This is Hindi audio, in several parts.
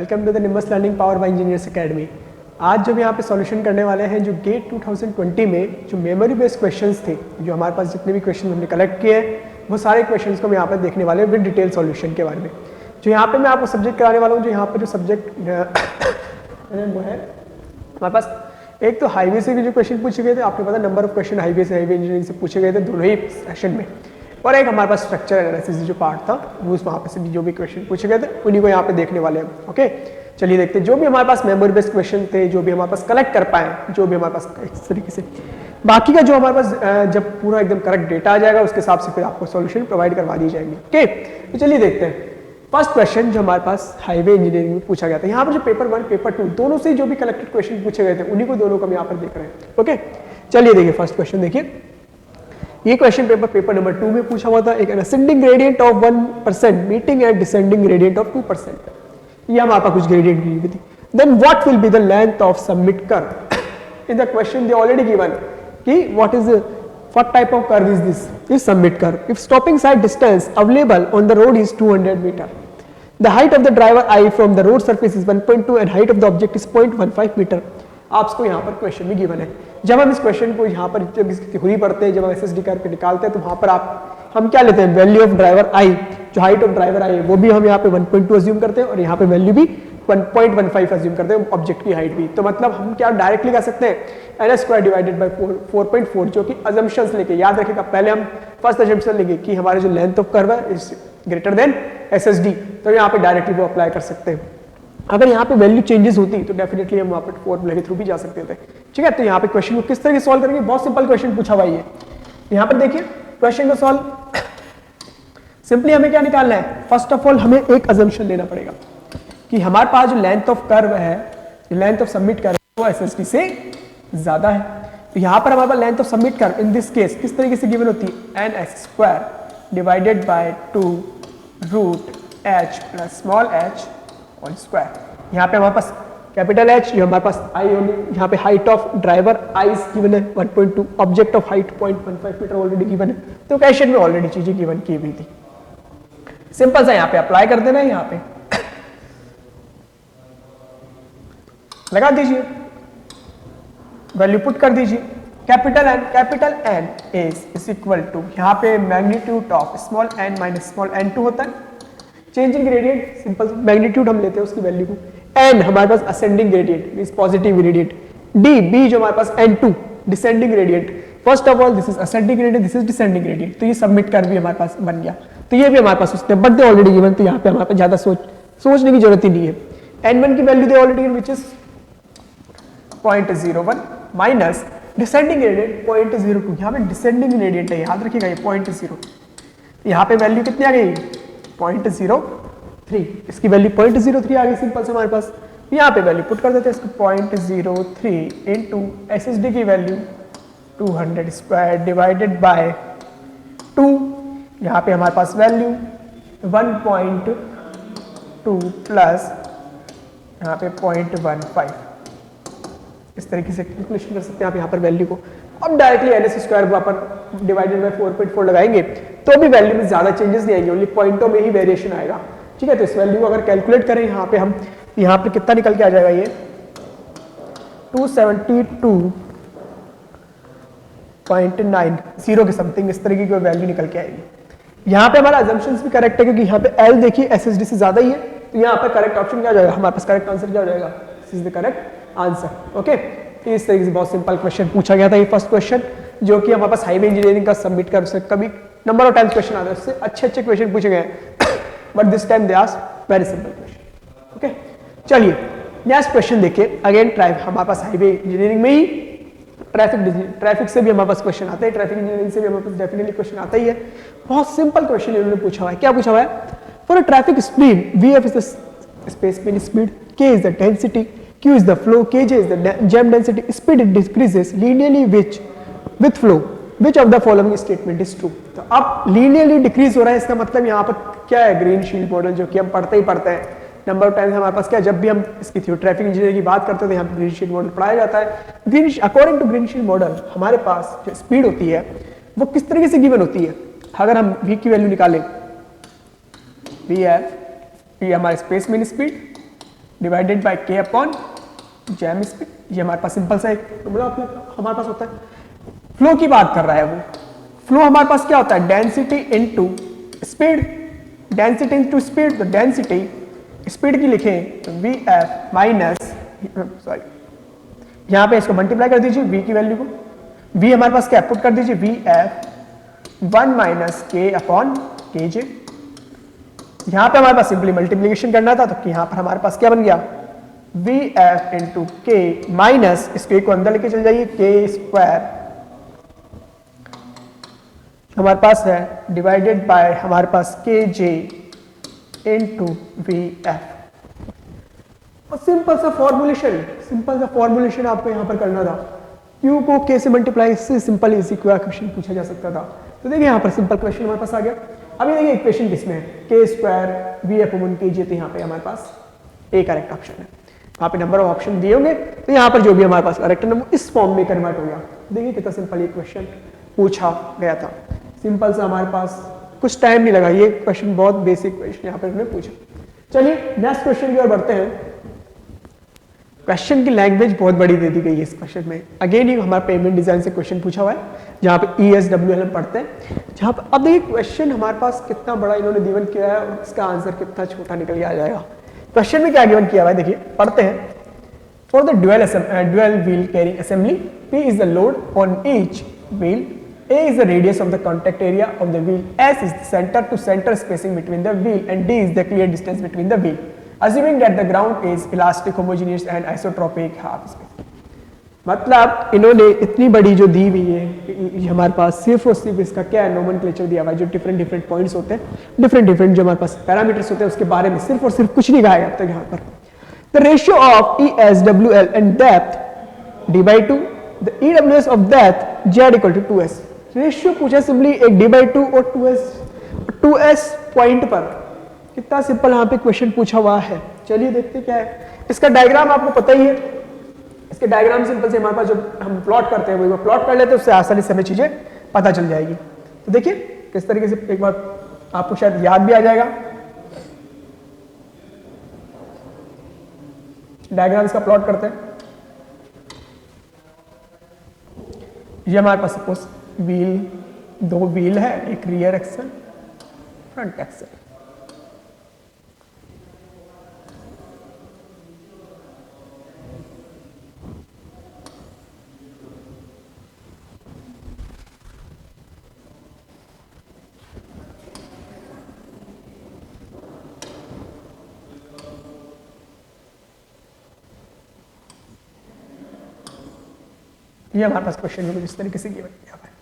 Welcome to the Nimbus Learning power by Engineers Academy. आज जो हम यहाँ पे सॉल्यूशन करने वाले हैं जो गेट 2020 में जो मेमोरी बेस्ड क्वेश्चंस थे, जो हमारे पास जितने भी क्वेश्चन हमने कलेक्ट किए हैं वो सारे क्वेश्चंस को हम यहाँ पर देखने वाले हैं विद डिटेल सॉल्यूशन के बारे में। जो यहाँ पे मैं आपको सब्जेक्ट कराने वाला हूँ, जो यहाँ पर जो सब्जेक्ट वो है हमारे पास एक तो हाईवे से भी जो क्वेश्चन पूछे गए थे, आपको पता नंबर ऑफ क्वेश्चन हाईवे से हाईवे इंजीनियरिंग से पूछे गए थे दोनों ही सेशन में, और एक हमारे पास स्ट्रक्चर एनालिसिस जो पार्ट था वो वहाँ पे से भी जो भी क्वेश्चन पूछे गए थे उन्हीं को यहाँ पे देखने वाले हैं। ओके, चलिए देखते हैं जो भी हमारे पास मेमोरी बेस्ड क्वेश्चन थे, जो भी हमारे पास कलेक्ट कर पाए, जो भी हमारे पास इस तरीके से बाकी का जो हमारे पास जब पूरा एकदम करेक्ट डेटा आ जाएगा उसके हिसाब से फिर आपको सॉल्यूशन प्रोवाइड करवा दी जाएंगे। ओके, तो चलिए देखते हैं फर्स्ट क्वेश्चन जो हमारे पास हाईवे इंजीनियरिंग में पूछा गया था। यहाँ पर जो पेपर 1 पेपर 2 दोनों से जो भी कलेक्टेड क्वेश्चन पूछे गए थे उन्हीं को दोनों को हम यहाँ पर देख रहे हैं। ओके, चलिए देखिए फर्स्ट क्वेश्चन देखिए। ये क्वेश्चन पेपर नंबर 2 में पूछा हुआ था। एक ascending gradient of 1% meeting at descending gradient of 2%। ये हमारे पास कुछ ग्रेडियंट दी हुई थी। Then what will be the length of summit curve. In the question they already given कि what is what type of curve is this is submit curve if stopping side distance available on the road is 200 meter, the height of the driver I from the road surface is 1.2 and height of the object is 0.15 meter। आपको यहाँ पर क्वेश्चन भी गिवन है। जब हम इस क्वेश्चन को यहाँ पर जब इसकी थ्योरी पढ़ते हैं, जब हम एसएसडी कर्व पे निकालते हैं तो वहाँ पर हम क्या लेते हैं, वैल्यू ऑफ ड्राइवर आई, जो हाइट ऑफ ड्राइवर आई है वो भी हम यहाँ पे 1.2 अज्यूम करते हैं और यहाँ पे वैल्यू भी 1.15 अज्यूम करते हैं, ऑब्जेक्ट की हाइट भी। तो मतलब हम क्या डायरेक्टली कर सकते हैं एन स्क्वायर डिवाइडेड बाई 4.4, जो कि अजम्पशंस लेके याद रखिएगा। पहले हम फर्स्ट अजम्पशन लेंगे कि हमारे जो लेंथ ऑफ कर्व है इज ग्रेटर देन एसएसडी, तो यहाँ पे डायरेक्टली वो अप्लाई कर सकते हैं। अगर यहाँ पे वैल्यू चेंजेस होती तो डेफिनेटली हम वहाँ पे फॉर्मूला के थ्रू भी जा सकते थे। ठीक है, तो यहाँ पे क्वेश्चन को किस तरह से सॉल्व करेंगे, बहुत सिंपल क्वेश्चन पूछा हुआ है। यहाँ पर देखिए क्वेश्चन को सॉल्व सिंपली हमें क्या निकालना है, फर्स्ट ऑफ ऑल हमें एक अजम्पशन लेना पड़ेगा कि हमारे पास जो लेंथ ऑफ कर्व है, लेंथ ऑफ सबमिट कर्व वो एसएसडी से ज्यादा है। तो यहाँ पर हमारे पास length of summit curve in this case किस तरीके से गिवन होती है, N x square divided by 2 root H plus small H whole square. यहाँ पे हमारे पास कैपिटल एच, जो हमारे पास आई होगी, यहाँ पे height of driver eye given है 1.2, object of height 0.15 metre already given है। तो क्वेश्चन में ऑलरेडी चीजें गिवन की हुई थी, सिंपल सा यहाँ पे अप्लाई कर देना है। यहाँ पे लगा दीजिए, वैल्यू पुट कर दीजिए। Capital N is equal to, यहाँ पे magnitude of small N minus small N 2 होता है। Change in gradient simple magnitude हम लेते हैं उसकी वैल्यू को, एन हमारे पास ascending gradient means positive gradient, D B जो हमारे पास N2 descending gradient. First of all this is ascending gradient, this is descending gradient. तो ये सबमिट कर भी हमारे पास बन गया। तो ये भी हमारे पास उसने बट दे ऑलरेडी गिवन, तो यहाँ पे हमारे पास ज्यादा सोचने की जरूरत ही नहीं है। N1 की value they already given which is 0.01 minus descending gradient 0.02। यहाँ पे डिसेंडिंग ग्रेडियंट है, याद रखिएगा ये 0.0। यहाँ पे वैल्यू कितनी आ गई 0.03, इसकी वैल्यू 0.03 आ गई सिंपल से हमारे पास। यहाँ पे वैल्यू पुट कर देते हैं इसको 0.03 इनटू एसएसडी की वैल्यू 200 स्क्वायर डिवाइडेड बाय 2। यहाँ पे हमारे पास वैल्यू 1.2 प्लस यहाँ पे 0.15। इस तरीके से कैलकुलेशन कर सकते हैं आप यहाँ पर वैल्यू को। अब डायरेक्टली एन एस स्क्वायर को अपन डिवाइडेड बाय 4.4 लगाएंगे तो भी वैल्यू में ज्यादा चेंजेस नहीं आएंगे, ओनली पॉइंटों में ही वेरिएशन आएगा। ठीक है, तो इस वैल्यू को अगर कैलकुलेट करें यहाँ पे हम, यहाँ पे कितना निकल के आ जाएगा, ये 272.90 के समथिंग इस तरीके की वैल्यू निकल के आएगी। यहाँ पे हमारा अजम्पशंस भी करेक्ट है क्योंकि यहाँ पे एल देखिए एसएसडी से ज्यादा ही है, तो यहाँ पे करेक्ट ऑप्शन क्या हो जाएगा, हमारे पास करेक्ट आंसर क्या हो जाएगा, this is the correct answer. Okay, इस तरीके से बहुत सिंपल क्वेश्चन पूछा गया था ये फर्स्ट क्वेश्चन, जो कि हमारे पास हाईवे इंजीनियरिंग का सबमिट कर सकते, कभी नंबर ऑफ टाइम्स क्वेश्चन आते हैं, उससे अच्छे क्वेश्चन पूछे गए but this time they asked very simple question. Okay, चलिए नेक्स्ट क्वेश्चन देखिए। अगेन हमारे पास हाईवे इंजीनियरिंग में ही ट्रैफिक से भी हमारे पास क्वेश्चन आते हैं, ट्रैफिक इंजीनियरिंग से भी हमारे पास डेफिनेटली क्वेश्चन आता ही है। बहुत सिंपल क्वेश्चन इन्होंने पूछा हुआ है। क्या पूछा हुआ है, for a traffic speed VF is the space mean speed, K is the density, Q is the flow, Kj is the jam density, speed it decreases linearly with flow, which of the following statement is true। तो अब linearly decrease हो रहा है, इसका मतलब यहाँ पर क्या है, ग्रीन शील्ड मॉडल, जो कि हम पढ़ते ही पढ़ते हैं नंबर ऑफ टाइम्स हमारे पास। क्या जब भी हम इसकी ट्रैफिक इंजीनियरिंग की बात करते हैं तो यहाँ पर ग्रीन शील्ड मॉडल पढ़ाया जाता है। According to green shield model हमारे पास जो स्पीड होती है वो किस तरीके से गिवन होती है। अगर हम v की वैल्यू निकालें, VF ये हमारे space mean speed, divided by के अपॉन जैम स्पीड। ये हमारे पास सिंपल सा एक हमारे पास होता है। फ्लो की बात कर रहा है वो। फ्लो हमारे पास क्या होता है, density into speed, density into speed. तो डेंसिटी स्पीड की लिखें तो वी एफ माइनस, सॉरी यहां पे इसको मल्टीप्लाई कर दीजिए v की वैल्यू को, v हमारे पास क्या पुट कर दीजिए वी एफ 1 माइनस के अपॉन के जे। यहां पे हमारे पास सिंपली मल्टीप्लीकेशन करना था तो यहां पर हमारे पास क्या बन गया वी एफ इंटू के माइनस इस के को अंदर लेके चल जाइए के स्क्वायर हमारे पास है डिवाइडेड बाय हमारे पास के जे इंटू वी एफ। और सिंपल सा फॉर्मुलेशन आपको यहां पर करना था। क्यू को के से मल्टीप्लाई, इससे सिंपल इजी क्वेश्चन पूछा जा सकता था। तो देखिए यहां पर सिंपल क्वेश्चन हमारे पास आ गया। अभी देखिए इक्वेशन किसमें है, के स्क्वायर वी एफ ओवन के जे, तो यहाँ पे हमारे पास ए करेक्ट ऑप्शन है। वहाँ पे नंबर ऑफ ऑप्शन दिए होंगे तो यहाँ पर जो भी हमारे पास करेक्ट है वो इस फॉर्म में कन्वर्ट हो गया। देखिए कितना सिंपल ये क्वेश्चन पूछा गया था। सिंपल सा हमारे पास कुछ टाइम नहीं लगा, ये क्वेश्चन बहुत बेसिक क्वेश्चन यहाँ पर हमने पूछा। चलिए नेक्स्ट क्वेश्चन की ओर बढ़ते हैं। क्वेश्चन की लैंग्वेज बहुत बड़ी दे दी गई है इस क्वेश्चन में। अगेन ये हमारा पेमेंट डिजाइन से क्वेश्चन पूछा हुआ है जहाँ पे ESWL हम पढ़ते हैं। जहाँ पर अब देखिए क्वेश्चन हमारे पास कितना बड़ा इन्होंने गिवन किया है और इसका आंसर कितना छोटा निकल के आ जाएगा। क्वेश्चन में क्या गिवन किया हुआ है देखिए, पढ़ते हैं। For the dual wheel carrying assembly, P is the load on each wheel, A is the radius of the contact area of the wheel, S is the center to center spacing between the wheel, and D is the clear distance between the wheel. Assuming that the ground is elastic, homogeneous and isotropic half space. मतलब इन्होंने इतनी बड़ी जो दी हुई है हमारे पास सिर्फ और सिर्फ इसका क्या है नोमेनक्लेचर दिया हुआ है, जो डिफरेंट पॉइंट्स होते हैं, डिफरेंट जो हमारे पास पैरामीटर्स होते हैं उसके बारे में सिर्फ और सिर्फ कुछ नहीं कहा है अब तक यहाँ पर। The ratio of ESWL and depth d/2, the EWS of depth Z = 2s। Ratio पूछा सिंपली एक d/2 और 2s पॉइंट पर। कितना सिंपल यहाँ पे क्वेश्चन पूछा हुआ है। चलिए देखते क्या है। इसका डायग्राम आपको पता ही है। इसके डायग्राम सिंपल से हमारे पास जो हम प्लॉट करते हैं वो प्लॉट कर लेते हैं, उससे आसानी से हमें चीजें पता चल जाएगी। तो देखिए किस तरीके से एक बार आपको शायद याद भी आ जाएगा। डायग्राम्स का प्लॉट करते हैं। ये हमारे पास सपोज व्हील, दो व्हील है, एक रियर एक्सल फ्रंट एक्सल। ये हमारे पास क्वेश्चन में इस तरीके से गिवन किया हुआ है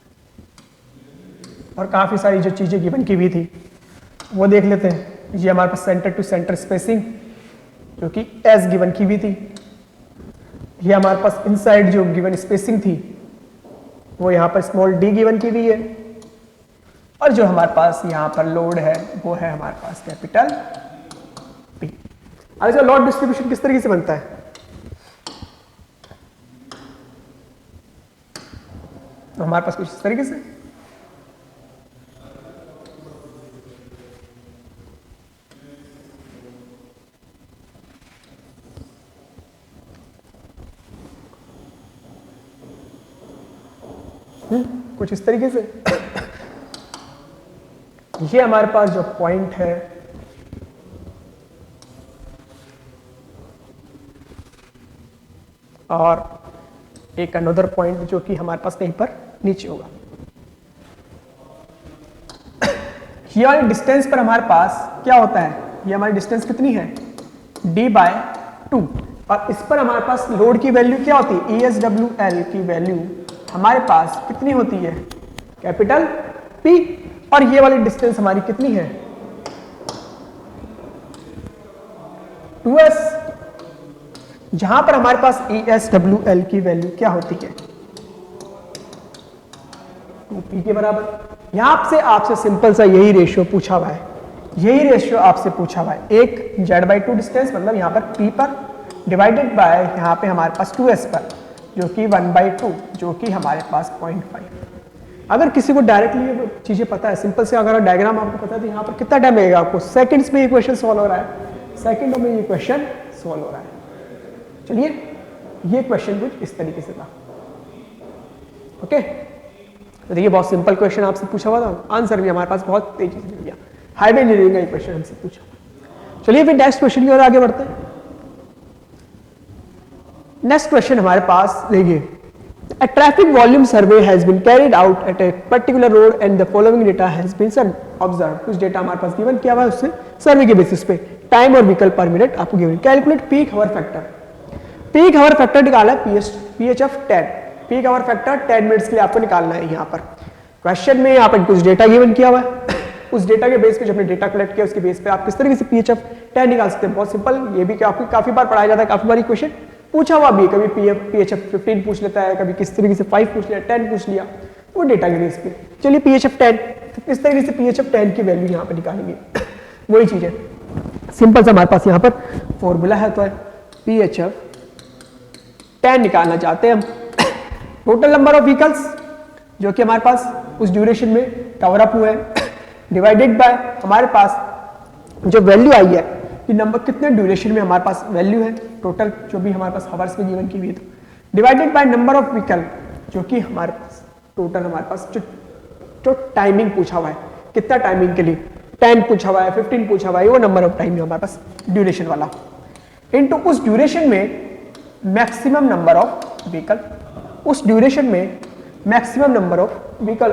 और काफ़ी सारी जो चीज़ें गिवन की हुई थी वो देख लेते हैं। ये हमारे पास सेंटर टू सेंटर स्पेसिंग जो कि एस गिवन की हुई थी। ये हमारे पास इनसाइड जो गिवन स्पेसिंग थी वो यहाँ पर स्मॉल डी गिवन की हुई है और जो हमारे पास यहाँ पर लोड है वो है हमारे पास कैपिटल पी। अब इसका लोड डिस्ट्रीब्यूशन किस तरीके से बनता है, तो हमारे पास कुछ इस तरीके से कुछ इस तरीके से ये हमारे पास जो पॉइंट है और एक अनदर पॉइंट जो कि हमारे पास कहीं पर नीचे होगा। ये वाली डिस्टेंस पर हमारे पास क्या होता है, ये हमारी डिस्टेंस कितनी है d/2 और इस पर हमारे पास लोड की वैल्यू क्या होती है, ESWL की वैल्यू हमारे पास कितनी होती है कैपिटल P और ये वाली डिस्टेंस हमारी कितनी है 2s, जहां पर हमारे पास ESWL की वैल्यू क्या होती है 2p के बराबर। यहां से आपसे सिंपल सा यही रेशियो पूछा हुआ है, यही रेशियो आपसे पूछा हुआ है। एक Z/2 डिस्टेंस मतलब यहां पर p पर डिवाइडेड बाय यहां पे हमारे पास 2s पर जो कि 1/2 जो कि हमारे पास 0.5। अगर किसी को डायरेक्टली चीजें पता है सिंपल से, अगर डायग्राम आपको पता है तो यहाँ पर कितना टाइम लगेगा आपको, सेकंड्स में ये क्वेश्चन सॉल्व हो रहा है, सेकंडों में ये क्वेश्चन सॉल्व हो रहा है। चलिए ये क्वेश्चन कुछ इस तरीके से था। ओके, तो देखिए बहुत सिंपल क्वेश्चन आपसे पूछा हुआ था, आंसर भी हमारे पास बहुत तेजी से मिल गया। हाईवे इंजीनियरिंग का क्वेश्चन हमसे पूछा। चलिए फिर नेक्स्ट क्वेश्चन की ओर आगे बढ़ते हैं। नेक्स्ट क्वेश्चन हमारे पास देखिए, a traffic volume survey has been carried out at a particular road and the following data has been observed। कुछ डेटा हमारे पास गिवन किया हुआ है उससे सर्वे के बेसिस पे टाइम और व्हीकल पर मिनट आपको गिवन। कैलकुलेट पीक हावर फैक्टर। पीक हावर फैक्टर निकाला है PHF 10। पीक हावर फैक्टर 10 मिनट्स के लिए आपको निकालना है। यहाँ पर क्वेश्चन में यहाँ पर कुछ डेटा गिवन किया हुआ है, उस डेटा के बेस पे जो आपने डेटा कलेक्ट किया उसके बेस पे आप किस तरीके से PHF 10 निकाल सकते हैं। बहुत सिंपल, ये भी आपको काफी बार पढ़ाया जाता है, काफी बार क्वेश्चन पूछा हुआ भी, कभी PHF 15 पूछ लेता है, कभी किस तरीके से 5 पूछ लिया, 10 पूछ लिया, वो डेटा के बेस पे। चलिए PHF 10, तो इस तरीके से PHF 10 की वैल्यू यहाँ पे निकालेंगे। वही चीज है, सिंपल सा हमारे पास यहाँ पर फॉर्मूला है, तो है PHF 10 निकालना चाहते हैं हम। टोटल नंबर ऑफ व्हीकल्स जो कि हमारे पास उस ड्यूरेशन में कवर अप हुए हैं, डिवाइडेड बाय हमारे पास जो वैल्यू आई है कि नंबर कितने ड्यूरेशन में हमारे पास वैल्यू है, टोटल जो भी हमारे पास हवर्स में गिवन की हुई है, तो divided by number of vehicle जो कि हमारे पास टोटल हमारे पास जो टाइमिंग पूछा हुआ है, कितना टाइमिंग के लिए 10 पूछा हुआ है, 15 पूछा हुआ है, वो नंबर ऑफ टाइम है हमारे पास ड्यूरेशन वाला, इनटू उस ड्यूरेशन में मैक्सिमम नंबर ऑफ व्हीकल, उस ड्यूरेशन में मैक्सिमम नंबर ऑफ व्हीकल।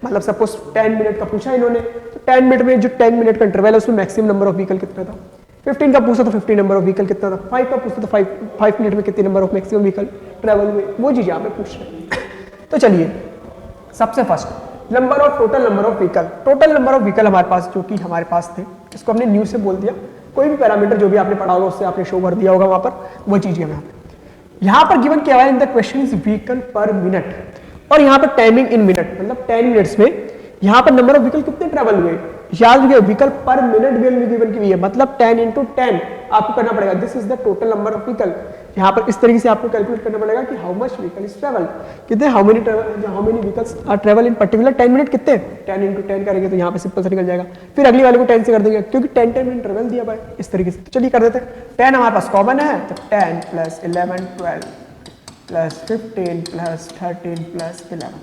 मतलब सपोज 10 मिनट का पूछा इन्होंने, तो 10 मिनट में जो 10 मिनट का इंटरवल है उसमें मैक्सिमम नंबर ऑफ व्हीकल कितना था। 15 का पूछा तो 15 नंबर ऑफ व्हीकल कितना था। 5 का पूछा तो 5 मिनट में कितने number of maximum vehicle travel हुए, वो चीज यहाँ पे पूछ रहे हैं। तो चलिए सबसे first number of total number of vehicle, total number of vehicle हमारे पास जो कि हमारे पास थे, इसको हमने न्यू से बोल दिया। कोई भी पैरामीटर जो भी आपने पढ़ा होगा उससे आपने शो कर दिया होगा वहां पर, वो चीज है यहाँ पर गिवन क्या है इन द क्वेश्चन इज व्हीकल पर मिनट, और यहाँ पर टाइमिंग इन मिनट, मतलब 10 मिनट्स में यहाँ पर नंबर ऑफ व्हीकल कितने ट्रेवल हुए। याद रखिए व्हीकल पर मिनट वैल्यू गिवन की हुई है, मतलब 10 × 10 आपको करना पड़ेगा। This is the total number of vehicle. यहाँ पर इस तरीके से आपको कैलकुलेट करना पड़ेगा कि how much vehicle is travel, कितने how many vehicles are travel in particular 10 minute, कितने 10 × 10 करेंगे तो यहाँ पे सिंपल से निकल जाएगा। फिर अगली वाले को 10 से कर देंगे क्योंकि 10 मिनट ट्रेवल दिया हुआ है इस तरीके से। तो चलिए कर देते हैं। 10 हमारे पास कॉमन है, तो 10 + 11 12 + 15 + 13 + 11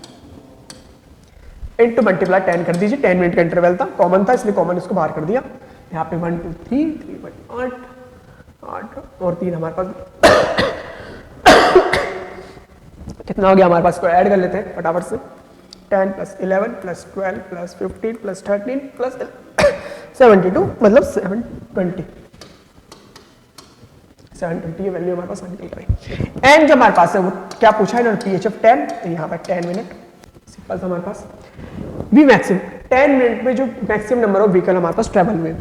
इनटू मल्टीप्लाई 10 कर दीजिए। 10 मिनट का इंटरवल था, कॉमन था इसलिए कॉमन इसको बाहर कर दिया। यहाँ पे 1 2 3 3 1 8 8 और 3 हमारे पास कितना हो गया हमारे पास, इसको ऐड कर लेते हैं फटाफट से। 10 + 11 + 12 + 15 + 13 + 72 मतलब 720 ये वैल्यू हमारे पास निकल रही। एंड जो हमारे पास है वो क्या पूछा है इन्होंने, PHF 10, तो यहाँ पर 10 मिनट सिंपल था हमारे पास। वी मैक्सिमम 10 मिनट में जो मैक्सिमम नंबर ऑफ व्हीकल हमारे पास ट्रेवल हुए,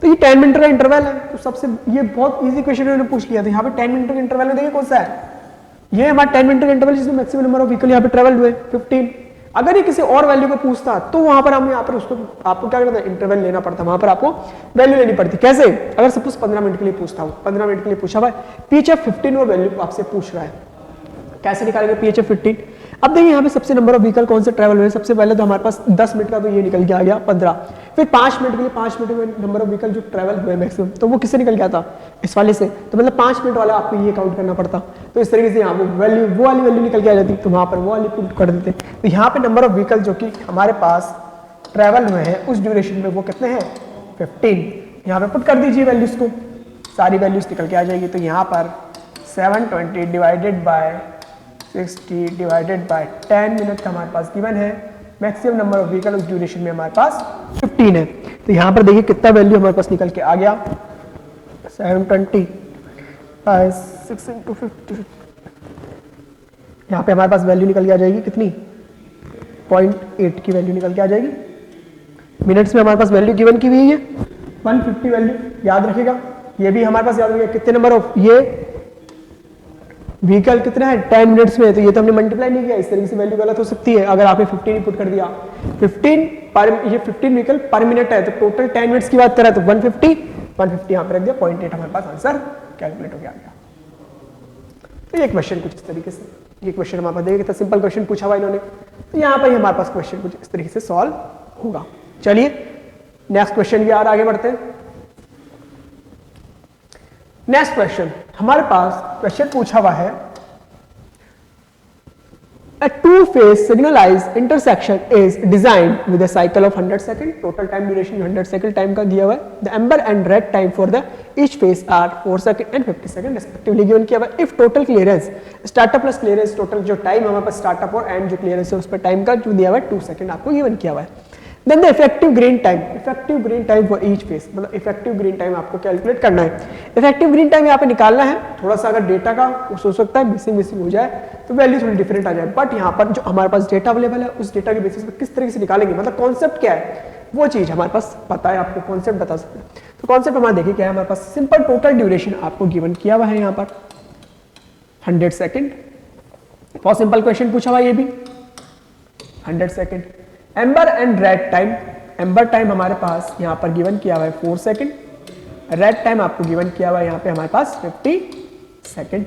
तो ये 10 मिनट का इंटरवल है। तो सबसे ये बहुत इजी क्वेश्चन इन्होंने पूछ लिया था। यहाँ पे 10 मिनट का इंटरवल में देखिए कौन सा है, ये हमारा 10 मिनट का इंटरवल जिसमें मैक्सिमम नंबर ऑफ व्हीकल यहाँ पे ट्रेवल हुए 15। अगर ये किसी और वैल्यू को पूछता तो वहां पर हम यहाँ पर उसको आपको क्या करना था, इंटरवल लेना पड़ता, वहां पर आपको वैल्यू लेनी पड़ती। कैसे, अगर सपोज 15 मिनट के लिए पूछता हूँ, 15 मिनट के लिए पूछा हुआ है, PHF 15 वो वैल्यू आपसे पूछ रहा है, कैसे निकालेंगे PHF 15। अब देखिए यहाँ पे सबसे नंबर ऑफ व्हीकल कौन से ट्रैवल हुए, सबसे पहले तो हमारे पास 10 मिनट का तो ये निकल के आ गया 15, फिर 5 मिनट के लिए 5 मिनट में नंबर ऑफ व्हीकल जो ट्रैवल हुए मैक्सिमम, तो वो किससे निकल गया था, इस वाले से। तो मतलब 5 मिनट वाला आपको ये काउंट करना पड़ता। तो इस तरीके से यहाँ वो वैल्यू वो वाली वैल्यू निकल के आ जाती, तो वहाँ पर वो वाली पुट कर देते। तो यहाँ पे नंबर ऑफ व्हीकल जो कि हमारे पास ट्रैवल हुए हैं उस ड्यूरेशन में वो कितने हैं 15। यहाँ पे पुट कर दीजिए वैल्यूज को, सारी वैल्यूज निकल के आ जाएगी। तो यहाँ पर 720 divided by 60 divided by 10 minute का हमारे पास गिवन है। मैक्सिमम नंबर ऑफ व्हीकल उस ड्यूरेशन में हमारे पास 15 है। तो यहाँ पर देखिए कितना वैल्यू हमारे पास निकल के आ गया, 720 बाय 6 × 50। यहाँ पे हमारे पास वैल्यू निकल के आ जाएगी कितनी, 0.8 की वैल्यू निकल के आ जाएगी। मिनट्स में हमारे पास वैल्यू गिवन की हुई है 150 वैल्यू, याद रखिएगा। ये भी हमारे पास याद रखिएगा कितने नंबर ऑफ ये व्हीकल कितना है 10 मिनट्स में, तो ये तो हमने मल्टीप्लाई नहीं किया, इस तरीके से वैल्यू गलत हो सकती है। अगर आपने 15 इनपुट कर दिया, 15 पर ये 15 व्हीकल पर मिनट है, तो टोटल 10 मिनट्स की बात करें तो 150 यहाँ पे रख दिया, 0.8 हमारे पास आंसर कैलकुलेट हो गया। तो ये क्वेश्चन कुछ इस तरीके से, ये क्वेश्चन हमारे पास देखिए कितना सिंपल क्वेश्चन पूछा हुआ इन्होंने, तो यहाँ पर हमारे पास क्वेश्चन कुछ इस तरीके से सॉल्व होगा। चलिए नेक्स्ट क्वेश्चन की यार आगे बढ़ते हैं। नेक्स्ट क्वेश्चन, हमारे पास क्वेश्चन पूछा हुआ है A two-phase signalized intersection is designed with a cycle of 100 seconds. Total time duration 100 second time का दिया हुआ है. The amber and red time for the each phase are 4 second and 50 second respectively given किया हुआ है. If total clearance startup plus clearance total जो time हमारे पास startup और end जो clearance है उस पर time का जो दिया हुआ है 2 second आपको given किया हुआ है. Then the effective green time for each phase, मतलब effective green time आपको कैलकुलेट करना है. effective green time यहाँ पे निकालना है. थोड़ा सा अगर डेटा का हो सकता है मिसिंग हो जाए तो वैल्यू थोड़ी डिफरेंट आ जाए, बट यहाँ पर जो हमारे पास डेटा अवेलेबल है उस डेटा के बेसिस पर किस तरीके से निकालेंगे, मतलब कॉन्सेप्ट क्या है वो चीज हमारे पास पता है, आपको कॉन्सेप्ट बता सकते हैं. तो कॉन्सेप्ट हमारे देखिए क्या है, हमारे पास सिंपल टोटल ड्यूरेशन आपको गिवन किया हुआ है यहाँ पर 100 सेकेंड. बहुत सिंपल क्वेश्चन पूछा हुआ ये भी 100 second. Amber and red time, amber time हमारे पास यहाँ पर गिवन किया हुआ है 4 सेकेंड, रेड टाइम आपको गिवन किया हुआ है यहाँ पे हमारे पास 50 सेकेंड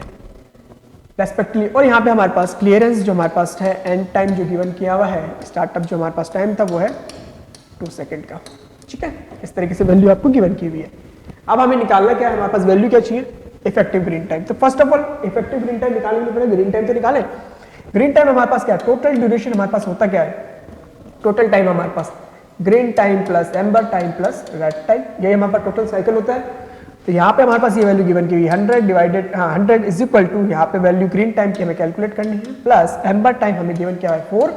रेस्पेक्टिवली. और यहाँ पे हमारे पास क्लियरेंस जो हमारे पास है एंड टाइम जो गिवन किया हुआ है, स्टार्टअप जो हमारे पास टाइम था वो है 2 सेकेंड का. ठीक है, इस तरीके से वैल्यू आपको गिवन की हुई है. अब हमें निकालना क्या है, हमारे पास वैल्यू क्या चाहिए, इफेक्टिव ग्रीन टाइम. तो first of all effective green time निकालने के पहले ग्रीन टाइम तो निकालें. ग्रीन टाइम हमारे पास क्या है, टोटल ड्यूरेशन हमारे पास होता क्या है, टोटल टाइम हमारे पास green time plus amber time plus red time, यही हमारे पास टोटल साइकिल होता है. तो यहाँ पे हमारे पास ये वैल्यू गिवन की हुई 100 डिवाइडेड 100 इज इक्वल टू यहाँ पे वैल्यू ग्रीन टाइम की हमें कैलकुलेट करनी है प्लस एम्बर टाइम हमें गिवन किया है 4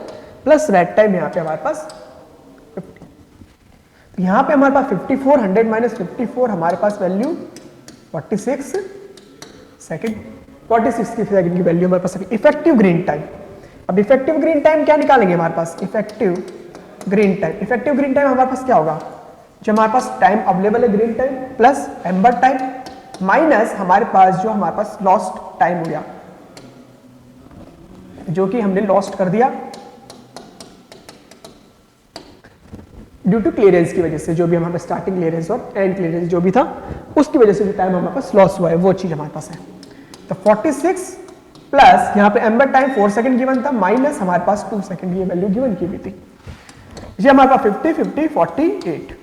प्लस रेड टाइम यहाँ पे हमारे पास 50. तो यहाँ पे हमारे पास 54 100 माइनस 54 हमारे पास वैल्यू 46 सेकेंड, 46 सेकेंड की वैल्यू हमारे पास इफेक्टिव ग्रीन टाइम. अब इफेक्टिव ग्रीन टाइम क्या निकालेंगे हमारे पास, effective green time. Effective green time हमारे पास क्या होगा, जो हमारे पास टाइम अवेलेबल है green time plus amber time minus हमारे पास जो हमारे पास लॉस्ट टाइम हो गया, जो कि हमने लॉस्ट कर दिया ड्यू टू क्लियरेंस की वजह से, जो भी हमारे पास स्टार्टिंग क्लियरेंस और एंड क्लियरेंस जो भी था उसकी वजह से जो टाइम हमारे पास लॉस हुआ है वो चीज हमारे पास है. तो 46 प्लस यहाँ पे एम्बर टाइम 4 सेकंड गिवन था माइनस हमारे पास 2 सेकंड ये वैल्यू गिवन की हुई थी. ये हमारे पास 50 50 48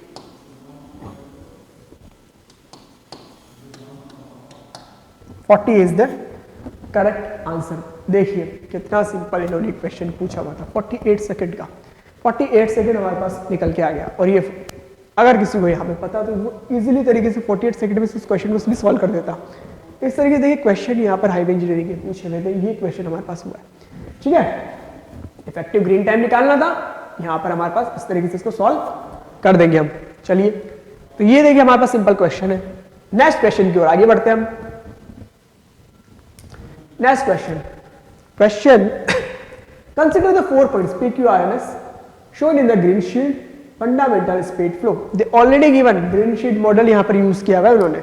40 इज द करेक्ट आंसर. देखिए कितना सिंपल इन्होंने क्वेश्चन पूछा हुआ था 48 सेकंड का, 48 सेकंड हमारे पास निकल के आ गया. और ये अगर किसी को यहाँ पे पता तो वो इजीली तरीके से 48 सेकंड में इस क्वेश्चन को सॉल्व कर देता. इस तरीके से देखिए क्वेश्चन यहाँ पर हाईवे इंजीनियरिंग के पूछे हुए थे, ये क्वेश्चन हमारे पास हुआ है. ठीक है, इफेक्टिव ग्रीन टाइम निकालना था, यहाँ पर हमारे पास इस तरीके से इसको सॉल्व कर देंगे हम. चलिए तो ये देखिए हमारे पास सिंपल क्वेश्चन है. नेक्स्ट क्वेश्चन की ओर आगे बढ़ते हैं हम. Next question consider the 4 points PQRMS shown in the green sheet fundamental speed flow. they already given green sheet model यहाँ पर यूज किया हुआ है उन्होंने,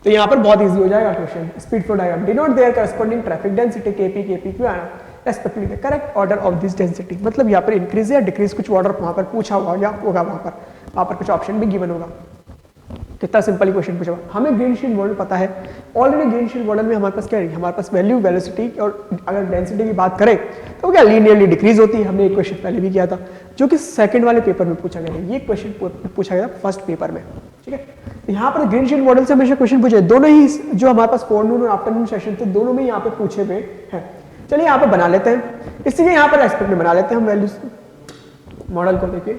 तो यहाँ पर बहुत इजी हो जाएगा question. Speed flow diagram denote their corresponding traffic density KP KP क्यों आना respectively the correct order of this density. मतलब यहाँ पर इंक्रीज या डिक्रीज कुछ ऑर्डर वहां पर पूछा हुआ या होगा, वहां पर कुछ ऑप्शन भी गिवन होगा. कितना सिंपल क्वेश्चन पूछा हुआ. हमें ग्रीन शीट मॉडल पता है ऑलरेडी. ग्रीन शीट मॉडल में हमारे पास क्या है, हमारे पास वैल्यू वेलोसिटी और अगर डेंसिटी की बात करें तो क्या लीनियरली डिक्रीज होती है. हमने एक क्वेश्चन पहले भी किया था जो कि सेकंड वाले पेपर में पूछा गया है, ये क्वेश्चन पूछा गया फर्स्ट पेपर में. ठीक है, तो यहाँ पर ग्रीन शीट मॉडल से हमेशा क्वेश्चन पूछे, दोनों ही जो हमारे पास फॉरनून और आफ्टरनून सेशन थे दोनों में यहाँ पे पूछे हुए हैं. चलिए यहाँ पर बना लेते हैं, इसी के यहाँ पर रेस्पेक्ट में बना लेते हैं हम वैल्यूज मॉडल को. देखिए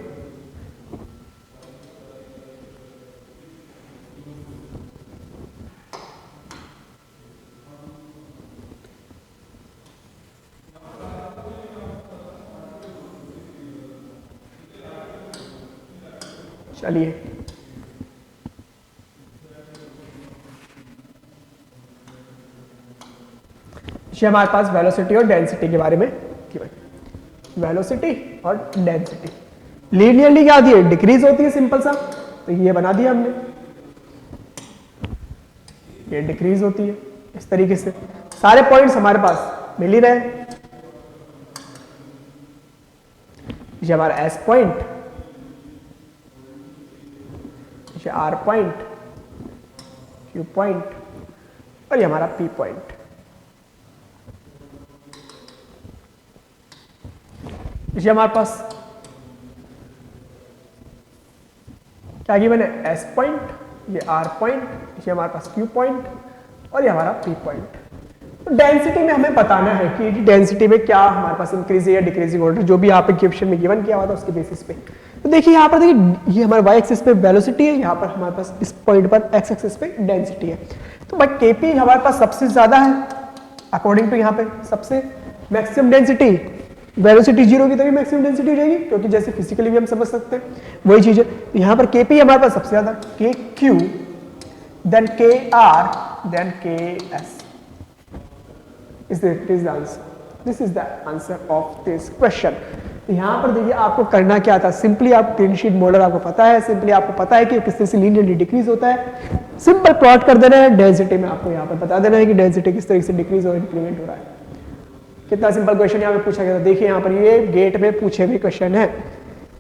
चलिए ये हमारे पास वेलोसिटी और डेंसिटी के बारे में वेलोसिटी और डेंसिटी लीनियरली क्या दिए, डिक्रीज होती है सिंपल सा, तो ये बना दिया हमने, ये डिक्रीज होती है. इस तरीके से सारे पॉइंट्स हमारे पास मिल ही रहे. ये हमारा एस पॉइंट, ये आर पॉइंट, क्यू पॉइंट और ये हमारा पी पॉइंट. ये हमारे पास क्या गिवन है, एस पॉइंट, ये R पॉइंट, ये हमारे पास Q पॉइंट और ये हमारा P पॉइंट। तो डेंसिटी में हमें बताना है कि डेंसिटी में क्या हमारे पास इंक्रीजिंग या डिक्रीजिंग ऑर्डर, जो भी यहाँ पे क्वेश्चन में गिवन किया हुआ था उसके बेसिस पे। तो देखिए यहाँ पर, देखिए ये हमारे वाई एक्सिस पे वेलोसिटी है, यहाँ पर हमारे पास इस पॉइंट पर एक्स एक्सिस पे डेंसिटी है। तो भाई Kp हमारे पास सबसे ज्यादा है अकॉर्डिंग टू यहाँ पे सबसे मैक्सिमम डेंसिटी, वेलोसिटी जीरो की तभी मैक्सिमम डेंसिटी हो जाएगी, क्योंकि जैसे फिजिकली भी हम समझ सकते हैं वही चीज है। यहाँ पर Kp हमारे पास सबसे ज्यादा, Kq then Kr then Ks। This is the answer of this question। यहाँ पर देखिए आपको करना क्या था, सिंपली आप क्लीन शीट मॉडल आपको पता है, सिंपली आपको पता है कि किस तरह से लीनियरली डिक्रीज होता है, सिंपल प्लॉट कर देना है। डेंसिटी में आपको यहाँ पर बता देना है कि डेंसिटी किस तरीके से डिक्रीज और इंक्रीमेंट हो रहा है। कितना सिंपल क्वेश्चन यहाँ पे पूछा गया था। देखिए यहाँ पर ये गेट में पूछे हुए क्वेश्चन है,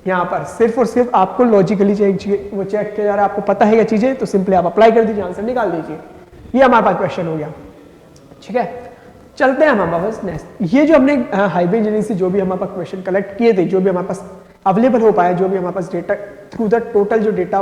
यहाँ पर सिर्फ और सिर्फ आपको लॉजिकली वो चेक किया जा रहा है, आपको पता है ये चीजें, तो सिंपली आप अप्लाई कर दीजिए, आंसर निकाल दीजिए। ये हमारे पास क्वेश्चन हो गया, ठीक है। चलते हैं हम वापस नेक्स्ट। ये जो हमने हाईवे इंजीनियरिंग से जो भी हमारे पास क्वेश्चन कलेक्ट किए थे, जो भी हमारे पास अवेलेबल हो पाया, जो भी हमारे पास डेटा थ्रू द टोटल जो डेटा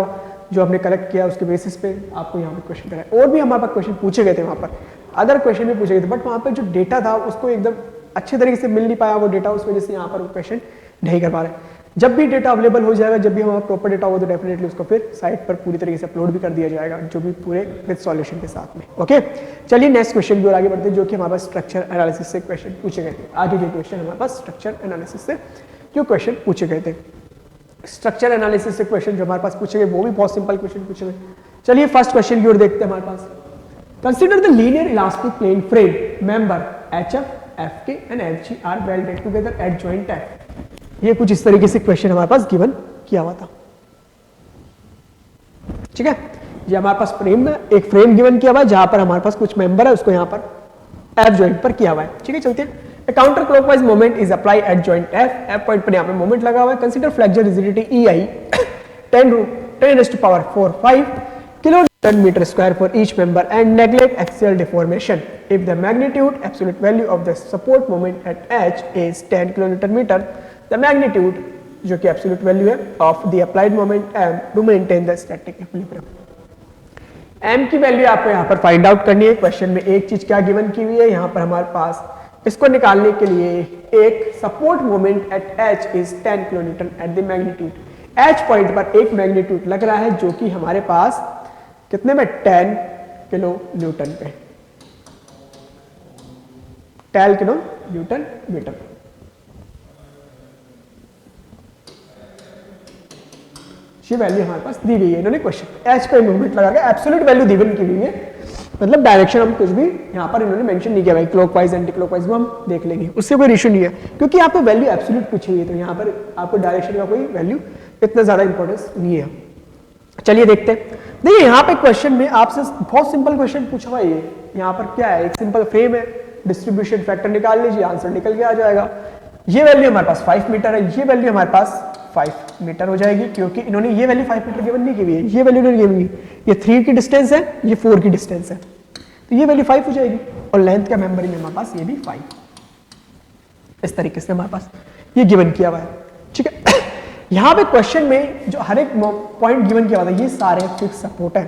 जो हमने कलेक्ट किया उसके बेसिस पे आपको यहाँ पे क्वेश्चन कराए। और भी हमारे पास क्वेश्चन पूछे गए थे, वहाँ पर अदर क्वेश्चन भी पूछे गए थे, बट वहाँ पर जो डेटा था उसको एकदम अच्छे तरीके से मिल नहीं पाया वो डेटा, उस वजह से यहाँ पर क्वेश्चन नहीं कर पा रहे। जब भी डेटा अवेलेबल हो जाएगा, जब भी हमारा प्रॉपर डेटा होगा, तो डेफिनेटली उसको फिर साइट पर पूरी तरीके से अपलोड भी कर दिया जाएगा, जो भी पूरे विद सॉल्यूशन के साथ में। ओके, चलिए नेक्स्ट क्वेश्चन की ओर आगे बढ़ते हैं, जो कि हमारे पास स्ट्रक्चर एनालिसिस से क्वेश्चन पूछे गए थे। आगे के क्वेश्चन हमारे पास स्ट्रक्चर एनालिसिस से जो क्वेश्चन पूछे गए थे, स्ट्रक्चर एनालिसिस से क्वेश्चन जो हमारे पास पूछे गए वो भी बहुत सिंपल क्वेश्चन पूछे गए। चलिए फर्स्ट क्वेश्चन की ओर देखते हैं हमारे पास। Consider the linear elastic plane frame member HF, FK and FG are welded together at joint F। ये कुछ इस तरीके से क्वेश्चन हमारे पास गिवन किया हुआ था, ठीक है। ये हमारे पास फ्रेम में एक फ्रेम गिवन किया हुआ है, जहां पर हमारे पास कुछ मेंबर है, उसको यहाँ पर F जॉइंट पर किया हुआ है, ठीक है। चलते हैं। A counterclockwise moment is applied at joint F point पर यहाँ पे मोमेंट लगा हुआ है। Consider flexural rigidity EI 10⁻⁴ kilonewton metre square for each member and neglect axial deformation if the magnitude absolute value of the support moment at H is 10 kilonewton metre, the magnitude जो कि एब्सोल्यूट वैल्यू है of the applied moment M to maintain the static equilibrium. M की वैल्यू आपको यहाँ पर फाइंड आउट करनी है। क्वेश्चन में एक चीज क्या गिवन की हुई है, यहाँ पर हमारे पास इसको निकालने के लिए एक support moment at H is 10 kilonewton at the magnitude. H point पर एक मैग्नीट्यूड लग रहा है जो कि हमारे पास कितने में 10 किलो न्यूटन पे, 10 किलो न्यूटन मीटर। ये वैल्यू हमारे पास दी गई है, इन्होंने क्वेश्चन H पे मूवमेंट लगा के एब्सोल्यूट वैल्यू दी हुई है, मतलब डायरेक्शन हम कुछ भी यहाँ पर इन्होंने मेंशन नहीं किया भाई, क्लॉकवाइज एंटी क्लॉकवाइज वो हम देख लेंगे, उससे कोई इशू नहीं है, क्योंकि आपको वैल्यू एब्सोल्यूट पूछी हुई है, तो यहाँ पर आपको डायरेक्शन का कोई वैल्यू इतना ज्यादा इंपॉर्टेंस नहीं है। चलिए देखते हैं। देखिए यहाँ पे क्वेश्चन में आपसे बहुत सिंपल क्वेश्चन पूछा हुआ है। यहाँ पर क्या है, एक सिंपल फ्रेम है, डिस्ट्रीब्यूशन फैक्टर निकाल लीजिए, आंसर निकल के आ जाएगा। ये वैल्यू हमारे पास 5 मीटर है, ये वैल्यू हमारे पास 5 मीटर हो जाएगी, क्योंकि इन्होंने ये वैल्यू 5 मीटर गिवन नहीं की हुई है, ये वैल्यू नहीं गिवन की, ये 3 की डिस्टेंस है, ये 4 की डिस्टेंस है, तो ये वैल्यू 5 हो जाएगी, और लेंथ का मेंबर में हमारे पास ये भी 5, इस तरीके से हमारे पास ये गिवन किया हुआ है, ठीक है। यहाँ पे क्वेश्चन में जो हर एक पॉइंट गिवन किया हुआ था, ये सारे फिक्स सपोर्ट है,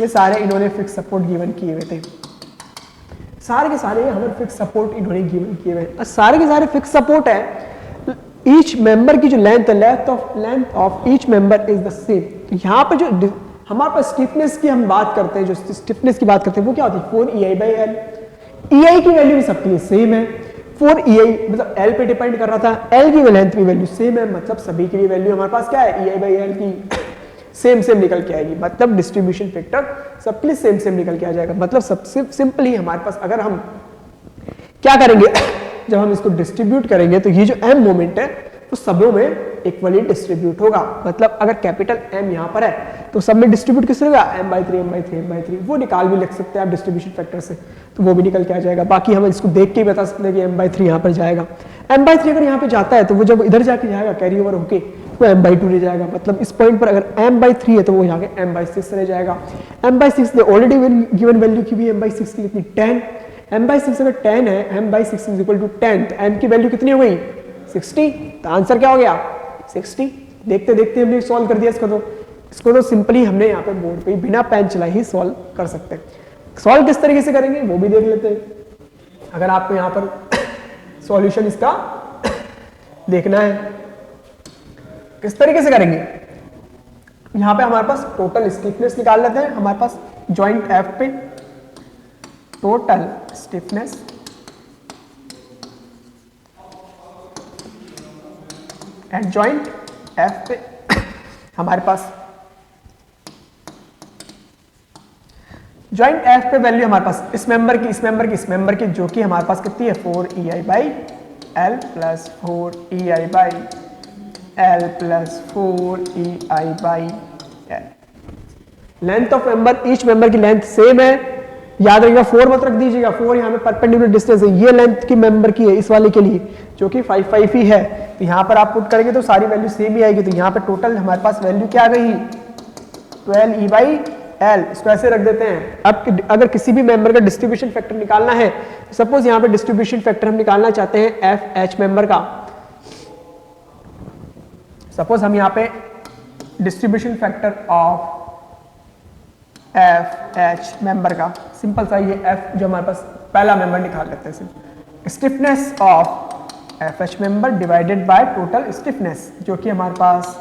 ये सारे इन्होंने फिक्स सपोर्ट गिवन किए हुए थे, सारे के सारे हमें फिक्स सपोर्ट इन्होंने गिवन किए हुए हैं, सारे के सारे फिक्स सपोर्ट है। ईच मेंबर की जो length of each member is the same. यहाँ पर जो हमारे पास स्टिफनेस की हम बात करते हैं, जो स्टिफनेस की बात करते हैं वो क्या होती है, 4EI/L। EI की वैल्यू भी सबके लिए सेम है, 4EI मतलब L पे डिपेंड कर रहा था, L की लेंथ की वैल्यू सेम है, मतलब सभी के लिए वैल्यू हमारे पास क्या है, EI/L की सेम निकल के आएगी, मतलब डिस्ट्रीब्यूशन फैक्टर सबके लिए सेम निकल के आ जाएगा। मतलब सबसे सिंपली हमारे पास अगर हम क्या करेंगे जब हम इसको डिस्ट्रीब्यूट करेंगे, तो ये जो M मोमेंट है तो सबों में इक्वली डिस्ट्रीब्यूट होगा, मतलब अगर कैपिटल M यहाँ पर है तो सब में डिस्ट्रीब्यूट किस होगा, m/3 वो निकाल भी लिख सकते हैं आप डिस्ट्रीब्यूशन फैक्टर से, तो वो भी निकल के आ जाएगा। बाकी हम इसको देख के ही बता सकते हैं कि m/3 यहाँ पर जाएगा, m/3 अगर यहाँ पे जाता है तो वो जब इधर जाके जाएगा कैरी ओवर होके वो m/2 रह जाएगा, मतलब इस पॉइंट पर अगर m/3 है तो वो यहाँ के m/6 रह जाएगा। m/6 ने ऑलरेडी गिवन वैल्यू की भी m/6 की कितनी 10, m/6 अगर 10 है, m/6 इज इक्वल टू 10, तो m की वैल्यू कितनी हो गई 60, तो आंसर क्या हो गया 60। देखते देखते हमने सॉल्व कर दिया इसको, तो इसको तो सिंपली हमने यहाँ पे बोर्ड पे बिना पेन चलाए ही सॉल्व कर सकते हैं। सॉल्व किस तरीके से करेंगे वो भी देख लेते हैं। अगर आपको यहाँ पर सॉल्यूशन इसका देखना है, किस तरीके से करेंगे, यहाँ पे हमारे पास टोटल स्टिफनेस निकाल लेते हैं। हमारे पास जॉइंट एफ पे total stiffness eight joint F पे हमारे पास जॉइंट एफ पे वैल्यू हमारे पास इस मेंबर की, इस मेंबर की, इस मेंबर की, जो कि हमारे पास कितनी है 4EI by L plus 4EI by L plus 4EI by L. Length of member, each member की लेंथ सेम है, याद रखिएगा 4 मत रख दीजिएगा, 4 यहाँ पे परपेंडिकुलर डिस्टेंस है, ये लेंथ की मेंबर की है इस वाले के लिए जो कि 5 ही है। तो यहाँ पर आप पुट करेंगे तो सारी वैल्यू सेम ही आएगी। तो यहाँ पे टोटल हमारे पास वैल्यू क्या आ गई 12E बाई एल, इसको ऐसे रख देते हैं। अब अगर किसी भी मेंबर का डिस्ट्रीब्यूशन फैक्टर निकालना है, सपोज यहाँ पे डिस्ट्रीब्यूशन फैक्टर हम निकालना चाहते हैं एफ एच मेंबर का, सपोज हम यहाँ पे distribution factor of F H member का, सिंपल सा ये एफ जो हमारे पास पहला मेंबर निकाल लेते हैं, stiffness of F H member divided by total stiffness, जो कि हमारे पास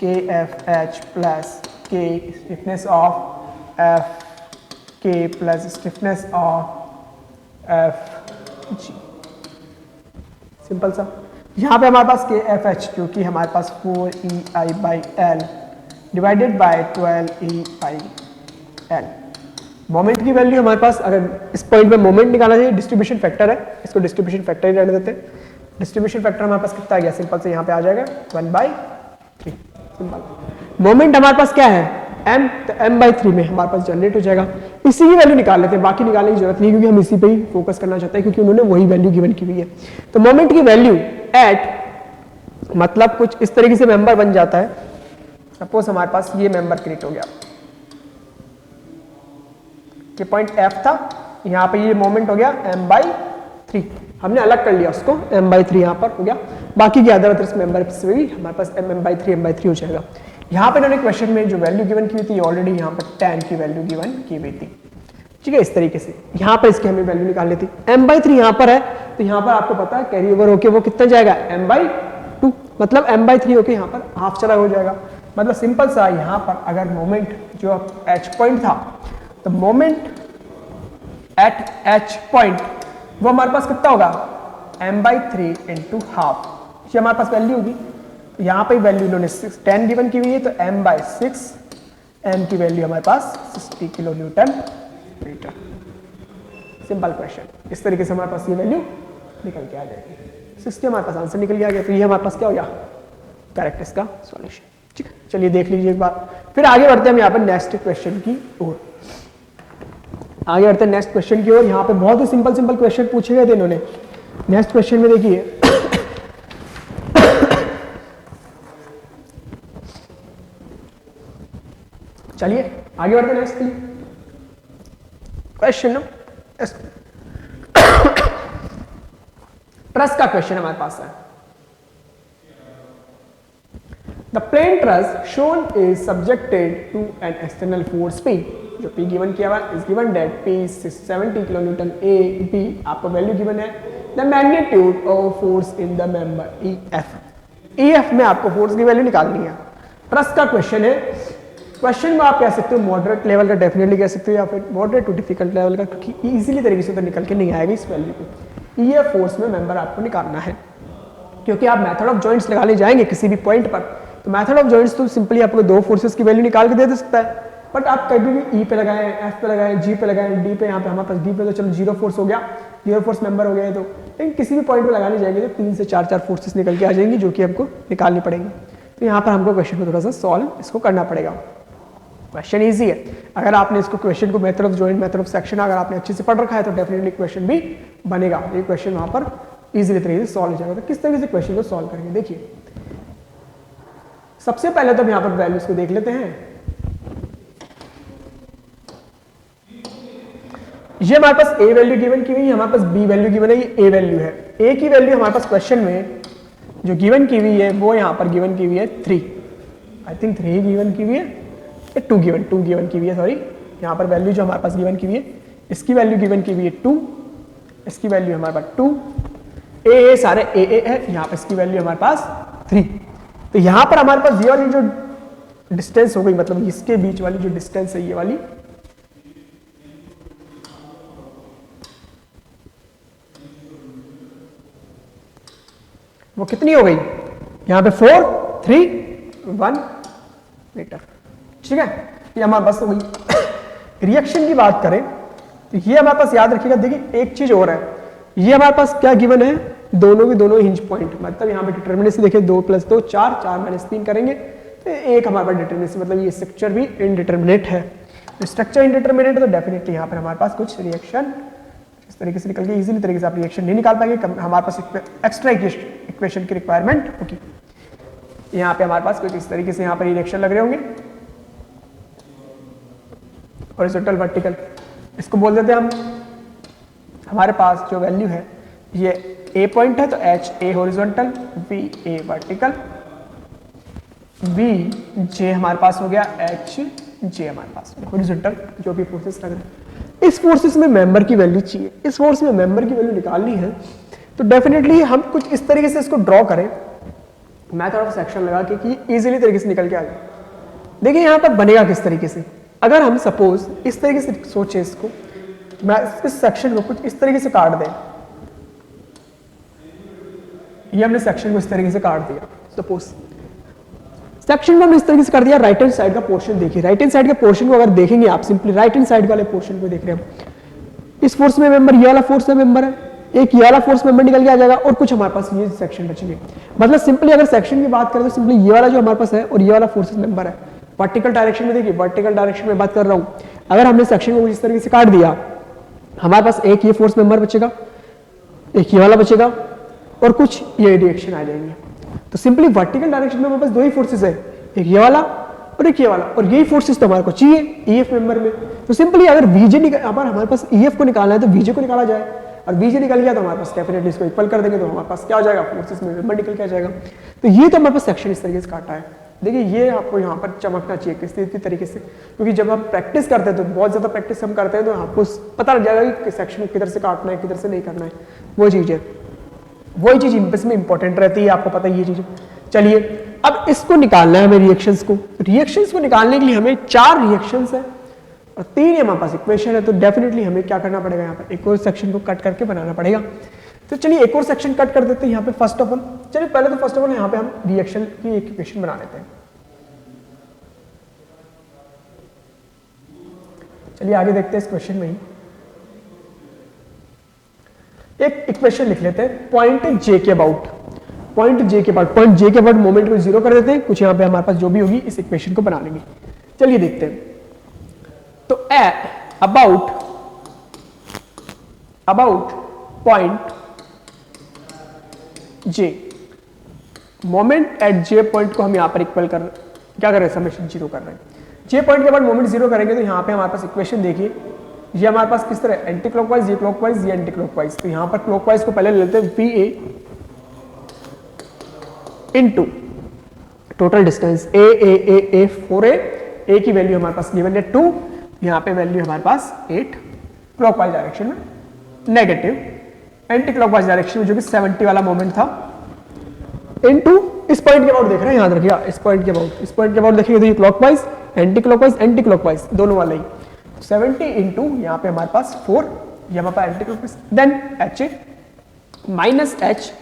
के एफ एच प्लस के स्टिफनेस ऑफ एफ के plus stiffness of F G, simple सा। यहाँ पे हमारे पास के एफ एच जो कि हमारे पास 4EI by L divided by 12EI L. Moment की वैल्यू हमारे पास, अगर इस पॉइंट पे मोमेंट निकालना चाहिए, डिस्ट्रीब्यूशन फैक्टर है, इसको डिस्ट्रीब्यूशन फैक्टर ही रहने देते हैं। डिस्ट्रीब्यूशन फैक्टर हमारे पास कितना आ गया, सिंपल से यहाँ पे आ जाएगा 1/3, सिंपल। मोमेंट हमारे पास क्या है m, तो m/3 में हमारे पास जनरेट हो जाएगा। इसी की वैल्यू निकाल लेते हैं, बाकी निकालने की जरूरत नहीं क्योंकि हम इसी पे ही फोकस करना चाहते हैं, क्योंकि उन्होंने वही वैल्यू गिवन की हुई है। तो मोमेंट की वैल्यू एट, मतलब कुछ इस तरीके से मेंबर बन जाता है। सपोज हमारे पास ये मेंबर क्रिएट हो गया, ये पॉइंट F था, यहाँ पे ये मोमेंट हो गया m/3, हमने अलग कर लिया उसको, m/3 यहाँ पर हो गया। बाकी के अदर अदर मेंबर से भी हमारे पास m/3 हो जाएगा। यहाँ पे इन्होंने क्वेश्चन में जो वैल्यू गिवन की हुई थी ऑलरेडी यहाँ पर 10 की वैल्यू गिवन की हुई थी, ठीक है। इस तरीके से यहाँ पर इसकी हमें वैल्यू निकालनी थी। m/3 यहाँ पर है, तो यहाँ पर आपको पता है कैरी ओवर होके वो कितना जाएगा m/2, मतलब m/3 होके यहाँ पर हाफ चला हो जाएगा। मतलब सिंपल सा, यहाँ पर अगर मोमेंट जो h पॉइंट था, तो मोमेंट एट h पॉइंट वो हमारे पास कितना होगा m/3 इंटू हाफ, ये हमारे पास वैल्यू होगी। यहाँ पे वैल्यू इन्होंने 10 गिवन की हुई है, तो m/6, m की वैल्यू हमारे पास 60 kilo newton metre. Simple question, इस तरीके से हमारे पास ये वैल्यू निकल के आ जाएगी। 60 हमारे पास आंसर निकल के आ गया। तो ये हमारे पास क्या हो गया करेक्ट इसका सॉल्यूशन, ठीक है। चलिए देख लीजिए एक बार, फिर आगे बढ़ते हैं हम यहाँ पर नेक्स्ट क्वेश्चन की ओर। आगे बढ़ते हैं नेक्स्ट क्वेश्चन की ओर। यहाँ पे बहुत ही सिंपल सिंपल क्वेश्चन पूछे गए थे इन्होंने। नेक्स्ट क्वेश्चन में देखिए चलिए आगे बढ़ते हैं नेक्स्ट क्वेश्चन। ट्रस का क्वेश्चन हमारे पास है। The plane truss shown is subjected to an external force P, जो P गिवन किया हुआ is given that P is 70 kilo newton, A B आपको वैल्यू गिवन है। The magnitude of force in the member EF, EF में आपको फोर्स की वैल्यू निकालनी है। ट्रस का क्वेश्चन है। क्वेश्चन में आप कह सकते हो मॉडरेट लेवल का, डेफिनेटली कह सकते हो, या फिर मॉडरेट टू डिफिकल्ट लेवल का, क्योंकि इजीली तरीके से तो निकल के नहीं आएगा इस वैल्यू को। EF फोर्स में मेंबर आपको निकालना है, क्योंकि आप मेथड ऑफ जॉइंट्स लगाने जाएंगे किसी भी पॉइंट पर, तो मेथड ऑफ जॉइंट्स तो सिंपली आपको दो फोर्सेस की वैल्यू निकाल के दे सकता है। बट आप कभी भी E पे लगाएं, F पे लगाएं, G पे लगाएं, D पे, यहाँ पे हमारे पास D पे तो चलो जीरो फोर्स हो गया, जीरो फोर्स मेंबर हो गया है, तो लेकिन किसी भी पॉइंट पे लगाने जाएंगे तो 3 से 4 फोर्सेस निकल के आ जाएंगी, जो कि हमको निकालनी पड़ेंगी। तो यहाँ पर हमको क्वेश्चन को थोड़ा सा सॉल्व इसको करना पड़ेगा। क्वेश्चन ईजी है, अगर आपने इसको क्वेश्चन को method of joint, method of section अगर आपने अच्छे से पढ़ रखा है तो डेफिनेटली क्वेश्चन भी बनेगा। ये क्वेश्चन वहाँ पर इजीली तरीके से सॉल्व हो जाएगा। तो किस तरीके से क्वेश्चन को सॉल्व करेंगे, देखिए सबसे पहले तो हम यहाँ पर वैल्यूज को देख लेते हैं। ये हमारे पास A वैल्यू गिवन की हुई है, हमारे पास B वैल्यू गिवन है, ये A वैल्यू है। A की वैल्यू हमारे पास क्वेश्चन में जो गिवन की हुई है वो यहाँ पर गिवन की हुई है 3, आई थिंक 3 गिवन की हुई है, 2 गिवन की हुई है, सॉरी। यहाँ पर वैल्यू जो हमारे पास गिवन की हुई है, इसकी वैल्यू गिवन की हुई है 2, इसकी वैल्यू हमारे पास 2, ए सारे ए है, यहाँ पर इसकी वैल्यू हमारे पास 3। तो यहाँ पर हमारे पास ये वाली जो डिस्टेंस हो गई, मतलब इसके बीच वाली जो डिस्टेंस है ये वाली, वो कितनी हो गई, यहाँ पे 4 3 1 मीटर, ठीक है। ये हमारे पास हो गई। रिएक्शन की बात करें तो ये हमारे पास याद रखिएगा, देखिए एक चीज और है, ये हमारे पास क्या गिवन है, दोनों के दोनों हिंज पॉइंट, मतलब यहाँ पे डिटर्मिनेंट देखिए 2 + 2 4, 4 - 3 करेंगे तो एक हमारे पास डिटर्मिनेंट, मतलब ये स्ट्रक्चर भी इनडिटर्मिनेट है। स्ट्रक्चर इनडिटर्मिनेट है तो डेफिनेटली यहाँ पर हमारे पास कुछ रिएक्शन इस तरीके से निकल के इजीली तरीके से आप रिएक्शन नहीं निकाल पाएंगे, हमारे पास एक्स्ट्रा इक्वेशन की रिक्वायरमेंट होगी। यहाँ पे हमारे पास कुछ इस तरीके से यहाँ पर रिएक्शन लग रहे होंगे, हॉरिजॉन्टल वर्टिकल, इसको बोल देते हैं हम, हमारे पास जो वैल्यू है ये ए पॉइंट है तो H A horizontal, B A vertical, B J हमारे पास हो गया, एच जे हमारे पास हॉरिजॉन्टल, जो भी फोर्सेस लग रहे हैं। इस फोर्सेस में मेंबर की वैल्यू चाहिए, इस फोर्स में मेंबर की वैल्यू निकालनी है, तो डेफिनेटली हम कुछ इस तरीके से इसको ड्रॉ करें, मेथड ऑफ सेक्शन लगा के कि इजीली तरीके से निकल के आ जाए। देखिए यहाँ पर बनेगा किस तरीके से, अगर हम सपोज इस तरीके से सोचे इसको, मैं इस सेक्शन को कुछ इस तरीके से काट दें, ये हमने सेक्शन को इस तरीके से काट दिया, सपोज सेक्शन को हमने इस तरीके से कर दिया, राइट हैंड साइड का पोर्शन देखिए, राइट हैंड साइड के पोर्शन को अगर देखेंगे आप, सिंपली राइट हैंड साइड वाले पोर्शन को देख रहे हैं, इस फोर्स में मेंबर ये वाला फोर्स में मेंबर है, एक ये वाला फोर्स मेंबर निकल के आ जाएगा और कुछ हमारे पास ये सेक्शन बचेंगे। मतलब सिंपली अगर सेक्शन की बात करें तो सिंपली ये वाला जो हमारे पास है और ये वाला फोर्स मेंबर है। वर्टिकल डायरेक्शन में देखिए, वर्टिकल डायरेक्शन में बात कर रहा हूं, अगर हमने सेक्शन को इस तरीके से काट दिया, हमारे पास एक ये फोर्स मेंबर बचेगा, एक ये वाला बचेगा और कुछ ये रिएक्शन आ जाएंगे। तो सिंपली वर्टिकल डायरेक्शन में हमारे पास दो ही फोर्सेस है, एक ये वाला और एक ये वाला, और यही फोर्सेस तो हमारे को चाहिए ईएफ मेंबर में। तो सिंपली अगर वीजे हमारे पास ईएफ को निकालना है तो वीजे को निकाला जाए, और वीजे निकल गया तो हमारे पास डेफिनेटली इसको इक्वल कर देंगे तो हमारे पास क्या हो जाएगा, फोर्सेस में मेंबर निकल के आ जाएगा। तो ये तो हमारे पास सेक्शन इस तरीके से काटा है। देखिए ये आपको यहाँ पर चमकना चाहिए किसी तरीके से, क्योंकि जब हम प्रैक्टिस करते हैं तो बहुत ज्यादा प्रैक्टिस हम करते हैं तो आपको पता लग जाएगा कि सेक्शन किधर से काटना है किधर से नहीं करना है, वो चीज है, वही चीज इसमें इंपॉर्टेंट रहती है, आपको पता है ये चीज। चलिए अब इसको निकालना है हमें रिएक्शंस को निकालने के लिए हमें 4 रिएक्शंस है और 3 हमारे पास इक्वेशन है, तो डेफिनेटली हमें क्या करना पड़ेगा, यहाँ पर एक और सेक्शन को कट करके बनाना पड़ेगा। तो चलिए एक और सेक्शन कट कर देते हैं यहाँ पे फर्स्ट ऑफ ऑल। चलिए पहले तो फर्स्ट ऑफ ऑल यहाँ पे हम रिएक्शन की एक इक्वेशन बना लेते हैं। चलिए आगे देखते हैं इस क्वेश्चन में ही एक इक्वेशन लिख लेते हैं पॉइंट जे के अबाउट, पॉइंट जे के अबाउट मोमेंट को 0 कर देते हैं, कुछ यहाँ पे हमारे पास जो भी होगी इस इक्वेशन को बना लेंगे। चलिए देखते हैं। तो about point J, moment at J point को हम यहां पर इक्वल कर क्या कर रहे हैं, समेशन 0 कर रहे हैं। जे पॉइंट के बाद मोमेंट 0 करेंगे तो यहां पे हमारे पास इक्वेशन देखिए, ये हमारे पास किस तरह एंटी क्लॉकवाइज, ये क्लॉकवाइज, ये एंटी क्लॉकवाइज। तो यहां पर क्लॉकवाइज को पहले लेते हैं V A into total distance A 4 A की वैल्यू हमारे पास गिवन है 2, यहां पे वैल्यू हमारे पास 8, क्लॉकवाइज डायरेक्शन में नेगेटिव, एंटी क्लॉकवाइज डायरेक्शन में जो कि 70 वाला मोमेंट था, इनटू इस पॉइंट के अबाउट देख रहे हैं, याद रखिएगा इस पॉइंट के अबाउट देखेंगे तो ये क्लॉकवाइज एंटी क्लॉकवाइज दोनों वाले ही 70 इंटू यहाँ पे हमारे पास 4, ये हमारे पास anticlockwise, then H A minus H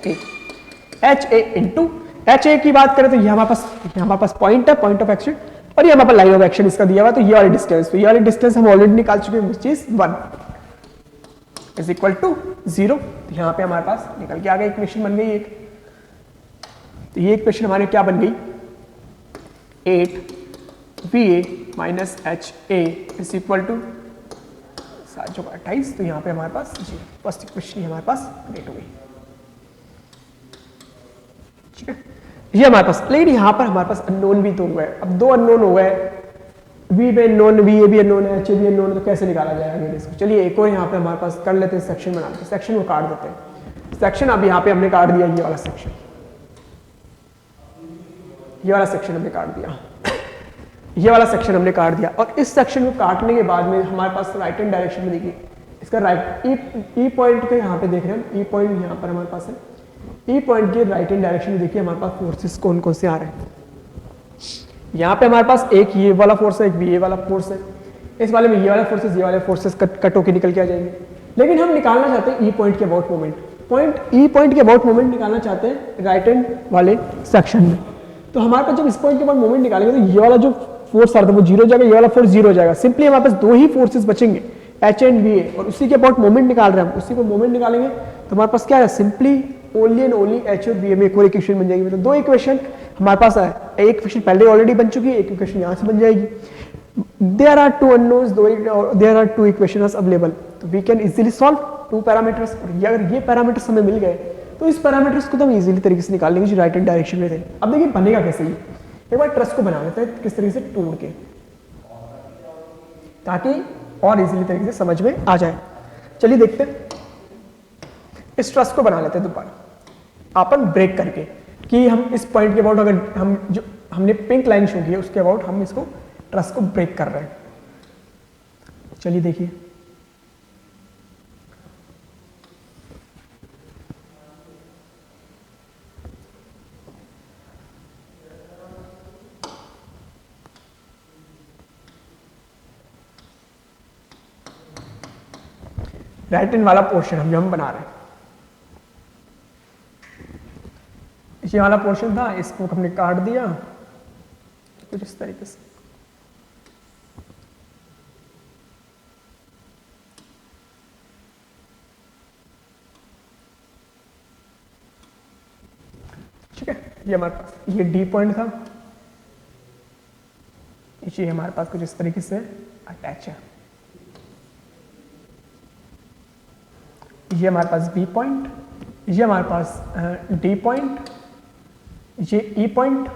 A into H A की बात करें तो ये हमारे पास पॉइंट है, पॉइंट ऑफ एक्शन, और ये हमारे पास लाइन ऑफ एक्शन इसका दिया हुआ, तो ये वाली डिस्टेंस, तो ये वाली डिस्टेंस हम ऑलरेडी निकाल चुके हैं, which is 1 is equal to 0। तो यहाँ पे हमारे पास निकल के आ गया, इक्वेशन बन गई एक। तो ये इक्वेशन हमारी क्या बन गई, 8va minus H A is equal to 7×28। तो यहाँ पे हमारे पास जी फर्स्ट इक्वेशन हमारे पास क्रिएट हो गई, ठीक है। ये हमारे पास, लेकिन यहाँ पर हमारे पास अननोन भी तो हुआ है। अब 2 अननोन हो गए, वी भी अननोन, वी ए भी अननोन है, एच ए भी अननोन है, तो कैसे निकाला जाएगा इसको। चलिए एक और यहाँ पे हमारे पास कर लेते हैं, सेक्शन बना लेते हैं, सेक्शन को काट देते हैं। सेक्शन अब यहाँ पे हमने काट दिया, ये वाला सेक्शन, ये वाला सेक्शन हमने काट दिया, ये वाला सेक्शन हमने काट दिया। और इस सेक्शन को काटने के बाद में हमारे पास राइट हैंड डायरेक्शन में देखिए, इसका राइट ई पॉइंट के यहाँ पे देख रहे हैं हम, ई पॉइंट यहाँ पर हमारे पास है। ई पॉइंट के राइट हैंड डायरेक्शन में देखिए हमारे पास फोर्सेस कौन कौन से आ रहे हैं। यहाँ पे हमारे पास एक ये वाला फोर्स है, एक भी ये वाला फोर्स है। इस वाले में ये वाले फोर्सेस कट होके निकल के आ जाएंगे। लेकिन हम निकालना चाहते हैं ई पॉइंट के अबाउट मोमेंट, ई पॉइंट के अबाउट मोमेंट निकालना चाहते हैं राइट हैंड वाले सेक्शन में। तो हमारे पास जब इस पॉइंट के बाद मोमेंट निकालेंगे तो ये वाला जो फोर्स आ रहा था वो 0 हो जाएगा, ये वाला फोर्स 0 हो जाएगा। सिंपली हमारे पास दो ही फोर्सेस बचेंगे, एच एंड वी ए, और उसी के अबाउट मोमेंट निकाल रहे हैं हम, उसी को मोमेंट निकालेंगे तो हमारे पास क्या है, simply only and only H और वी ए में एक और इक्वेशन बन जाएगी। मतलब दो इक्वेशन हमारे पास है, एक इक्वेशन पहले ऑलरेडी बन चुकी है, एक इक्वेशन यहाँ से बन जाएगी। There are two unknowns, there are two equations available, तो we can easily solve two parameters. और अगर ये पैरामीटर्स हमें मिल गए तो इस पैरामीटर्स को तो हम इजीली तरीके से निकाल लेंगे जो राइट हैंड डायरेक्शन में थे। अब देखिए बनेगा कैसे, ये एक बार ट्रस को बना लेते हैं किस तरीके से तोड़ के, ताकि और इजीली तरीके से समझ में आ जाए। चलिए देखते हैं, इस ट्रस को बना लेते हैं दोबारा अपन ब्रेक करके, कि हम इस पॉइंट के अबाउट, अगर हम जो हमने पिंक लाइन शो की है उसके अबाउट हम इसको ट्रस को ब्रेक कर रहे हैं। चलिए देखिए, राइट हैंड वाला पोर्शन हम बना रहे हैं, ये वाला पोर्शन था, इसको हमने काट दिया कुछ इस तरीके से। ठीक है, ये हमारे पास ये डी पॉइंट था, ये हमारे पास कुछ इस तरीके से अटैच है। ये हमारे पास बी पॉइंट, ये हमारे पास डी पॉइंट, ये ई पॉइंट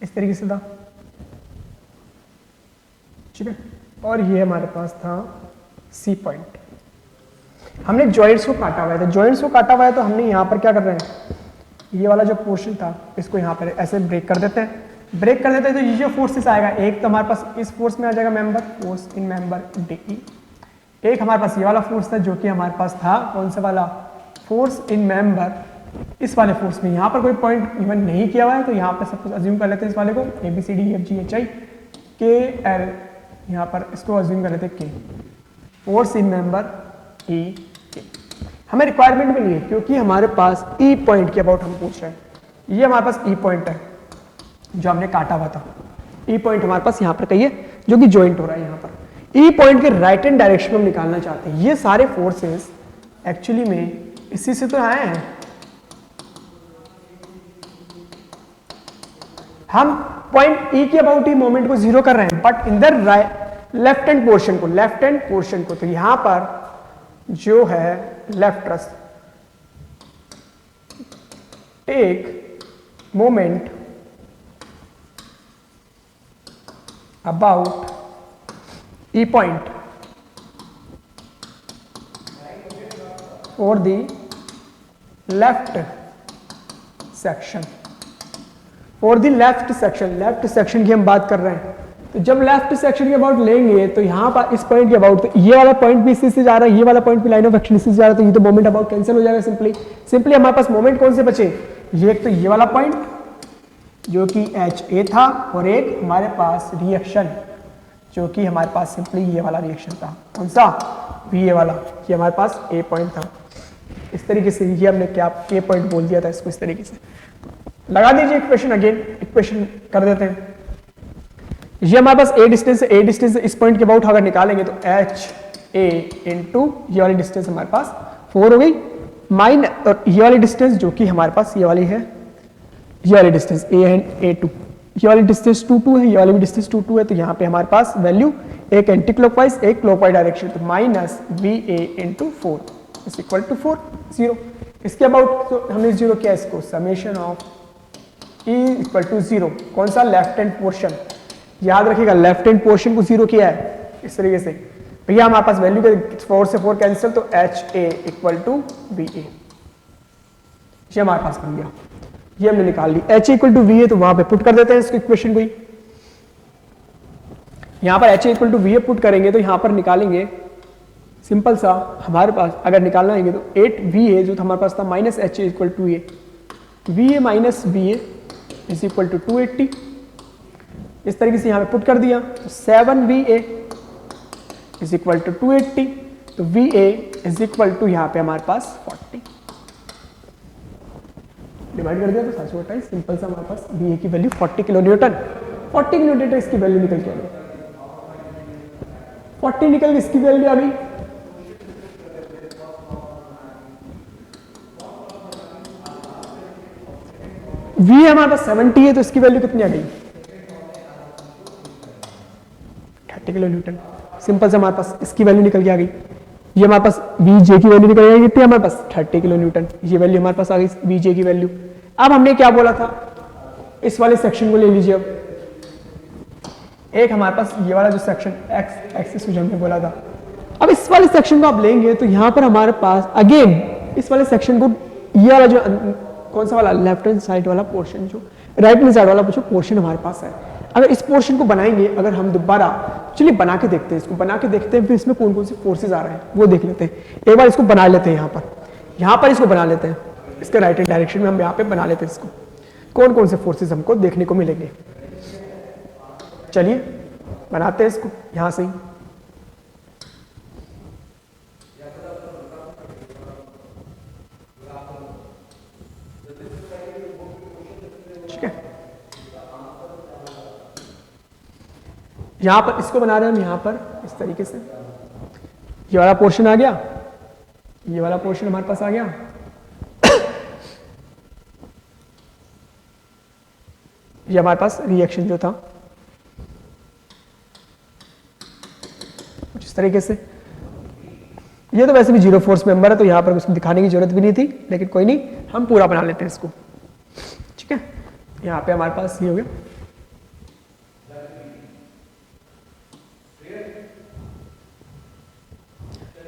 इस तरीके से था। ठीक है, और ये हमारे पास था सी पॉइंट। हमने जॉइंट्स को काटा हुआ है, तो जॉइंट्स को काटा हुआ है तो हमने यहाँ पर क्या कर रहे हैं, ये वाला जो पोर्शन था इसको यहाँ पर ऐसे ब्रेक कर देते हैं। ब्रेक कर देते हैं तो ये जो फोर्सेस आएगा, एक तो हमारे पास इस फोर्स में आ जाएगा member, force in member D. एक हमारे पास ये वाला फोर्स था जो कि हमारे पास था कौन सा वाला, फोर्स इन मेंबर। इस वाले फोर्स में यहाँ पर कोई पॉइंट इवन नहीं किया हुआ है, तो यहाँ पर सब कुछ अज्यूम कर लेते हैं इस वाले को, A B C D F G H I K L, यहाँ पर इसको अज्यूम कर लेते हैं के, फोर्स इन मेंबर ई के। हमें रिक्वायरमेंट भी नहीं है क्योंकि हमारे पास ई पॉइंट के अबाउट हम पूछ रहे हैं। ये हमारे पास ई पॉइंट है जो हमने काटा हुआ था, ई पॉइंट हमारे पास यहाँ पर कहिए जो कि ज्वाइंट हो रहा है यहाँ पर। ई पॉइंट के राइट हैंड डायरेक्शन में हम निकालना चाहते हैं। ये सारे फोर्सेस एक्चुअली में इसी से तो आए हैं, हम पॉइंट ई के अबाउट ही मोमेंट को जीरो कर रहे हैं, but in the left hand portion को, तो यहां पर जो है left truss take moment about E point for the left section, left section की हम बात कर रहे हैं। तो जब लेफ्ट सेक्शन के अबाउट लेंगे तो यहाँ पर इस पॉइंट के अबाउट, तो ये वाला पॉइंट भी इसी से जा रहा है, ये वाला पॉइंट भी लाइन ऑफ एक्शन इसी से जा रहा है, तो ये तो मोमेंट अबाउट कैंसिल हो जाएगा सिंपली हमारे पास मोमेंट कौन से बचे, ये एक तो ये वाला पॉइंट जो कि एच ए था, और एक हमारे पास रिएक्शन जो कि हमारे पास सिंपली ये वाला रिएक्शन था, कौन सा, वी ए वाला, ये हमारे पास ए पॉइंट था। इस तरीके से ये हमने क्या के पॉइंट बोल दिया था इसको, इस तरीके से लगा दीजिए इक्वेशन, अगेन इक्वेशन कर देते हैं। ये हमारे पास ए डिस्टेंस है, इस पॉइंट के अबाउट अगर निकालेंगे तो एच ए इंटू ये वाली डिस्टेंस हमारे पास 4 हो गई, माइन और ये वाली डिस्टेंस जो कि हमारे पास ये वाली है, ये वाली distance A and A two, ये वाली डिस्टेंस 2 है, ये वाली भी डिस्टेंस 2 है, तो यहाँ पे हमारे पास वैल्यू एक एंटी क्लॉकवाइज एक क्लॉकवाइज डायरेक्शन, तो minus V A into 4 is equal to 4 0। इसके अबाउट तो हमने जीरो किया इसको, summation of E equal to 0, कौन सा, लेफ्ट हैंड पोर्शन, याद रखिएगा लेफ्ट हैंड पोर्शन को 0 किया है इस तरीके से। भैया हमारे पास वैल्यू के 4 से 4 कैंसिल, तो H A equal to B A, ये हमारे पास बन गया। ये हमने निकाल ली। h इक्वल टू वी है तो वहां पे पुट कर देते हैं इसको इक्वेशन को ही। यहां पर h equal to V put करेंगे तो यहां पर निकालेंगे सिंपल सा हमारे पास अगर निकालना है तो 8v है जो हमारे पास था minus h equal to A, V A minus V A is equal to 280। इस तरीके से यहाँ पे पुट कर दिया तो 7va इज इक्वल टू 280, तो va इज इक्वल टू यहाँ पे हमारे पास 40 डिवाइड कर दिया तो 728। सिंपल सा हमारे पास va की value 40 kilo Newton, 40 kilo Newton इसकी वैल्यू निकल के आ गई, 40 निकल के इसकी वैल्यू आ गई। v हमारे पास 70 है तो इसकी वैल्यू कितनी आ गई 30 किलो न्यूटन। सिंपल से हमारे पास इसकी वैल्यू निकल के आ गई। ये हमारे पास वीजे की वैल्यू निकल गई कितनी हमारे पास 30 किलो न्यूटन, ये वैल्यू हमारे पास आ गई वीजे की वैल्यू। अब हमने क्या बोला था, इस वाले सेक्शन को ले लीजिए। अब एक हमारे पास ये वाला जो सेक्शन एक्स एक्सिस जो हमने बोला था, अब इस वाले सेक्शन को आप लेंगे तो यहां पर हमारे पास अगेन इस वाले सेक्शन को ये वाला जो कौन सा वाला लेफ्ट हैंड साइड वाला पोर्शन जो राइट हैंड साइड वाला जो पोर्शन हमारे पास है, अगर इस पोर्शन को बनाएंगे, अगर हम दोबारा चलिए बना के देखते हैं, इसको बना के देखते हैं फिर इसमें कौन कौन सी फोर्सेज आ रहे हैं वो देख लेते हैं। एक बार इसको बना लेते हैं, यहाँ पर इसको बना लेते हैं, इसके राइट हैंड डायरेक्शन में हम यहाँ पे बना लेते हैं इसको, कौन कौन से फोर्सेज हमको देखने को मिलेंगे। चलिए बनाते हैं इसको यहाँ से ही। ठीक है, यहां पर इसको बना रहे हैं हम यहां पर इस तरीके से, ये वाला पोर्शन आ गया, ये वाला पोर्शन हमारे पास आ गया, ये हमारे पास रिएक्शन जो था कुछ इस तरीके से। ये तो वैसे भी जीरो फोर्स मेंबर है तो यहां पर उसको दिखाने की जरूरत भी नहीं थी, लेकिन कोई नहीं, हम पूरा बना लेते हैं इसको। ठीक है, यहां पे हमारे पास ये हो गया।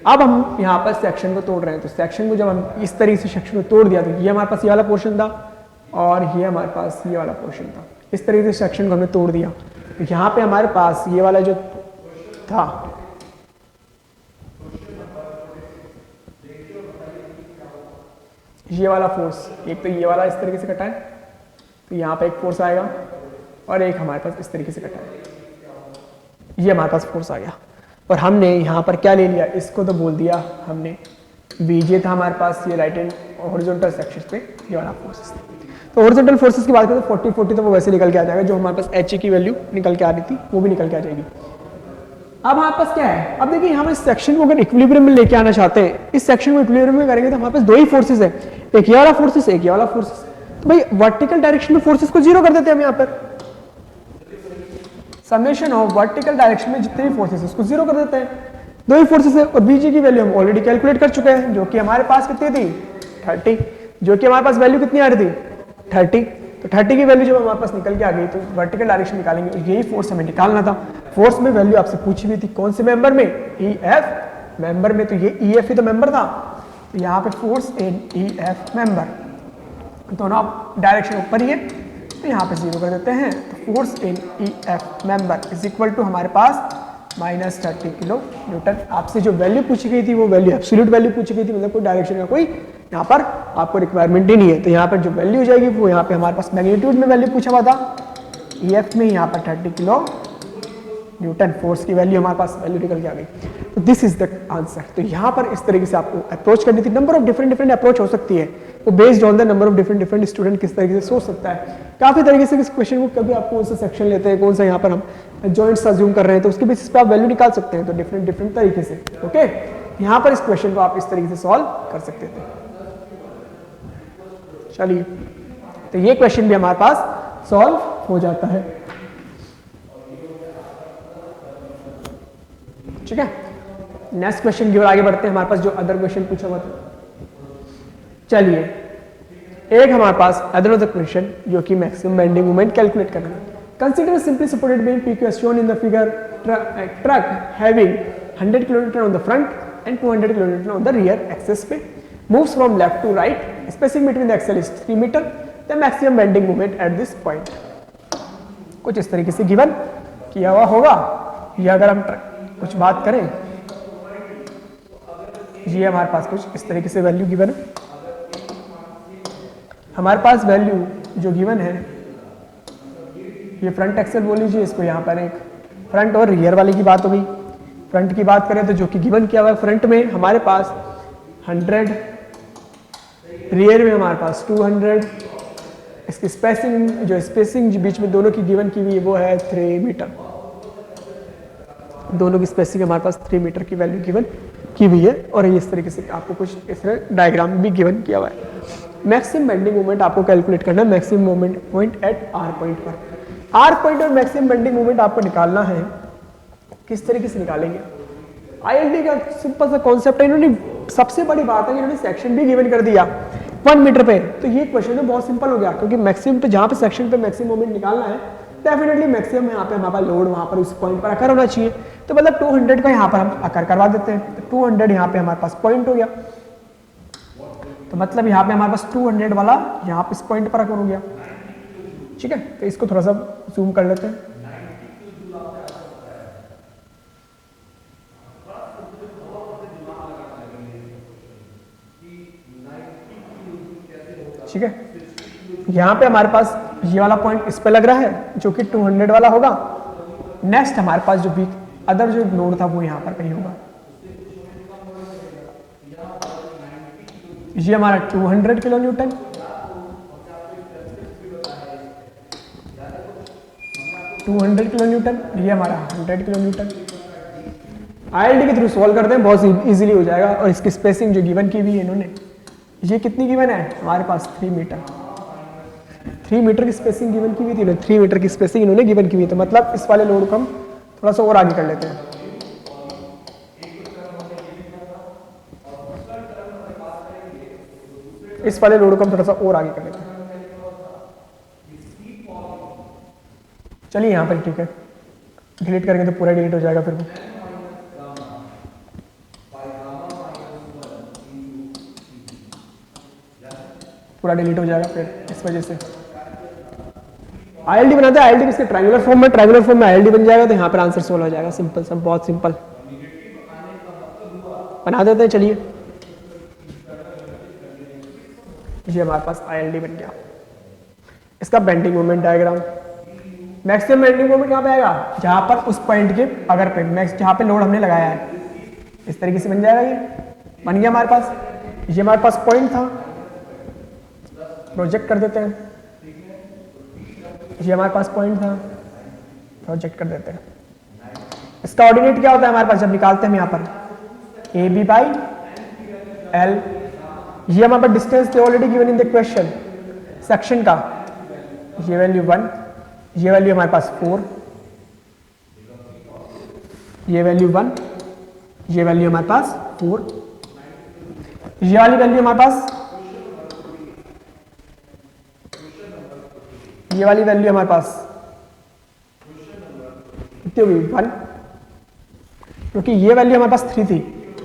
अब हम यहाँ पर सेक्शन को तोड़ रहे हैं, तो सेक्शन को जब हम इस तरीके से सेक्शन को तोड़ दिया तो ये हमारे पास ये वाला पोर्शन था और ये हमारे पास ये वाला पोर्शन था। इस तरीके से सेक्शन को हमने तोड़ दिया तो यहाँ पे हमारे पास ये वाला जो था ये वाला फोर्स, एक तो ये वाला इस तरीके से कटा है तो यहाँ पे एक फोर्स आएगा और एक हमारे पास इस तरीके से कटा है, ये हमारे पास फोर्स आ गया। और हमने यहाँ पर क्या ले लिया, इसको तो बोल दिया हमने वीजे था हमारे पास, ये राइट हैंड हॉरिजॉन्टल सेक्शन पे ये वाला फोर्सेस। तो हॉरिजॉन्टल फोर्सेस की बात करें तो 40 तो वो वैसे निकल के आ जाएगा, जो हमारे पास एच की वैल्यू निकल के आ रही थी वो भी निकल के आ जाएगी। अब हमारे पास क्या है, अब देखिए यहाँ पर इस सेक्शन को अगर इक्विलिब्रियम में लेके आना चाहते हैं, इस सेक्शन को इक्विलिब्रियम में करेंगे तो हमारे पास दो ही फोर्सेस है, एक ये वाला फोर्सेस एक ये वाला फोर्सेस। तो भाई वर्टिकल डायरेक्शन में फोर्सेस को जीरो कर देते हैं हम यहाँ पर, समेशन ऑफ वर्टिकल डायरेक्शन में जितने भी फोर्सेस उसको जीरो कर देते हैं। दो ही फोर्सेस है और बीजे की वैल्यू हम ऑलरेडी कैलकुलेट कर चुके हैं, जो कि हमारे पास कितनी थी 30, जो कि हमारे पास वैल्यू कितनी आ रही थी 30। तो 30 की वैल्यू जब हमारे पास निकल के आ गई तो वर्टिकल डायरेक्शन निकालेंगे और यही फोर्स हमें निकालना था। फोर्स में वैल्यू आपसे पूछी हुई थी कौन से मेंबर में, ई एफ मेंबर में, तो ये ई एफ ही तो मेंबर था, तो यहाँ पे force in E F member, दोनों डायरेक्शन ऊपर ही है तो यहाँ पे जीरो कर देते हैं। तो force in E F member is equal to हमारे पास -30 किलो न्यूटन। आपसे जो वैल्यू पूछी गई थी वो वैल्यू एब्सोल्यूट वैल्यू पूछी गई थी, मतलब कोई डायरेक्शन का कोई यहाँ पर आपको रिक्वायरमेंट ही नहीं है। तो यहाँ पर जो वैल्यू हो जाएगी वो यहाँ पे हमारे पास मैग्नीट्यूड में वैल्यू पूछा हुआ था, ई एफ में यहाँ पर 30 किलो न्यूटन फोर्स की वैल्यू हमारे पास वैल्यू निकल के आ गई। तो दिस इज द आंसर। तो यहाँ पर इस तरीके से आपको अप्रोच करनी थी। नंबर ऑफ डिफरेंट अप्रोच हो सकती है, वो based on the number of different student किस तरीके से सोच सकता है। काफी तरीके से इस क्वेश्चन को कभी आप कौन सा सेक्शन लेते हैं, कौन सा यहाँ पर हम जॉइंट्स अज्यूम कर रहे हैं, तो उसके बेसिस पे आप वैल्यू निकाल सकते हैं। तो डिफरेंट तरीके से ओके, यहाँ पर इस क्वेश्चन को आप इस तरीके से सॉल्व कर सकते थे। चलिए, तो ये क्वेश्चन भी हमारे पास सॉल्व हो जाता है। ठीक है, नेक्स्ट क्वेश्चन की ओर आगे बढ़ते हैं। हमारे पास जो अदर क्वेश्चन पूछा हुआ था, चलिए एक हमारे पास अदर क्वेश्चन जो कि मैक्सिमम बेंडिंग मोमेंट कैलकुलेट करना है। Consider simply supported beam PQ as shown in the figure, truck having 100 kN on the front and 200 kN on the rear axis पे moves from left to right, spacing between the axle is 3 meter, the maximum bending moment at this point. कुछ इस तरीके से गिवन किया हुआ होगा। ये अगर हम कुछ बात करें, ये हमारे पास कुछ इस तरीके से वैल्यू गिवन है। हमारे पास वैल्यू जो गिवन है, ये फ्रंट एक्सेल बोल लीजिए इसको, यहाँ पर एक फ्रंट और रियर वाले की बात हो गई। फ्रंट की बात करें तो जो कि गिवन किया हुआ है फ्रंट में हमारे पास 100, रियर में हमारे पास 200। इसकी स्पेसिंग बीच में दोनों की गिवन की हुई वो है 3 मीटर। दोनों की स्पेसिंग हमारे पास 3 मीटर की वैल्यू गिवन की हुई है। और इस तरीके से आपको कुछ इस डायग्राम में भी गिवन किया हुआ है। मैक्सिमम बेंडिंग मोमेंट आपको कैलकुलेट करना है maximum moment point at R point पर। आर पॉइंट और मैक्सिमम बेंडिंग मोमेंट आपको निकालना है। किस तरीके से निकालेंगे? आईएलडी का सिंपल सा कॉन्सेप्ट है। इन्होंने सबसे बड़ी बात है इन्होंने सेक्शन भी गिवन कर दिया 1 मीटर पे। तो ये क्वेश्चन है बहुत सिंपल हो गया, क्योंकि मैक्सिमम पे जहाँ पे सेक्शन पे मैक्सिमम मोमेंट निकालना है, डेफिनेटली मैक्सिमम यहाँ पे हमारा लोड वहाँ पर उस पॉइंट पर अकर होना चाहिए। तो मतलब 200 का यहाँ पर हम अकर करवा देते हैं। तो 200 यहाँ पे हमारे पास पॉइंट हो गया। तो मतलब यहाँ पे हमारे पास 200 वाला यहाँ पे इस पॉइंट पर अकर हो गया। ठीक है, तो इसको थोड़ा सा जूम कर लेते हैं। ठीक है, यहाँ पे हमारे पास ये वाला पॉइंट इस पे लग रहा है जो कि 200 वाला होगा। नेक्स्ट हमारे पास जो भी अदर जो नोड था वो यहाँ पर कहीं होगा। ये हमारा 200 किलो न्यूटन, ये हमारा 100 किलो न्यूटन। आईएलडी के थ्रू सॉल्व करते हैं, बहुत इजीली हो जाएगा। और इसकी स्पेसिंग जो गिवन की हुई है इन्होंने, ये कितनी गिवन है हमारे पास 3 मीटर। 3 मीटर की स्पेसिंग गिवन की हुई थी, 3 मीटर की स्पेसिंग इन्होंने गिवन की हुई। तो मतलब इस वाले लोड को हम थोड़ा सा और आगे कर लेते हैं। इस वाले लोड को हम थोड़ा सा और आगे कर लेते हैं। चलिए यहाँ पर ठीक है, डिलीट करेंगे तो पूरा डिलीट हो जाएगा फिर वो। पूरा डिलीट हो जाएगा फिर इस वजह से। आईएलडी बनाते हैं, आईएलडी इसके ट्रायंगुलर फॉर्म में आईएलडी बन जाएगा। तो यहाँ पर आंसर सोल्व हो जाएगा। सिंपल सा, बहुत सिंपल बना देते हैं। चलिए, ये हमारे पास आईएलडी बन गया। इसका bending moment diagram, maximum bending moment कहाँ पे आएगा? जहां पर उस पॉइंट के अगर पे मैक्स जहां पे लोड हमने लगाया है, इस तरीके से बन जाएगा। ये बन गया हमारे पास। ये हमारे पास पॉइंट था, प्रोजेक्ट कर देते हैं। ये हमारे पास पॉइंट था, प्रोजेक्ट कर देते हैं। इसका ऑर्डिनेट क्या होता है हमारे पास जब निकालते हैं हम यहाँ पर? A B by L. ये हमारे पास डिस्टेंस थे already given in the question section का। ये वैल्यू 1, ये वैल्यू हमारे पास 4, ये वैल्यू 1, ये वैल्यू हमारे पास 4, ये वाली वैल्यू हमारे पास, ये वाली वैल्यू हमारे पास कितनी होगी? 1, क्योंकि ये वैल्यू हमारे पास 3 थी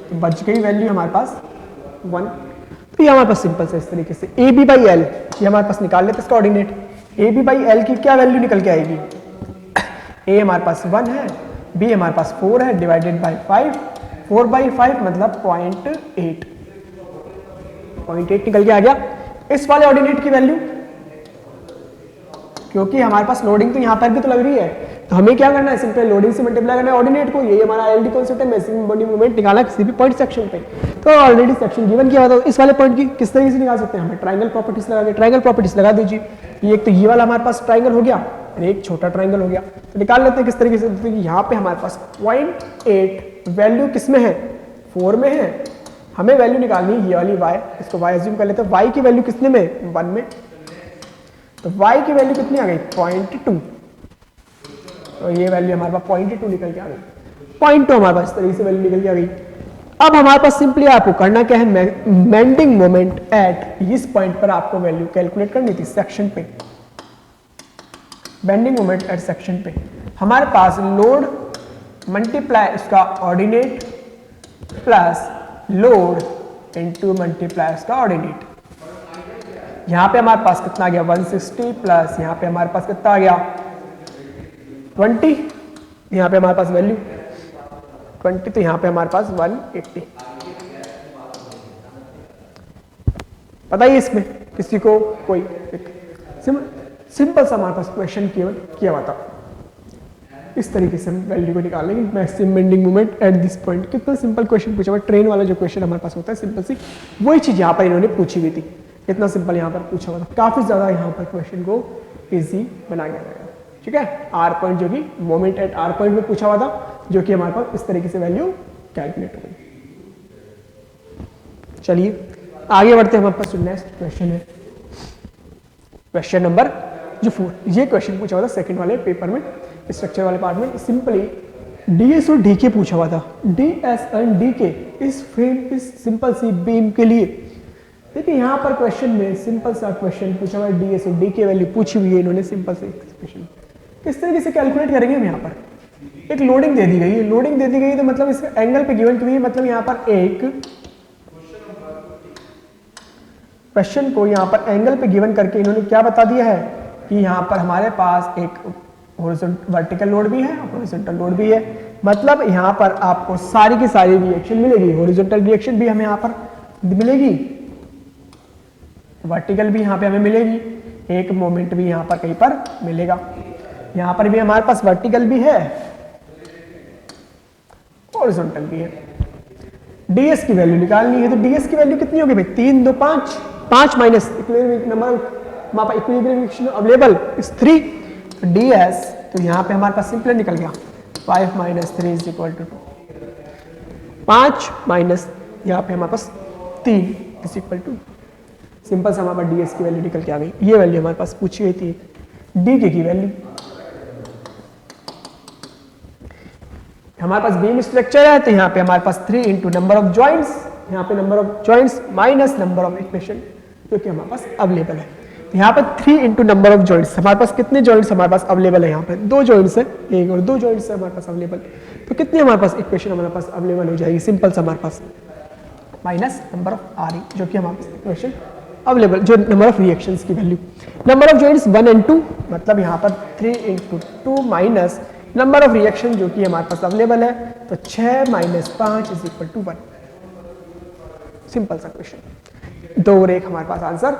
तो बच गई वैल्यू हमारे पास 1। तो ये हमारे पास सिंपल से इस तरीके से ए बी बाई एल, ये हमारे पास निकाल लेते इसका ordinate. A B by L की क्या वैल्यू निकल के आएगी? ए हमारे पास 1 है, बी हमारे पास 4 है, डिवाइडेड बाई 5, 4/5 मतलब 0.8 निकल के आ गया। इस वाले ऑर्डिनेट की वैल्यू, क्योंकि हमारे पास लोडिंग तो यहाँ पर भी तो लग रही है, तो हमें क्या करना है? सिंपल लोडिंग से मल्टीप्लाई करना है ऑर्डिनेट को। ये हमारा आईएलडी कॉन्सेप्ट है, मैक्सिमम बॉडी मूवमेंट निकालना किसी भी पॉइंट सेक्शन पे। तो ऑलरेडी सेक्शन गिवन किया हुआ था। इस वाले पॉइंट की किस तरीके से निकाल सकते हैं? हमें ट्रायंगल प्रॉपर्टीज लगा के, ट्रायंगल प्रॉपर्टीज लगा दीजिए। ये एक तो ये वाला हमारे पास ट्रायंगल हो गया और एक छोटा ट्रायंगल हो गया। तो निकाल लेते हैं किस तरीके से। तो यहाँ पे हमारे पास 0.8 वैल्यू किस में है? 4 में है। हमें वैल्यू निकालनी है ये वाली y, इसको y अज्यूम कर लेते हैं। y की वैल्यू कितने में? 1 में। तो y की वैल्यू कितनी आ गई? 0.2। तो ये वैल्यू हमारे पास 0.2 निकल के आ गई। 0.2 हमारे पास इस तरीके से वैल्यू निकल के आ गई। अब हमारे पास सिंपली आपको करना क्या है? बेंडिंग मोमेंट एट इस पॉइंट पर आपको वैल्यू कैलकुलेट करनी थी सेक्शन पे। बेंडिंग मोमेंट एट सेक्शन पे हमारे पास लोड मल्टीप्लाई उसका ordinate plus load into multiply उसका ऑर्डिनेट। यहाँ पे हमारे पास कितना आ गया 160 प्लस यहाँ पे हमारे पास कितना आ गया 20, यहाँ पे हमारे पास वैल्यू 20, तो यहाँ पे हमारे पास 180। पता ही इसमें किसी को कोई सिंपल सा हमारे पास क्वेश्चन किया हुआ था। इस तरीके से हम वैल्यू को निकालेंगे maximum bending moment at this point. कितना सिंपल क्वेश्चन पूछा हुआ, ट्रेन वाला जो क्वेश्चन हमारे पास होता है सिंपल सी, वही चीज यहाँ पर इन्होंने पूछी हुई थी। इतना सिंपल यहाँ पर पूछा हुआ था, काफी ज्यादा यहाँ पर क्वेश्चन को इजी बनाया गया। ठीक है, आर पॉइंट जो कि मोमेंट एट आर पॉइंट में पूछा हुआ था, जो कि हमारे पास इस तरीके से वैल्यू कैलकुलेट हो गई। चलिए आगे बढ़ते हैं, हमारे पास जो नेक्स्ट क्वेश्चन है क्वेश्चन नंबर जो 4। ये क्वेश्चन पूछा हुआ था सेकंड वाले पेपर में, स्ट्रक्चर वाले पार्ट में। सिंपली डीएस और डीके पूछा हुआ था। डीएस एंड डीके इस फ्रेम इस सिंपल सी बीम के लिए, देखिए यहाँ पर क्वेश्चन में सिंपल सा क्वेश्चन पूछा हुआ है, डीएस और डीके वैल्यू पूछी हुई है इन्होंने सिंपल से क्वेश्चन। किस तरीके से कैलकुलेट करेंगे हम? यहाँ पर एक लोडिंग दे दी गई है, लोडिंग दे दी गई है तो मतलब इसका एंगल पे गिवन की हुई, मतलब यहाँ पर एक क्वेश्चन को यहाँ पर एंगल पे गिवन करके इन्होंने क्या बता दिया है कि यहाँ पर हमारे पास एक वर्टिकल लोड भी है, हॉरिजॉन्टल लोड भी है। मतलब यहाँ पर आपको सारी की सारी रिएक्शन मिलेगी, हॉरिजॉन्टल रिएक्शन भी हमें यहाँ पर मिलेगी, वर्टिकल भी यहाँ पे हमें मिलेगी, एक मोमेंट भी यहाँ पर कहीं पर मिलेगा। यहाँ पर भी हमारे पास वर्टिकल भी है, हॉरिजॉन्टल भी है। डीएस की वैल्यू निकालनी है, तो डीएस की वैल्यू कितनी होगी भाई? 3 2 5 5 minus number equilibrium available is 3, DS तो यहाँ पे हमारे पास सिंपल निकल गया 5 minus 3 is equal to 5 minus यहाँ पे हमारे पास 3 इज इक्वल टू, सिंपल सा हमारे पास डीएस की वैल्यू निकल के आ गई। ये वैल्यू हमारे पास पूछी गई थी, डीके की वैल्यू। हमारे पास बीम स्ट्रक्चर है तो यहाँ पे हमारे पास 3 इंटू नंबर ऑफ जॉइंट्स, यहाँ पे number of joints minus number of equation जो कि हमारे पास अवेलेबल है। तो यहाँ पर 3 इंटू नंबर ऑफ जॉइंट्स, हमारे पास कितने जॉइंट्स हमारे पास अवेलेबल है? यहाँ पे 2 जॉइंट्स है, एक और 2 जॉइंट्स है हमारे पास अवेलेबल। तो कितनी हमारे पास इक्वेशन हमारे पास अवेलेबल हो जाएगी? सिंपल सा हमारे पास minus number of R E, जो कि हमारे पास इक्वेशन अवेलेबल, जो नंबर ऑफ रिएक्शंस की वैल्यू। नंबर ऑफ जॉइंट्स 1 and 2, मतलब यहाँ पर 3 into 2 minus number of reaction जो कि हमारे पास अवेलेबल है, तो 6 माइनस 5 इज इक्वल टू 1। सिंपल सा क्वेश्चन, 2 और 1 हमारे पास answer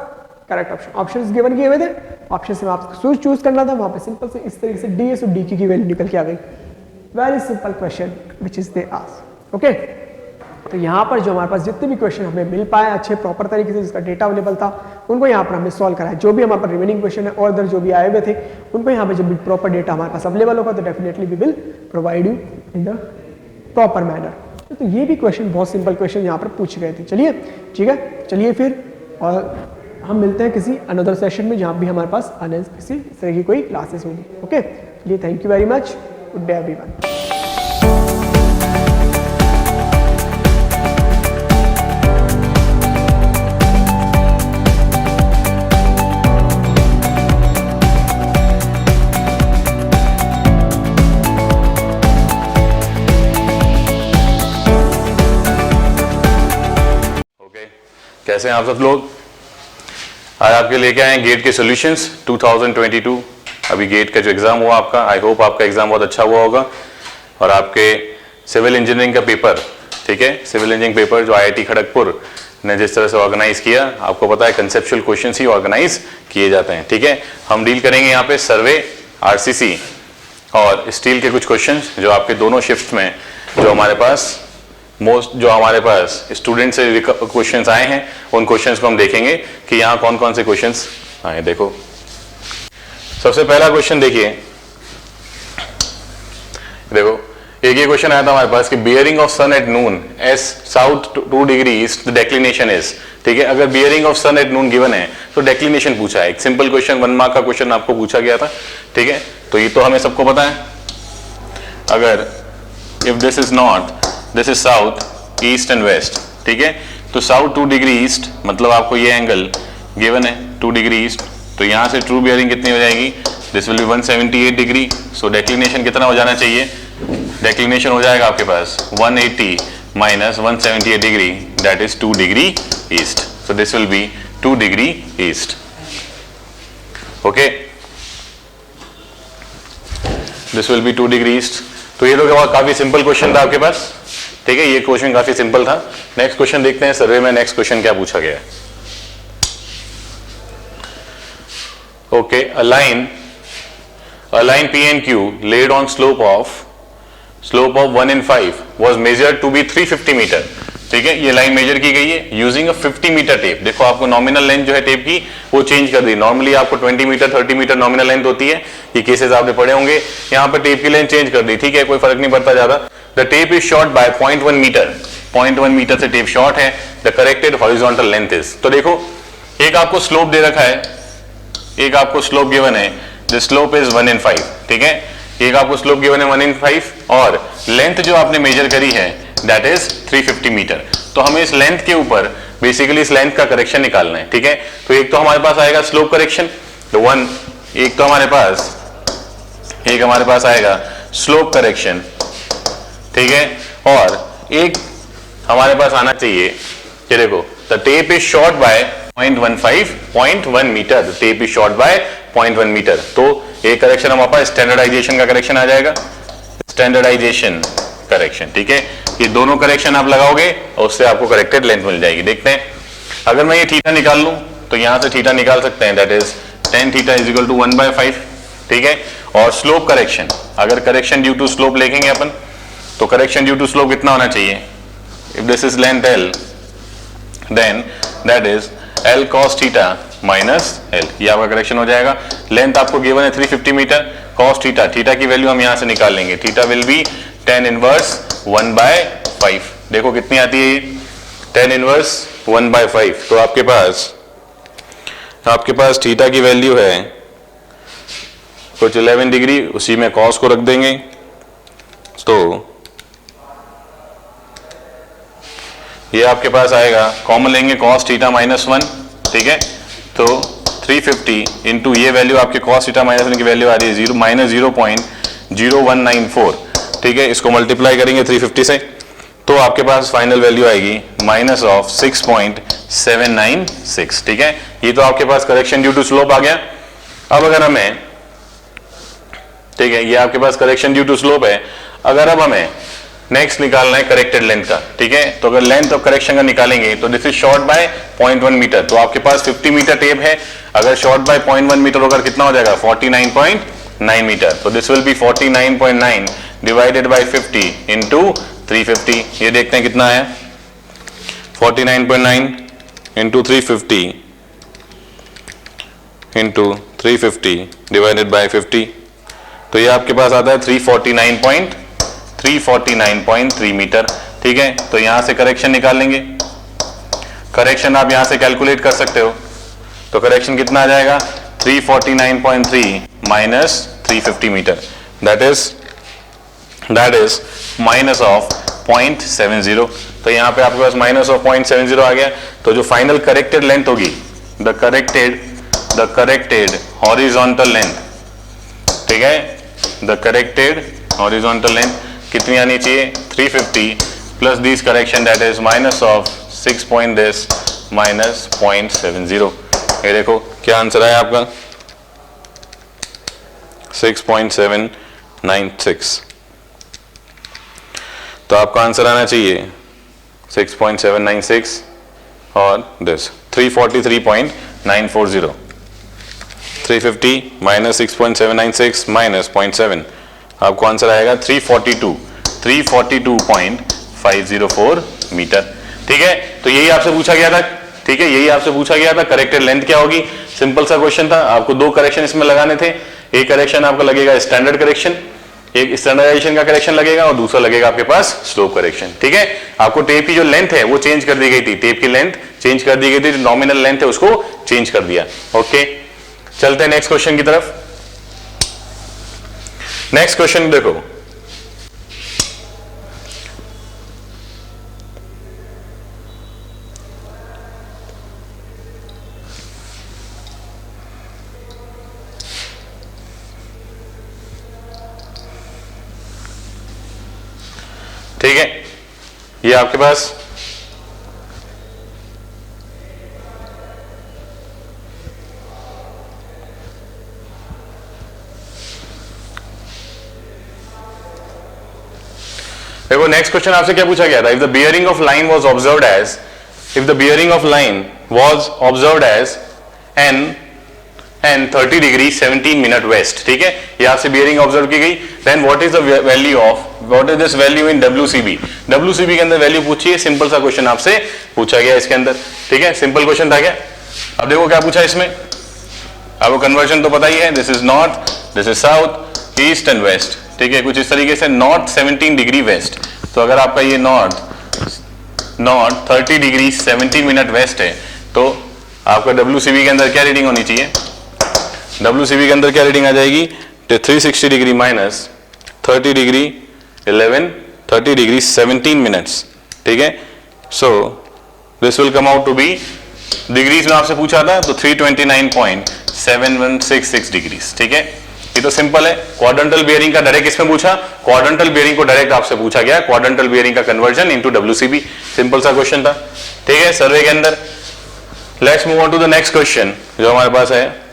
correct option. Options given किए हुए थे, ऑप्शन से आपको चूज करना था, वहां पे सिंपल से इस तरीके से डीएस और डीके की वैल्यू निकल के आ गई। Very simple question which is they ask. Okay, तो यहाँ पर जो हमारे पास जितने भी क्वेश्चन हमें मिल पाए अच्छे प्रॉपर तरीके से, जिसका डेटा अवेलेबल था, उनको यहाँ पर हमने सॉल्व कराया। जो भी हमारे पास रिमेनिंग क्वेश्चन है और इधर जो भी आए हुए थे, उनको यहाँ पे जब भी प्रॉपर डेटा हमारे पास अवेलेबल होगा तो definitely we will provide you in the proper manner. तो ये भी क्वेश्चन बहुत सिंपल क्वेश्चन यहाँ पर पूछे गए थे। चलिए ठीक है, चलिए फिर और हम मिलते हैं किसी अनदर सेशन में जहाँ भी हमारे पास किसी तरह की कोई क्लासेस होगी। ओके, चलिए thank you very much, good day everyone. कैसे हैं आप सब लोग? आज आपके लेके आए हैं गेट के सॉल्यूशंस 2022। अभी गेट का जो एग्जाम हुआ आपका, आई होप आपका एग्जाम बहुत अच्छा हुआ होगा। और आपके सिविल इंजीनियरिंग का पेपर, ठीक है, सिविल इंजीनियरिंग पेपर जो आईआईटी खड़गपुर ने जिस तरह से ऑर्गेनाइज किया, आपको पता है कंसेप्चुअल क्वेश्चंस ही ऑर्गेनाइज किए जाते हैं। ठीक है, हम डील करेंगे यहाँ पे सर्वे, आरसीसी और स्टील के कुछ क्वेश्चंस जो आपके दोनों शिफ्ट में जो हमारे पास स्टूडेंट से क्वेश्चंस आए हैं, उन क्वेश्चंस को हम देखेंगे कि यहाँ कौन कौन से क्वेश्चंस आए। देखो सबसे पहला क्वेश्चन देखिए, देखो एक ये क्वेश्चन आया था हमारे पास कि bearing of sun at noon S south 2 degree east the declination is. ठीक है, अगर bearing of sun at noon given है तो डेक्लिनेशन पूछा है। एक सिंपल क्वेश्चन 1 मार्क का क्वेश्चन आपको पूछा गया था। ठीक है, तो ये तो हमें सबको पता है। अगर if this is north, this is south, east and west, ठीक है, तो साउथ 2 डिग्री ईस्ट मतलब आपको ये एंगल गिवन है 2 डिग्री ईस्ट, तो यहां से ट्रू बियरिंग कितनी हो जाएगी? This will be 178 degree. So declination कितना हो जाना चाहिए? डेक्लिनेशन हो जाएगा आपके पास 180 minus 178 degree, that is 2 degree east. So this will be 2 degree east. Okay, this will be 2 degree east. तो ये तो काफी सिंपल क्वेश्चन था आपके पास, ठीक है, ये क्वेश्चन काफी सिंपल था। नेक्स्ट क्वेश्चन देखते हैं सर्वे में नेक्स्ट क्वेश्चन क्या पूछा गया है। Okay, a line P and Q laid on slope of 1 in 5 was measured to be 350 metre. ठीक है, ये लाइन मेजर की गई है यूजिंग अ 50 मीटर टेप। देखो आपको नॉमिनल लेंथ जो है टेप की वो चेंज कर दी। नॉर्मली आपको 20 मीटर 30 मीटर नॉमिनल लेंथ होती है, ये केसेस आपने पढ़े होंगे। यहाँ पर टेप की लेंथ चेंज कर दी, ठीक है, कोई फर्क नहीं पड़ता ज्यादा। The tape is short by 0.1 metre, 0.1 metre से टेप शॉर्ट है। The corrected horizontal length is. तो देखो एक आपको स्लोप दे रखा है, एक आपको स्लोप गिवन है, द स्लोप इज 1 in 5, ठीक है, एक आपको स्लोप गिवन है 1 in 5 और लेंथ जो आपने मेजर करी है दैट इज 350 मीटर। तो हमें इस लेंथ के ऊपर बेसिकली इस लेंथ का करेक्शन निकालना है, ठीक है। तो एक तो हमारे पास आएगा स्लोप करेक्शन, तो 1, एक तो हमारे पास आएगा स्लोप करेक्शन, ठीक है, और एक हमारे पास आना चाहिए, ये देखो the tape is short by 0.1 metre, tape is short by 0.1 metre. तो एक करेक्शन हमारे पास स्टैंडर्डाइजेशन का करेक्शन आ जाएगा, स्टैंडर्डाइजेशन करेक्शन, ठीक है। ये दोनों करेक्शन आप लगाओगे और उससे आपको करेक्टेड लेंथ मिल जाएगी। देखते हैं, अगर मैं ये थीटा निकाल लूं तो यहां से थीटा निकाल सकते हैं, that is tan theta is equal to 1/5, ठीक है। और स्लोप करेक्शन, अगर करेक्शन ड्यू टू स्लोप लिखेंगे अपन तो करेक्शन ड्यू टू स्लोप कितना होना चाहिए, if this is length L then that is L cos theta minus L, ये आपका करेक्शन हो जाएगा। लेंथ आपको गिवन है 350 मीटर, cos थीटा, थीटा की वैल्यू हम यहां से निकाल लेंगे, theta will be tan inverse 1/5। देखो कितनी आती है ये, tan इनवर्स 1/5। तो आपके पास थीटा की वैल्यू है कुछ 11 डिग्री, उसी में cos को रख देंगे, तो ये आपके पास आएगा, कॉमन लेंगे cos थीटा माइनस 1, ठीक है। तो 350 इंटू ये वैल्यू आपके cos थीटा माइनस 1 की वैल्यू आ रही है -0.0194, ठीक है। इसको मल्टीप्लाई करेंगे 350 से तो आपके पास फाइनल वैल्यू आएगी -6.796, ठीक है। ये तो आपके पास करेक्शन ड्यू टू स्लोप आ गया। अब अगर हमें, ठीक है, ये आपके पास करेक्शन ड्यू टू स्लोप है। अगर अब हमें नेक्स्ट निकालना है करेक्टेड लेंथ का, ठीक है, तो अगर लेंथ ऑफ करेक्शन का निकालेंगे तो this is short by 0.1 metre. तो आपके पास 50 मीटर टेप है, अगर शॉर्ट बाय 0.1 मीटर होगा कितना हो जाएगा, 49.9 मीटर। तो this will be 49.9 divided by 50 into 350। ये देखते हैं कितना है, 49.9 इंटू 350 इंटू 350 डिवाइडेड बाय 50, तो ये आपके पास आता है 349.3 मीटर, ठीक है। तो यहां से करेक्शन निकाल लेंगे, करेक्शन आप यहां से कैलकुलेट कर सकते हो। तो करेक्शन कितना आ जाएगा, 349.3 minus 350 metre, that is minus of 0.70। तो यहां पे आपके पास माइनस ऑफ 0.70 आ गया। तो जो फाइनल करेक्टेड लेंथ होगी, द करेक्टेड हॉरिजॉन्टल लेंथ, ठीक है, द करेक्टेड हॉरिजॉन्टल लेंथ कितनी आनी चाहिए, 350 plus this correction that is minus of 6.70। ये देखो क्या आंसर है आपका, 6.796। तो आपका आंसर आना चाहिए 6.796 और दिस 343.940। 350 माइनस 6.796 माइनस 0.7, आपको आंसर आएगा 342.504 मीटर, ठीक है। तो यही आपसे पूछा गया था, ठीक है, यही आपसे पूछा गया था करेक्टेड लेंथ क्या होगी। सिंपल सा क्वेश्चन था, आपको दो करेक्शन इसमें लगाने थे। एक करेक्शन आपका लगेगा स्टैंडर्ड करेक्शन, एक स्टैंडर्डाइजेशन का करेक्शन लगेगा और दूसरा लगेगा आपके पास स्लोप करेक्शन, ठीक है। आपको टेप की जो लेंथ है वो चेंज कर दी गई थी, टेप की लेंथ चेंज कर दी गई थी, जो नॉमिनल लेंथ है उसको चेंज कर दिया। ओके, चलते हैं नेक्स्ट क्वेश्चन की तरफ। नेक्स्ट क्वेश्चन देखो, ठीक है, ये आपके पास देखो नेक्स्ट क्वेश्चन आपसे क्या पूछा गया था, if the bearing of line was observed as, if the bearing of line was observed as an 30 degree 17 minute west, ठीक है, ये आपसे बियरिंग ऑब्जर्व की गई, then what is the value of, what is this value in WCB, WCB के अंदर वैल्यू पूछी है, सिंपल सा क्वेश्चन आपसे पूछा गया इसके अंदर, ठीक है, सिंपल क्वेश्चन था क्या। अब देखो क्या पूछा इसमें, आपको कन्वर्जन तो पता ही है, this is north, this is south, east and west, ठीक है, कुछ इस तरीके से, नॉर्थ 17 डिग्री वेस्ट, तो अगर आपका ये नॉर्थ 30 डिग्री 17 मिनट वेस्ट है, तो आपका WCB के अंदर क्या रीडिंग होनी चाहिए, WCB के अंदर क्या रीडिंग आ जाएगी, 360 degree minus 30 degree 30 degree 17 minutes, ठीक है, so this will come out to be, degrees में आपसे पूछा था तो 329.7166 डिग्रीज, ठीक है, ये तो सिंपल है। क्वाड्रेंटल बियरिंग का डायरेक्ट इसमें पूछा, क्वाड्रेंटल बियरिंग को डायरेक्ट आपसे पूछा गया, क्वाड्रेंटल बियरिंग का कन्वर्जन इनटू WCB, सिंपल सा क्वेश्चन था, ठीक है, सर्वे के अंदर। Let's move on to the next question जो हमारे पास है,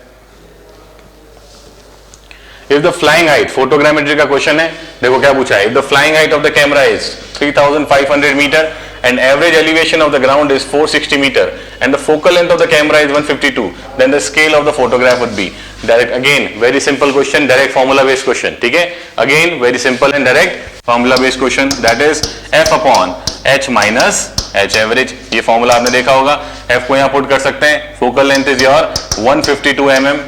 if the flying height, photogrammetry का क्वेश्चन है, देखो क्या पूछा है, if the flying height of the camera is 3500 metre and average elevation of the ground is 460 meter and the focal length of the camera is 152, then the scale of the photograph would be, direct, again very simple question, direct formula based question, ठीक है, again very simple and direct formula based question, that is f upon h minus h average, ये formula आपने देखा होगा, f को यहाँ पुट कर सकते हैं, focal length is your 152 mm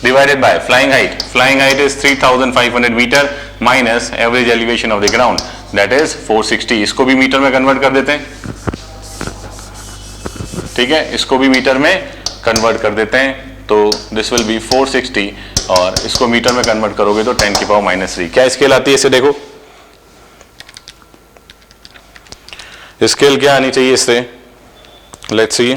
divided by flying height is 3500 meter minus average elevation of the ground, that is 460, इसको भी मीटर में कन्वर्ट कर देते हैं, ठीक है, इसको भी मीटर में कन्वर्ट कर देते हैं, तो दिस विल बी 460 और इसको मीटर में कन्वर्ट करोगे तो 10 की पावर -3, क्या स्केल आती है इसे देखो, स्केल क्या आनी चाहिए इससे, लेट्स सी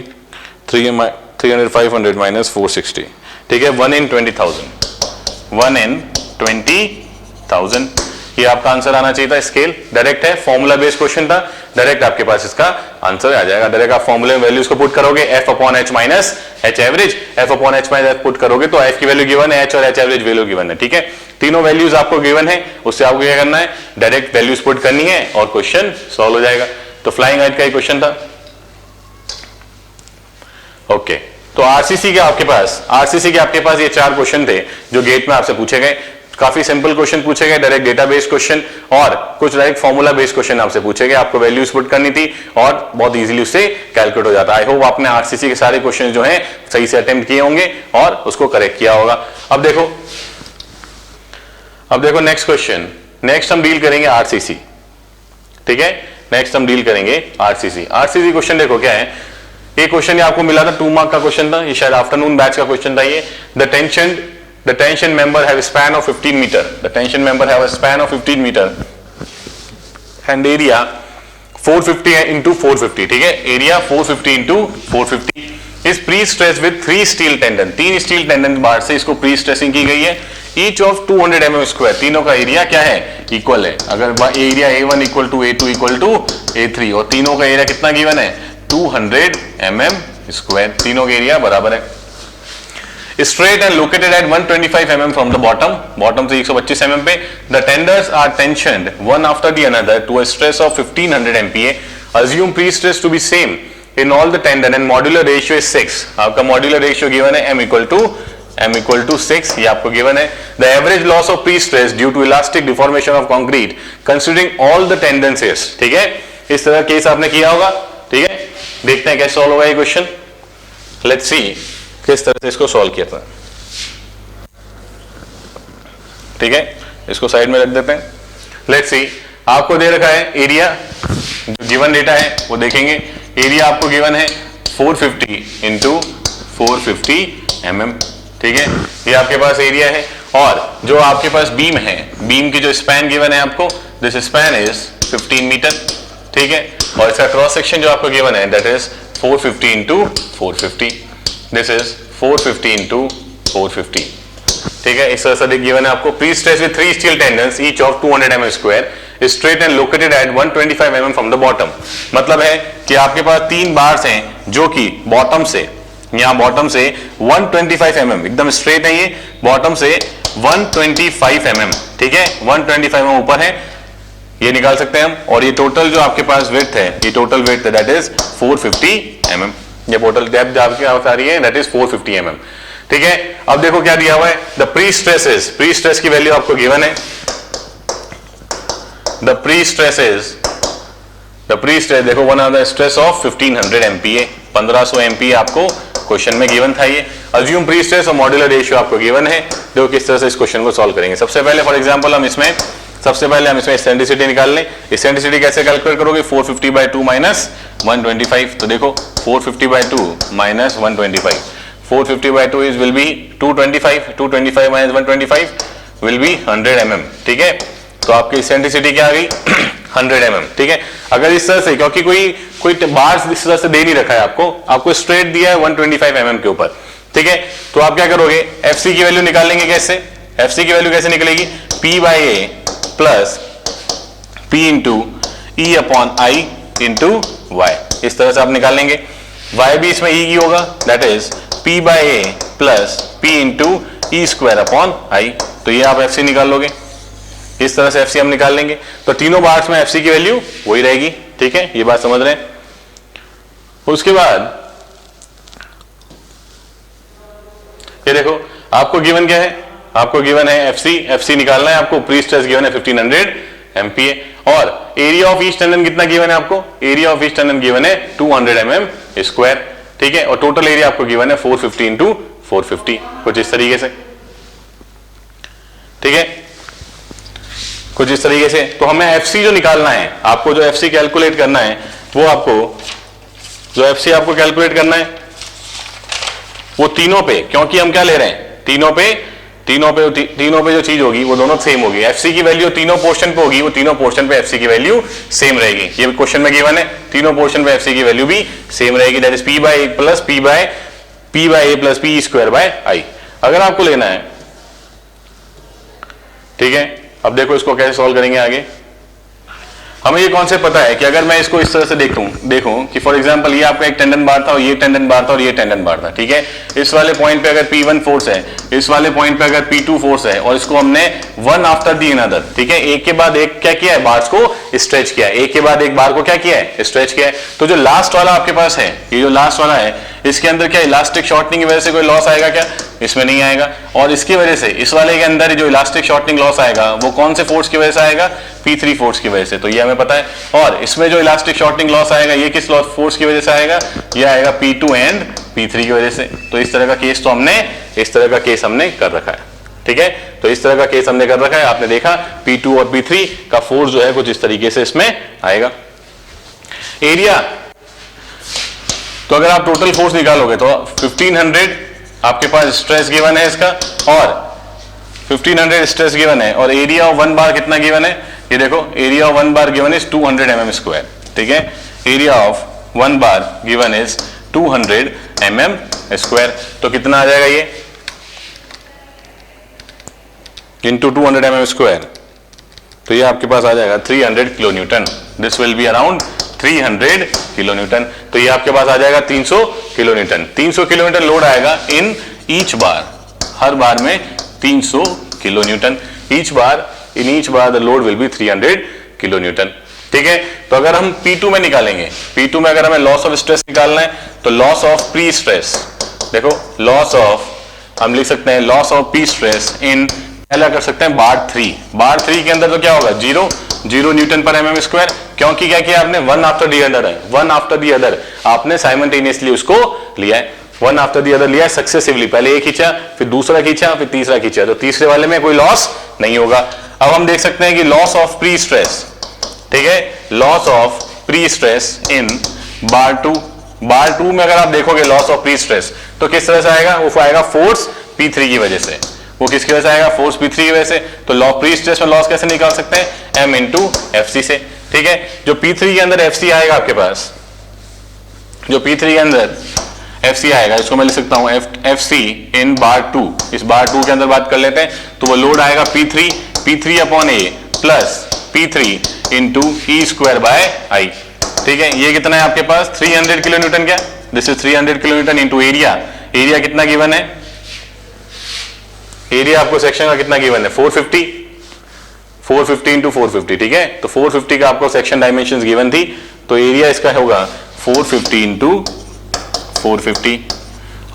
500 माइनस 460, ठीक है, 1 in 20,000, ये आपका आंसर आना चाहिए था, स्केल डायरेक्ट है, फॉर्मूला बेस्ड क्वेश्चन था, डायरेक्ट आपके पास इसका आंसर आ जाएगा, डायरेक्ट आप फॉर्मूले में वैल्यूज को पुट करोगे, f upon h minus h average, f upon h minus h put करोगे तो f की वैल्यू गिवन है, h और h एवरेज वैल्यू गिवन है, ठीक है, तीनों वैल्यूज आपको गिवन है, उससे आपको क्या करना है, डायरेक्ट वैल्यूज पुट करनी है और क्वेश्चन सॉल्व हो जाएगा। तो फ्लाइंग हाइट का ही क्वेश्चन था, ओके, तो आरसीसी के आपके पास ये 4 क्वेश्चन थे जो गेट में आपसे पूछे गए, काफी सिंपल क्वेश्चन पूछे गए, डायरेक्ट डेटा बेस्ड क्वेश्चन और कुछ डायरेक्ट फॉर्मूला बेस्ड क्वेश्चन आपसे पूछे गए, आपको वैल्यूज पुट करनी थी और बहुत इजीली उससे कैलकुलेट हो जाता है। आई होप आपने आरसीसी के सारे क्वेश्चन जो हैं सही से अटेम्प्ट किए होंगे और उसको करेक्ट किया होगा। अब देखो नेक्स्ट क्वेश्चन, नेक्स्ट हम डील करेंगे आरसीसी, ठीक है, नेक्स्ट हम डील करेंगे आरसीसी क्वेश्चन देखो क्या है, ये क्वेश्चन आपको मिला था 2 मार्क का क्वेश्चन था, ये शायद आफ्टरनून बैच का क्वेश्चन था ये, the tension member have a span of 15 meter, the tension member have a span of 15 meter and area 450 into 450, ठीक है, area 450 into 450 is pre-stressed with 3 steel tendon, 3 steel tendon बार से इसको प्री स्ट्रेसिंग की गई है, each of 200 mm स्क्वायर, तीनों का एरिया क्या है, इक्वल है, अगर area A1 equal to A2 equal to A3 और तीनों का एरिया कितना गिवन है 200 mm स्क्वायर, तीनों का एरिया बराबर है, straight and located at 125 mm from the bottom से 125 mm पे, the tenders are tensioned one after the another to a stress of 1500 MPa, assume pre-stress to be same in all the tendon and modular ratio is 6, आपका modular ratio given है m equal to 6, ये आपको given है, the average loss of pre-stress due to elastic deformation of concrete considering all the tendons is, ठीक है, इस तरह केस आपने किया होगा, ठीक है, देखते हैं कैसे सॉल्व होगा ये क्वेश्चन, लेट्स सी किस तरह से इसको सॉल्व किया था, ठीक है, इसको साइड में रख देते हैं, लेट्स सी आपको दे रखा है एरिया, गिवन डेटा है वो देखेंगे, एरिया आपको गिवन है 450 into 450 mm, ठीक है, ये आपके पास एरिया है और जो आपके पास बीम है, बीम की जो स्पैन गिवन है आपको, दिस स्पैन इज 15 मीटर, ठीक है, और इसका क्रॉस सेक्शन जो आपको गिवन है that is 450 into 450, this is 450 into 450, ठीक है, इस तरह से गिवन है आपको, pre stress with 3 steel tendons each of 200 mm square, straight and located at 125 mm from the bottom, मतलब है कि आपके पास 3 बार्स हैं जो कि बॉटम से 125 mm एकदम स्ट्रेट है, ये बॉटम से 125 mm, ठीक है, 125 mm ऊपर है, ये निकाल सकते हैं हम। और ये टोटल जो आपके पास विड्थ है, ये टोटल विड्थ है दैट इज 450 mm। ये टोटल डेप्थ आपके पास आ रही है दैट इज 450 mm। ठीक है, अब देखो क्या दिया हुआ है, द प्री स्ट्रेस की वैल्यू आपको गिवन है। द प्री स्ट्रेस देखो one of the stress of 1500 MPa, 1500 MPa आपको क्वेश्चन में गिवन था। ये अज्यूम प्री स्ट्रेस और मॉड्यूलर रेशियो आपको गिवन है। देखो किस तरह से इस क्वेश्चन को सॉल्व करेंगे। सबसे पहले फॉर एग्जांपल हम इसमें एक्सेंट्रिसिटी निकाल लें। एक्सेंट्रिसिटी कैसे कैलकुलेट करोगे, 450/2 माइनस 125। तो देखो 450/2 minus 125, 450/2 is will be 225, 225 minus 125 will be 100 mm। ठीक है, तो आपकी एक्सेंट्रिसिटी क्या आ गई 100 mm। ठीक है, अगर इस तरह से, क्योंकि कोई बार इस तरह से दे नहीं रखा है आपको स्ट्रेट दिया है 125 mm के ऊपर। ठीक है, तो आप क्या करोगे, एफसी की वैल्यू निकालेंगे। कैसे, एफसी की वैल्यू कैसे निकलेगी, P/A plus P into E upon I into Y, इस तरह से आप निकालेंगे। Y भी इसमें E की होगा that is P/A plus P into E square upon I। तो ये आप एफसी निकाल लोगे, इस तरह से एफसी हम निकाल लेंगे। तो तीनों बार्स में एफसी की वैल्यू वही रहेगी। ठीक है, ये बात समझ रहे हैं। उसके बाद ये देखो आपको गिवन क्या है, आपको गिवन है एफसी निकालना है आपको। प्री स्ट्रेस गिवन है 1500 MPa और एरिया ऑफ ईच टेंडन कितना गिवन है आपको, area of each tendon given है 200 mm स्क्वायर। ठीक है, और टोटल एरिया आपको गिवन है 450 इंटू 450, कुछ इस तरीके से। ठीक है, कुछ इस तरीके से। तो हमें एफसी जो निकालना है, आपको जो एफसी कैलकुलेट करना है, वो आपको जो एफसी आपको कैलकुलेट करना है वो तीनों पे, क्योंकि हम क्या ले रहे हैं, तीनों पे जो चीज होगी वो दोनों सेम होगी। एफसी की वैल्यू तीनों पोर्शन पे होगी, वो तीनों पोर्शन पे एफसी की वैल्यू सेम रहेगी। ये क्वेश्चन में गिवन है, तीनों पोर्शन पे एफसी की वैल्यू भी सेम रहेगी that is P/A plus P/A plus P square by I, अगर आपको लेना है। ठीक है, अब देखो इसको कैसे सॉल्व करेंगे आगे। हमें ये कॉन्सेप्ट पता है कि अगर मैं इसको इस तरह से देखूं कि फॉर एग्जांपल ये आपका एक टेंडन बार था और ये टेंडन बार था और ये टेंडन बार था। ठीक है, इस वाले पॉइंट पे अगर P1 फोर्स है, इस वाले पॉइंट पे अगर P2 फोर्स है और इसको हमने वन आफ्टर दी अनदर, ठीक है, एक के बाद एक क्या किया है, बार्स को स्ट्रेच किया है, एक के बाद एक बार को क्या किया है, स्ट्रेच किया है। तो जो लास्ट वाला आपके पास है, ये जो लास्ट वाला है, इसके अंदर क्या इलास्टिक शॉर्टनिंग की वजह से कोई लॉस आएगा क्या, इसमें नहीं आएगा। और इसकी वजह से इस वाले के अंदर जो इलास्टिक शॉर्टनिंग लॉस आएगा वो कौन से फोर्स की वजह से आएगा, P3 फोर्स की वजह से, तो ये हमें पता है। और इसमें जो इलास्टिक शॉर्टनिंग लॉस आएगा ये किस फोर्स की वजह से आएगा, ये आएगा P2 एंड P3 की वजह से। तो इस तरह का केस तो हमने कर रखा है। ठीक है, तो इस तरह का केस हमने कर रखा है। आपने देखा P2 और P3 का फोर्स जो है कुछ इस तरीके से इसमें आएगा। एरिया, तो अगर आप टोटल फोर्स निकालोगे तो 1500 आपके पास स्ट्रेस गिवन है इसका, और 1500 स्ट्रेस गिवन है, और एरिया ऑफ वन बार कितना गिवन है, ये देखो area of one bar given is 200 mm square. ठीक है, area of one bar given is 200 mm square. तो कितना आ जाएगा ये इंटू 200 mm स्क्वायर, तो ये आपके पास आ जाएगा 300 kilo Newton. This will be around 300 kilo Newton. तो ये आपके पास आ जाएगा 300 kilo Newton. 300 kilo Newton load आएगा इन ईच बार, हर बार में 300 kilo Newton each bar, in each bar the load will be 300 kilo Newton. ठीक है, तो अगर हम P2 में निकालेंगे, P2 में अगर हमें लॉस ऑफ स्ट्रेस निकालना है तो लॉस ऑफ प्री स्ट्रेस, देखो लॉस ऑफ, हम लिख सकते हैं loss of P stress in, पहला कर सकते हैं बार 3। बार 3 के अंदर तो क्या होगा, 0 न्यूटन पर mm स्क्वायर, क्योंकि क्या किया आपने, वन आफ्टर दी अदर है, वन आफ्टर दी अदर आपने साइमल्टेनियसली उसको लिया है, वन आफ्टर दी अदर लिया है सक्सेसिवली, पहले एक खींचा फिर दूसरा खींचा फिर तीसरा खींचा, तो तीसरे वाले में कोई लॉस नहीं होगा। अब हम देख सकते हैं कि लॉस ऑफ प्री स्ट्रेस, ठीक है, loss of prestress in bar 2, bar 2 में अगर आप देखोगे लॉस ऑफ प्री स्ट्रेस तो किस तरह से आएगा, वो आएगा फोर्स P3 की वजह से, वो किसकी वजह से आएगा, फोर्स P3 की वजह से। तो लॉ प्री स्ट्रेस में लॉस कैसे निकाल सकते हैं, M इंटू FC से। ठीक है, जो P3 के अंदर FC आएगा आपके पास, जो P3 के अंदर FC आएगा, इसको मैं लिख सकता हूं FC इन बार 2, इस बार 2 के अंदर बात कर लेते हैं, तो वो लोड आएगा P3 upon A plus P3 into E square by I। ठीक है, ये कितना है आपके पास 300 किलो न्यूटन, क्या this is 300 kilo Newton into area, area कितना गिवन है, एरिया आपको सेक्शन का कितना गिवन है 450, 450 इंटू 450, ठीक है। तो 450 का आपको सेक्शन डायमेंशन गिवन थी, तो एरिया इसका होगा 450 इंटू 450।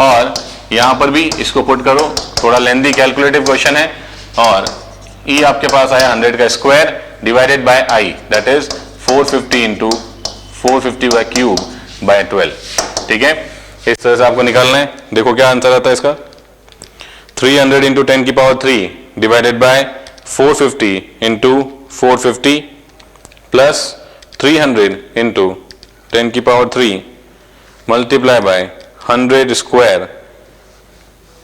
और यहां पर भी इसको पुट करो, थोड़ा लेंथी कैलकुलेटिव क्वेश्चन है। और ई आपके पास आया 100 का square divided bye I, that is 450 into 450 का क्यूब बाय 12, ठीक है। इस तरह से आपको निकालना है। देखो क्या आंसर आता है इसका, 300 इंटू 10 की power 3 divided by 450 into 450 plus 300 into 10 की power 3 multiply by 100 square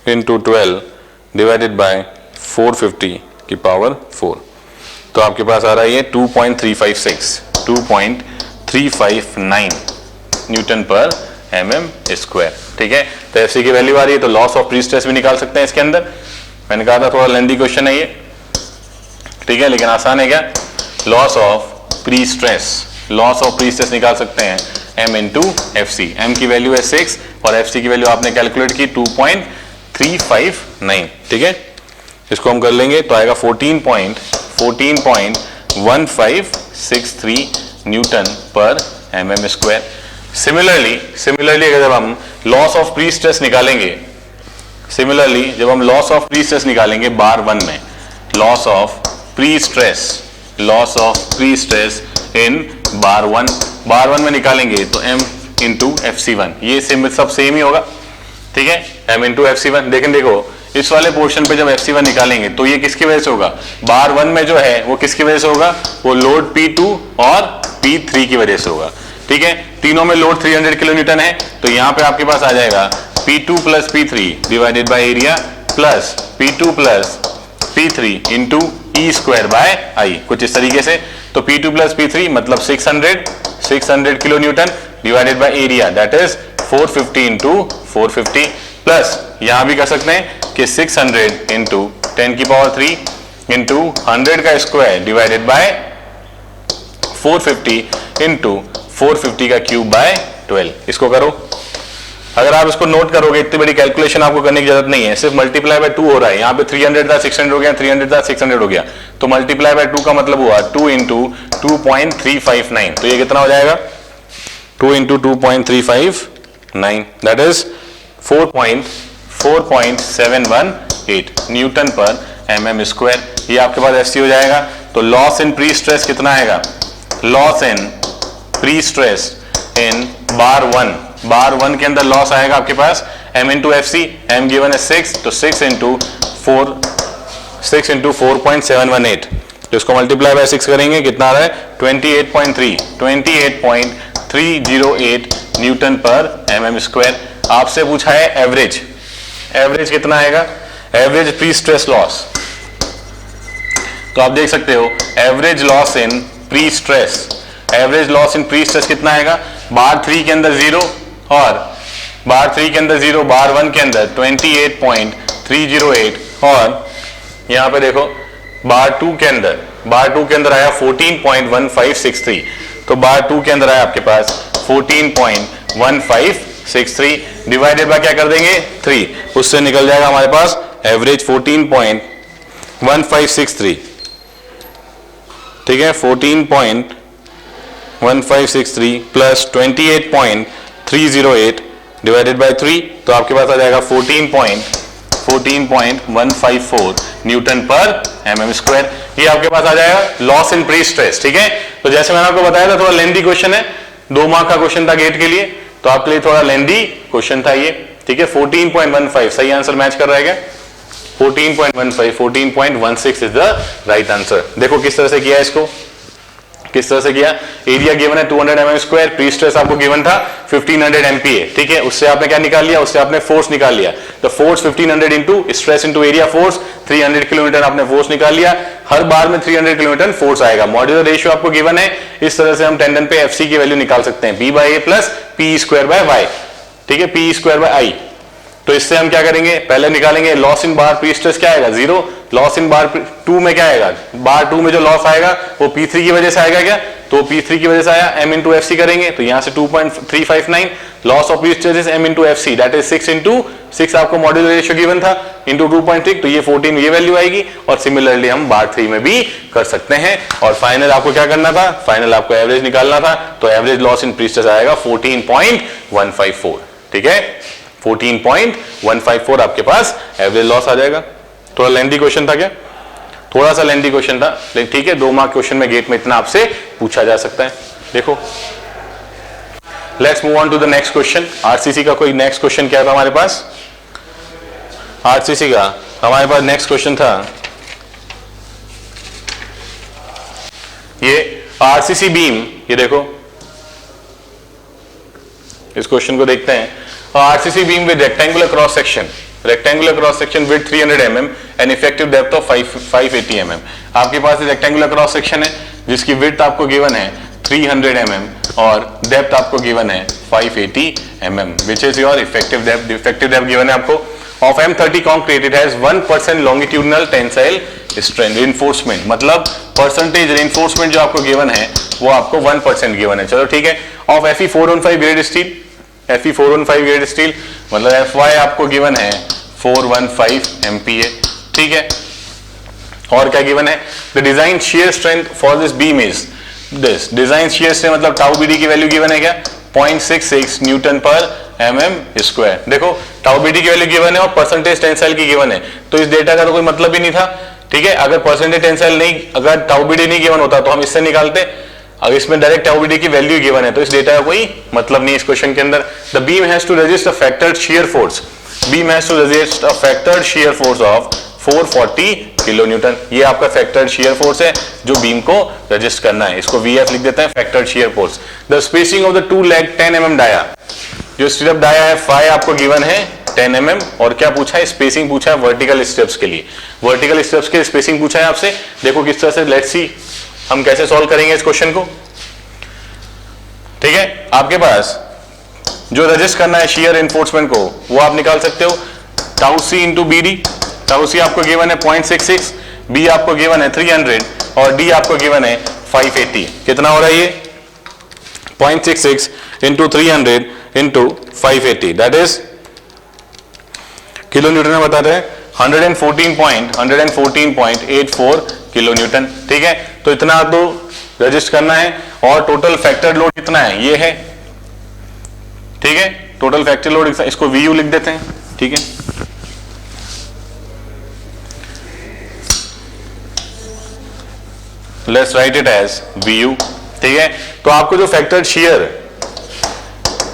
into 12 divided by 450 की पावर 4। तो आपके पास आ रहा है ये 2.359 न्यूटन पर mm स्क्वायर, ठीक है। तो एफसी की वैल्यू आ रही है, तो लॉस ऑफ प्री स्ट्रेस भी निकाल सकते हैं इसके अंदर। मैंने कहा था थोड़ा लेंथी क्वेश्चन है ये, ठीक है, लेकिन आसान है क्या। लॉस ऑफ प्री स्ट्रेस निकाल सकते हैं m into F C. M की वैल्यू है 6 और एफ सी की वैल्यू आपने कैलकुलेट की 2.359, ठीक है। इसको हम कर लेंगे तो आएगा 14.1563 न्यूटन पर mm स्क्वायर। सिमिलरली अगर जब हम लॉस ऑफ प्री स्ट्रेस निकालेंगे, बार 1 में loss of prestress in bar 1 में निकालेंगे तो m इंटू FC1, ये सब सेम ही होगा, ठीक है। m इंटू FC1, लेकिन देखो इस वाले पोर्शन पे जब FC1 निकालेंगे तो ये किसकी वजह से होगा, बार 1 में जो है वो किसकी वजह से होगा, वो लोड P2 और P3 की वजह से होगा, ठीक है। तीनों में लोड 300 किलो न्यूटन है, तो यहाँ पे आपके पास आ जाएगा P2 plus P3 divided by area plus P2 plus P3 into E square by I, कुछ इस तरीके से। तो P2 प्लस P3 मतलब 600 kilo Newton divided by area, that is 450 into 450 plus यहां भी कर सकते हैं कि 600 इंटू 10 की पावर 3 इंटू 100 का स्क्वायर डिवाइडेड बाय 450 इंटू 450 का क्यूब बाय 12। इसको करो, अगर आप इसको नोट करोगे इतनी बड़ी कैलकुलेशन आपको करने की जरूरत नहीं है, सिर्फ मल्टीप्लाई बाय 2 हो रहा है। यहाँ पे 300 था 600 हो गया, 300 था 600 हो गया, तो मल्टीप्लाई बाय 2 का मतलब हुआ 2 इंटू 2.359, तो ये कितना हो जाएगा 2 इंटू 2.359, दैट इज 4.718 न्यूटन पर mm स्क्वायर। ये आपके पास एफसी हो जाएगा। तो लॉस इन प्री स्ट्रेस कितना आएगा, loss in prestress in bar 1 के अंदर लॉस आएगा आपके पास m into F C, M given है 6, तो 6 इंटू 4.718, तो इसको मल्टीप्लाई बाय 6 करेंगे, कितना आ रहा है 28.308 न्यूटन पर mm स्क्वायर। आपसे पूछा है एवरेज कितना आएगा, एवरेज प्री स्ट्रेस लॉस। तो आप देख सकते हो average loss in prestress कितना आएगा, बार 3 के अंदर 0 और बार 1 के अंदर 28.308 और यहां पे देखो बार 2 के अंदर आया 14.1563, तो बार 2 के अंदर आया आपके पास 14.1563 डिवाइडेड बाय क्या कर देंगे 3, उससे निकल जाएगा हमारे पास एवरेज 14.1563, ठीक है। 14.1563 प्लस 28.308 डिवाइडेड बाय 3, तो आपके पास आ जाएगा 14.154 न्यूटन पर mm स्क्वायर। ये आपके पास आ जाएगा लॉस इन प्री स्ट्रेस, ठीक है। तो जैसे मैंने आपको बताया था थोड़ा लेंथी क्वेश्चन है, 2 मार्क का क्वेश्चन था गेट के लिए, तो आपके लिए थोड़ा लेंथी क्वेश्चन था ये, ठीक है। 14.15 सही आंसर मैच कर रहा है क्या, 14.16 इज द राइट आंसर। देखो किस तरह से किया इसको, किस तरह से किया। एरिया गिवन है 200 mm स्क्वायर, प्री स्ट्रेस आपको गिवन था 1500 MPa, ठीक है। उससे आपने क्या निकाल लिया, उससे आपने फोर्स निकाल लिया। तो force 1500 into stress into area force 300 kilometre आपने फोर्स निकाल लिया। हर बार में 300 किलोमीटर फोर्स आएगा। मॉड्यूलर रेशियो आपको गिवन है, इस तरह से हम टेंडन पे एफसी की वैल्यू निकाल सकते हैं, P/A plus P² bye Y, ठीक है, P² बाय I। तो इससे हम क्या करेंगे, पहले निकालेंगे loss in bar P stress क्या आएगा 0, लॉस इन बार 2 में क्या आएगा, बार 2 में जो लॉस आएगा वो P3 की वजह से आएगा क्या, तो P3 की वजह से आया, M इंटू FC करेंगे तो यहां से 2.359, loss of P stress M into FC that is 6 into 6 आपको मॉड्यूलर रेशियो गिवन था इंटू 2.3, तो ये 14 ये वैल्यू आएगी। और सिमिलरली हम बार 3 में भी कर सकते हैं। और फाइनल आपको क्या करना था, फाइनल आपको एवरेज निकालना था, तो average loss in P stress आएगा 14.154, ठीक है 14.154 आपके पास एवरेज लॉस आ जाएगा। थोड़ा लेंथी क्वेश्चन था क्या, थोड़ा सा लेंथी क्वेश्चन था, लेकिन ठीक है 2 मार्क क्वेश्चन में गेट में इतना आपसे पूछा जा सकता है। देखो let's move on to the next question. RCC का कोई नेक्स्ट क्वेश्चन क्या था हमारे पास, आरसीसी का हमारे पास नेक्स्ट क्वेश्चन था ये आरसीसी बीम, ये देखो इस क्वेश्चन को देखते हैं। RCC beam with rectangular cross section with 300 mm and effective depth of 580 mm। आपके पास रेक्टेंगुलर क्रॉस सेक्शन है जिसकी विड्थ आपको गिवन है 300 mm और डेप्थ आपको गिवन है 580 mm, which is your effective depth. Effective depth given है आपको of M30 concrete, it has 1% longitudinal tensile strength reinforcement, मतलब परसेंटेज रिइंफोर्समेंट जो आपको गिवन है वो आपको 1% गिवन है। चलो ठीक है। Of Fe415 grade steel, Fe415 grade steel मतलब Fy आपको गिवन है 415 MPa, ठीक है। और क्या गिवन है, the design shear strength for this beam is this, design shear strength मतलब टाउ बीडी की वैल्यू गिवन है क्या 0.66 न्यूटन पर mm स्क्वायर। देखो टाउ बीडी की वैल्यू गिवन है और परसेंटेज टेंसाइल की गिवन है, तो इस डेटा का तो कोई मतलब ही नहीं था, ठीक है। अगर परसेंटेज टेंसाइल नहीं, अगर टाउ बीडी नहीं गिवन होता तो हम इससे निकालते, अगर इसमें डायरेक्ट टाउ बीडी की वैल्यू गिवन है तो इस डेटा का कोई मतलब नहीं इस क्वेश्चन के अंदर। The beam has to resist a factored shear force, beam has to resist a factored shear force of 440 kilo newton. ये आपका फैक्टर्ड शियर फोर्स है जो बीम को रेजिस्ट करना है, इसको VF लिख देते हैं factored shear force. The spacing of the two leg 10 mm dia, जो स्ट्रिप डाया है फाई आपको गिवन है 10 mm और क्या पूछा है, स्पेसिंग पूछा है वर्टिकल स्टेप्स के लिए, वर्टिकल स्टेप्स के स्पेसिंग पूछा है आपसे। देखो किस तरह से, लेट्स सी हम कैसे सॉल्व करेंगे इस क्वेश्चन को, ठीक है। आपके पास जो रेजिस्ट करना है शियर इन्फोर्समेंट को वो आप निकाल सकते हो, टाउ सी इंटू बी डी। टाउ सी आपको गिवन है 0.66, बी आपको गिवन है 300 और डी आपको गिवन है 580। कितना हो रहा है ये 0.66 into 300 into 580 that is kilo Newton में बताते हैं 114.84 किलो न्यूटन, ठीक है। तो इतना तो रजिस्ट करना है और टोटल फैक्टर लोड कितना है ये है, ठीक है। टोटल फैक्टर लोड इसको VU लिख देते हैं, ठीक है। Let's write it as VU, ठीक है। तो आपको जो फैक्टर्ड शियर,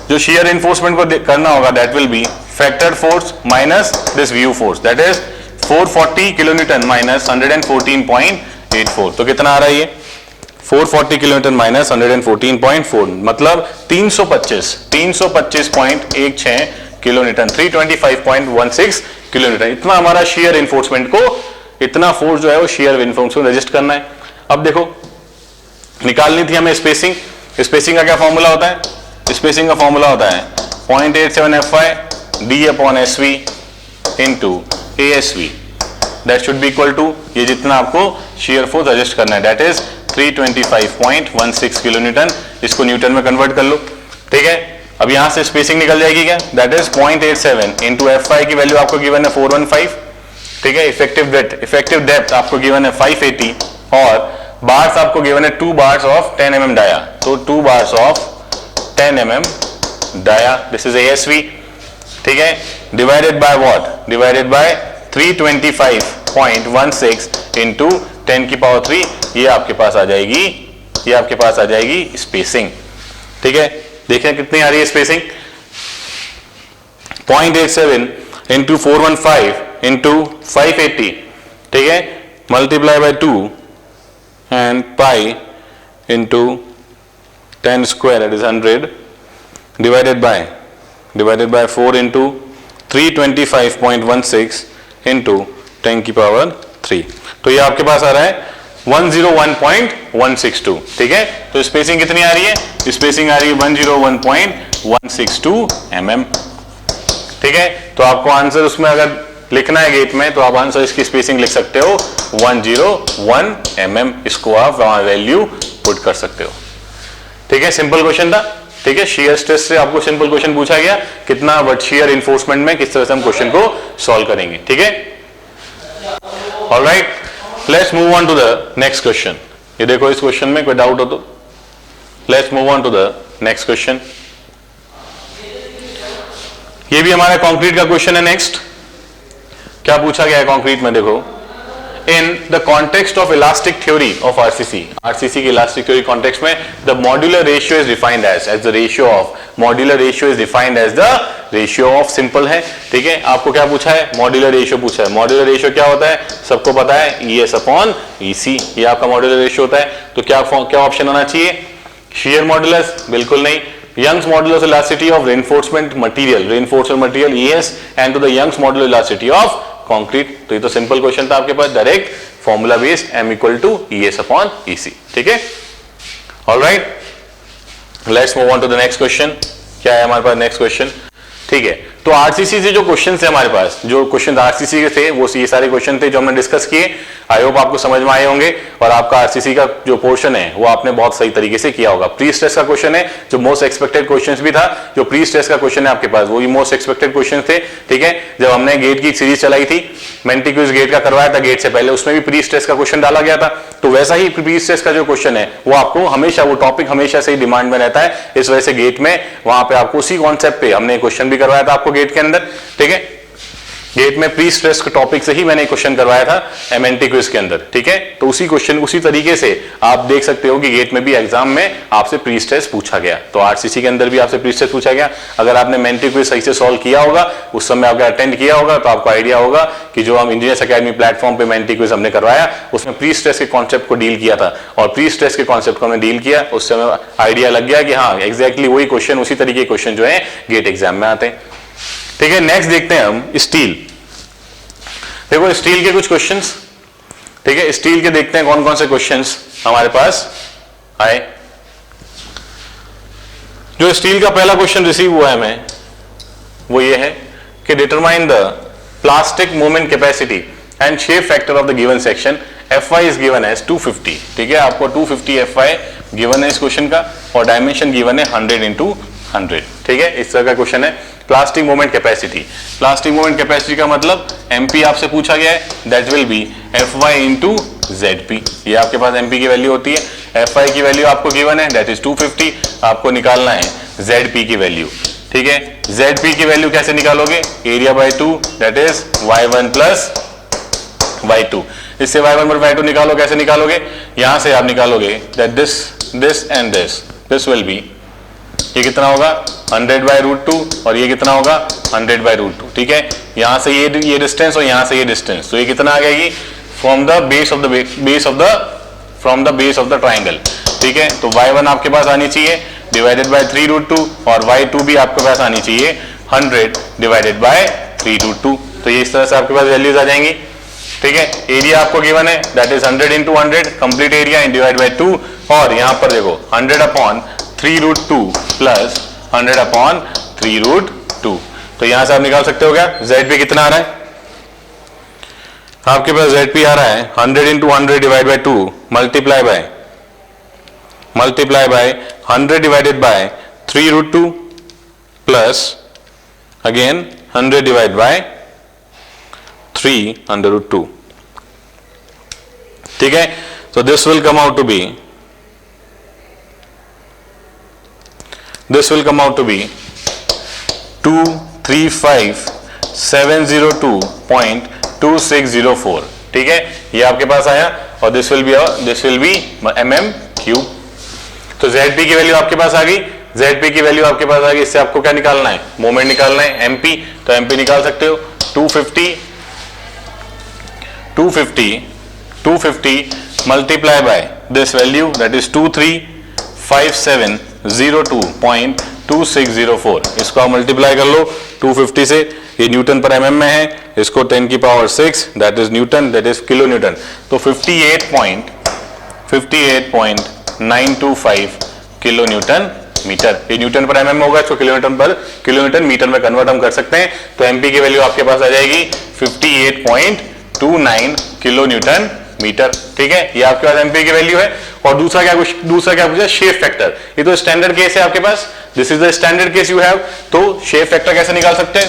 जो शियर इन्फोर्समेंट को करना होगा that will be factored force minus this VU force that is 440 kilo newton minus 114.84। तो कितना आ रहा है ये 440 किलो न्यूटन माइनस 114.4 मतलब 325.16 किलो न्यूटन, 325.16 किलो न्यूटन। इतना हमारा शियर इन्फोर्समेंट को, इतना फोर्स जो है वो शियर इन्फोर्समेंट को रेजिस्ट करना है। अब देखो निकालनी थी हमें स्पेसिंग, स्पेसिंग का क्या फॉर्मूला होता है, स्पेसिंग का फॉर्मूला होता है 0.87 Fy D/SV into ASV that should be equal to ये जितना आपको शियर फोर्स एडजस्ट करना है दैट इज 325.16 किलो न्यूटन। इसको न्यूटन में कन्वर्ट कर लो, ठीक है। अब यहां से स्पेसिंग निकल जाएगी क्या, दैट इज 0.87 इंटू Fy की वैल्यू आपको गिवन है 415, ठीक है। इफेक्टिव डेप्थ आपको गिवन है 580 और बार्स आपको गिवन है 2 बार्स ऑफ 10 mm डाया, तो 2 bars of 10 mm dia this is ASV, ठीक है। Divided by what, divided by 325.16 into 10 की पावर 3, ये आपके पास आ जाएगी, ये आपके पास आ जाएगी स्पेसिंग, ठीक है। देखें कितनी आ रही है स्पेसिंग 0.87 इंटू 415 इंटू 580, ठीक है, multiply by 2 and pi into 10 square that is 100 divided by 4 into 325.16 into 10 की पावर 3। तो ये आपके पास आ रहा है 101.162, ठीक है। तो स्पेसिंग कितनी आ रही है, स्पेसिंग आ रही है 101.162 mm, ठीक है, तो आपको आंसर उसमें अगर लिखना है गेट में तो आप आंसर इसकी स्पेसिंग लिख सकते हो 101 mm, इसको आप वहां वैल्यू पुट कर सकते हो। ठीक है, सिंपल क्वेश्चन था। ठीक है, शियर स्ट्रेस से आपको सिंपल क्वेश्चन पूछा गया, कितना बट शियर इन्फोर्समेंट में किस तरह से हम क्वेश्चन को सॉल्व करेंगे। ठीक है, alright, let's move on to the next question. ये देखो, इस क्वेश्चन में कोई डाउट हो तो let's move on to the next question. ये भी हमारा कंक्रीट का क्वेश्चन है। नेक्स्ट क्या पूछा गया है कंक्रीट में, देखो, in the context of elastic theory of RCC, RCC की इलास्टिक थ्योरी कॉन्टेक्स्ट में the modular ratio is defined as the ratio of, modular ratio is defined as the ratio of, simple है। ठीक है, आपको क्या पूछा है, मॉड्यूलर रेशियो पूछा है। मॉड्यूलर रेशियो क्या होता है, सबको पता है, ईएस अपॉन ईसी, ये आपका मॉड्यूलर रेशियो होता है। तो क्या ऑप्शन होना चाहिए, शियर मॉड्यूलस, बिल्कुल नहीं। Young's modulus elasticity of reinforcement material E S and to the Young's modular elasticity of concrete. तो ये तो सिंपल क्वेश्चन था आपके पास, direct formula based, m equal to E S upon E C. ठीक है, alright, let's move on to the next question. क्या है हमारे पास नेक्स्ट क्वेश्चन, ठीक है। तो आरसीसी से जो क्वेश्चन थे हमारे पास, जो क्वेश्चन आरसीसी के थे वो ये सारे क्वेश्चन थे जो हमने डिस्कस किए। आई होप आपको समझ में आए होंगे और आपका आरसीसी का जो पोर्शन है वो आपने बहुत सही तरीके से किया होगा। प्री स्ट्रेस का क्वेश्चन है जो मोस्ट एक्सपेक्टेड क्वेश्चन भी था, जो प्री स्ट्रेस का क्वेश्चन है आपके पास वो भी मोस्ट एक्सपेक्टेड क्वेश्चन थे। ठीक है, जब हमने गेट की सीरीज चलाई थी, मेंटिक्यूज गेट का करवाया था गेट से पहले, उसमें भी प्री स्ट्रेस का क्वेश्चन डाला गया था। तो वैसा ही प्री स्ट्रेस का जो क्वेश्चन है वो आपको हमेशा, वो टॉपिक हमेशा से ही डिमांड में रहता है। इस वजह से गेट में वहां पे आपको उसी कॉन्सेप्ट पे हमने क्वेश्चन भी करवाया था आपको गेट के अंदर। ठीक है, गेट में प्री स्ट्रेस के टॉपिक से ही मैंने क्वेश्चन करवाया था एमएनटी क्विज के अंदर। ठीक है, तो उसी क्वेश्चन उसी तरीके से आप देख सकते हो कि गेट में भी एग्जाम में आपसे प्री स्ट्रेस पूछा गया, तो आरसीसी के अंदर भी आपसे प्री स्ट्रेस पूछा गया। अगर आपने मेंटी क्विज सही से सॉल्व किया होगा, उस समय आपने अटेंड किया होगा, तो आपको आइडिया होगा कि जो हम इंजीनियर्स अकेडमी प्लेटफॉर्म पे मेंटी क्विज हमने करवाया उसमें प्री स्ट्रेस के कॉन्सेप्ट को डील किया था, और प्री स्ट्रेस के कॉन्सेप्ट को हमने डील किया, उस समय आइडिया लग गया कि हाँ एग्जैक्टली वही क्वेश्चन, उसी तरीके के क्वेश्चन जो है गेट एग्जाम में आते हैं। ठीक है, नेक्स्ट देखते हैं हम स्टील। देखो स्टील के कुछ क्वेश्चंस, ठीक है, स्टील के देखते हैं कौन कौन से क्वेश्चंस हमारे पास आए। जो स्टील का पहला क्वेश्चन रिसीव हुआ है हमें वो ये है कि determine the plastic movement capacity and shape factor of the given section, Fy is given as 250। ठीक है, आपको 250 Fy गिवन है इस क्वेश्चन का, और डायमेंशन गिवन है 100 into 100। ठीक है, इस तरह का क्वेश्चन है। Plastic movement capacity, plastic movement capacity का मतलब एमपी आपसे पूछा गया है, that will B Fy into ZP। ये आपके पास एमपी की वैल्यू होती है। Fy की वैल्यू आपको गिवन है, दैट इज 250। आपको निकालना है ZP की वैल्यू। ठीक है, ZP की वैल्यू कैसे निकालोगे, area bye 2, that is y1 plus y2। इससे y1 पर y2 निकालो, कैसे निकालोगे, यहां से आप निकालोगे that this and this will be, ये कितना होगा 100/√2 और ये कितना होगा 100/√2। ठीक है, यहां से ये डिस्टेंस और यहां से ये डिस्टेंस, तो ये कितना आ जाएगी from the base of the triangle. ठीक है, तो y1 आपके पास आनी चाहिए डिवाइडेड बाय 3√2 और y2 भी आपके पास आनी चाहिए 100 डिवाइडेड बाय 3√2। तो ये इस तरह से आपके पास वैल्यूज आ जाएंगी। ठीक है, एरिया आपको गिवन है, that is 100 into 100 complete area in divide by 2, और यहां पर देखो 100/3√2 प्लस 100/3√2। तो यहां से आप निकाल सकते हो क्या, ZP कितना आ रहा है, आपके पास ZP आ रहा है 100 into 100 divide by 2 multiply by 100 divided by 3√2 plus again 100 divide by 3√2। ठीक है, so this will come out to be 235,702.2604। ठीक है, ये आपके पास आया, और this will be mm cube. तो ZP की वैल्यू आपके पास आ गई, ZP की वैल्यू आपके पास आ गई। इससे आपको क्या निकालना है, मोमेंट निकालना है, MP। तो MP निकाल सकते हो 250 multiply by this value, that is 235,702.2604। इसको आप मल्टीप्लाई कर लो 250 से, ये न्यूटन पर mm में है, इसको 10⁶, that is Newton, that is kilo Newton. तो 58.925 किलो न्यूटन मीटर। ये न्यूटन पर एमएम होगा, इसको किलोमीटर मीटर में कन्वर्ट हम कर सकते हैं। तो एमपी की वैल्यू आपके पास आ जाएगी 58.29 किलो न्यूटन मीटर। ठीक है, ये आपके पास एमपी की वैल्यू है। और दूसरा क्या पूछा, शेप फैक्टर। ये तो स्टैंडर्ड केस है आपके पास, this is the standard case you have. तो शेप फैक्टर कैसे निकाल सकते हैं?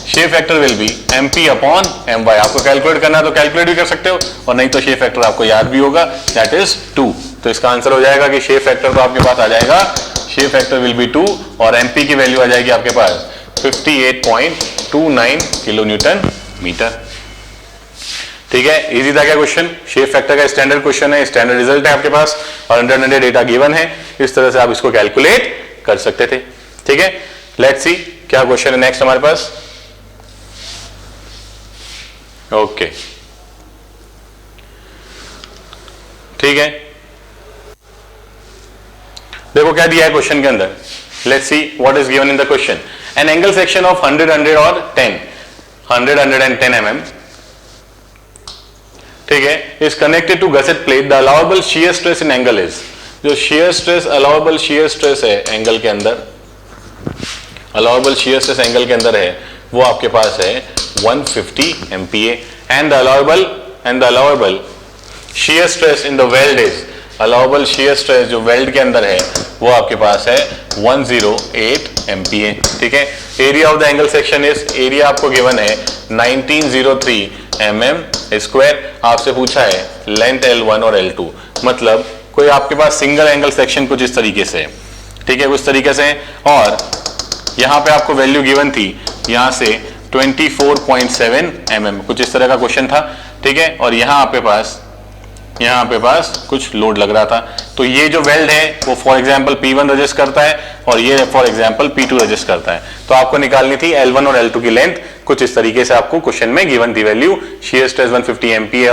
Shape factor will be mp upon my। आपको कैलकुलेट करना है तो कैलकुलेट भी कर सकते हो, और नहीं तो शेप फैक्टर आपको याद भी होगा, दैट इज 2। तो इसका आंसर हो जाएगा कि शेप फैक्टर तो आपके पास आ जाएगा, शेप फैक्टर विल बी 2, और mp की वैल्यू आ जाएगी आपके पास 58.29 किलो न्यूटन मीटर। ठीक है, इजी था क्या क्वेश्चन? शेप फैक्टर का स्टैंडर्ड क्वेश्चन है, स्टैंडर्ड रिजल्ट है आपके पास, और 100 डेटा गिवन है। इस तरह से आप इसको कैलकुलेट कर सकते थे। ठीक है, लेट्स सी क्या क्वेश्चन है नेक्स्ट हमारे पास। ओके, ठीक है, देखो क्या दिया है क्वेश्चन के अंदर। Let's see what is given in the question. An angle section of 100 और 10 110 mm, ठीक है, is connected to gusset plate. The allowable shear stress in angle is, जो shear stress, allowable shear stress है एंगल के अंदर, अलाउएबल शियर स्ट्रेस एंगल के अंदर है, वो आपके पास है 150 MPa। And the allowable shear stress in the weld is, allowable shear stress जो वेल्ड के अंदर है वो आपके पास है 108 MPa। ठीक है, area of the angle section is, area आपको गिवन है 1903 mm स्क्वायर। आपसे पूछा है लेंथ L1 और L2, मतलब कोई आपके पास सिंगल एंगल सेक्शन कुछ इस तरीके से, ठीक है, कुछ तरीके से, और यहां पे आपको वैल्यू गिवन थी यहां से 24.7 mm, कुछ इस तरह का क्वेश्चन था। ठीक है, और यहां आपके पास कुछ लोड लग रहा था। तो ये जो वेल्ड है वो फॉर एग्जांपल P1 रजिस्ट करता है, और ये फॉर एग्जांपल P2 रजिस्ट करता है। तो आपको निकालनी थी L1 और L2 की लेंथ, कुछ इस तरीके से आपको क्वेश्चन में गिवन थी वैल्यू। शियर स्ट्रेस 150 MPa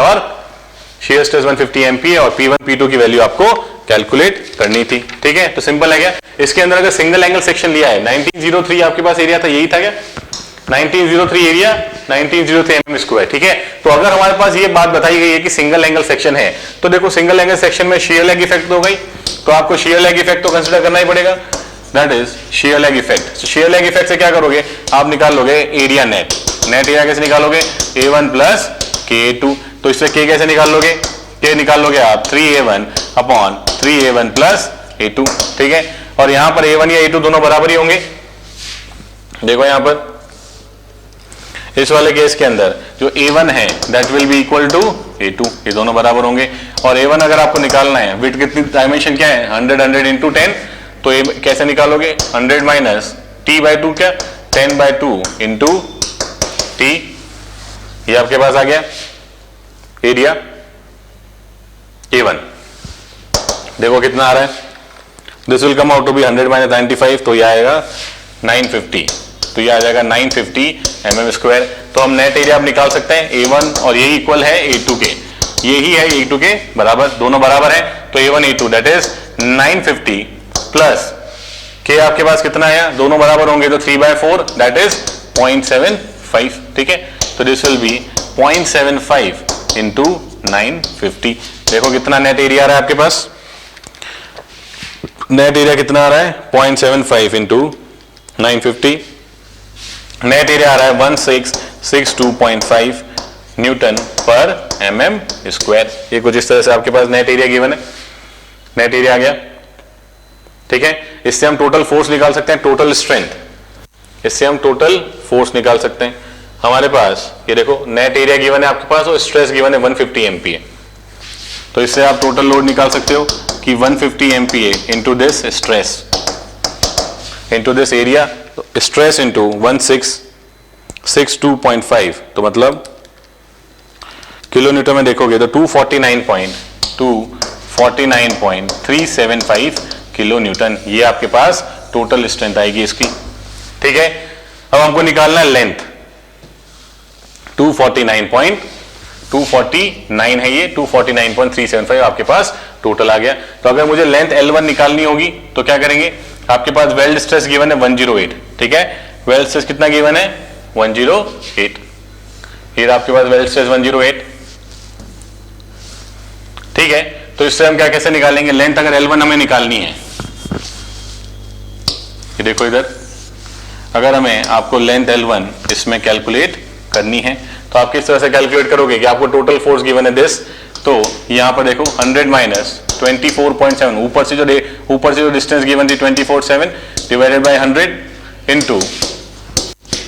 और P1 P2 की वैल्यू आपको कैलकुलेट करनी थी। ठीक है, तो सिंपल है क्या? इसके अंदर अगर सिंगल एंगल सेक्शन लिया है, 1903 आपके पास एरिया था, यही था क्या? 1903 एरिया 1903 mm स्क्वायर। ठीक है, तो अगर हमारे पास ये बात बताई गई है कि सिंगल एंगल सेक्शन है, तो देखो सिंगल एंगल सेक्शन में शियर लेग इफेक्ट हो गई, तो आपको शियर लेग इफेक्ट तो कंसीडर करना ही पड़ेगा, that is shear leg effect. तो शियर लेग इफेक्ट से क्या करोगे आप? निकाल लोगे एरिया नेट। नेट एरिया कैसे निकालोगे? A1 plus KA2। तो इससे K कैसे निकाल लोगे? K निकाल लोगे आप 3A1 upon 3A1 plus A2। ठीक है, और यहां पर A1 या A2 दोनों बराबर ही होंगे। देखो यहां पर इस वाले केस के अंदर जो A1 है that will be equal to A2, ये दोनों बराबर होंगे। और A1 अगर आपको निकालना है, विड्थ कितनी, डायमेंशन क्या है 100 इंटू 10, तो ये कैसे निकालोगे? 100 माइनस T/2 क्या 10/2 इंटू T, ये आपके पास आ गया एरिया A1। देखो कितना आ रहा है, this will come out to be 100 minus 95, तो ये आएगा 950, तो ये आ जाएगा 950 mm स्क्वायर। तो हम नेट एरिया आप निकाल सकते हैं A1, और यही इक्वल है A2 के, यही है A2 के बराबर, दोनों बराबर है। तो A1 A2 that is 950 plus K आपके पास कितना आया, दोनों बराबर होंगे तो 3/4 दैट इज 0.75। ठीक है, तो दिस विल बी 0.75 इंटू 950। देखो कितना नेट एरिया आ रहा है आपके पास, नेट एरिया कितना आ रहा है 0.75 इंटू 950, नेट एरिया आ रहा है 1662.5 न्यूटन पर mm स्क्वायर। ये कुछ इस तरह से आपके पास नेट एरिया गिवन है, नेट एरिया आ गया। ठीक है, इससे हम टोटल फोर्स निकाल सकते हैं, टोटल स्ट्रेंथ, इससे हम टोटल फोर्स निकाल सकते हैं। हमारे पास ये देखो नेट एरिया गिवन है आपके पास, और स्ट्रेस गिवन है 150 MPa। तो इससे आप टोटल लोड निकाल सकते हो कि 150 MPa into this stress into this area, stress into 1662.5, तो मतलब किलो न्यूटन में देखोगे तो 249.375 किलो न्यूटन, ये आपके पास टोटल स्ट्रेंथ आएगी इसकी। ठीक है, अब हमको निकालना है लेंथ, 249 है ये, 249.375 आपके पास टोटल आ गया। तो अगर मुझे लेंथ L1 निकालनी होगी तो क्या करेंगे? आपके पास वेल्ड स्ट्रेस गिवन है 108। ठीक है, वेल्ड स्ट्रेस कितना गिवन है 108, फिर आपके पास वेल्ड स्ट्रेस 108। ठीक है, तो इससे हम क्या कैसे निकालेंगे लेंथ? अगर L1 हमें निकालनी है कि देखो इधर अगर हमें आपको लेंथ L1 इसमें कैलकुलेट करनी है तो आप किस तरह से कैलकुलेट करोगे कि आपको टोटल फोर्स गिवन है दिस, तो यहाँ पर देखो 100 माइनस 24.7 ऊपर से जो डिस्टेंस गिवन थी 24.7 डिवाइडेड बाय 100 इनटू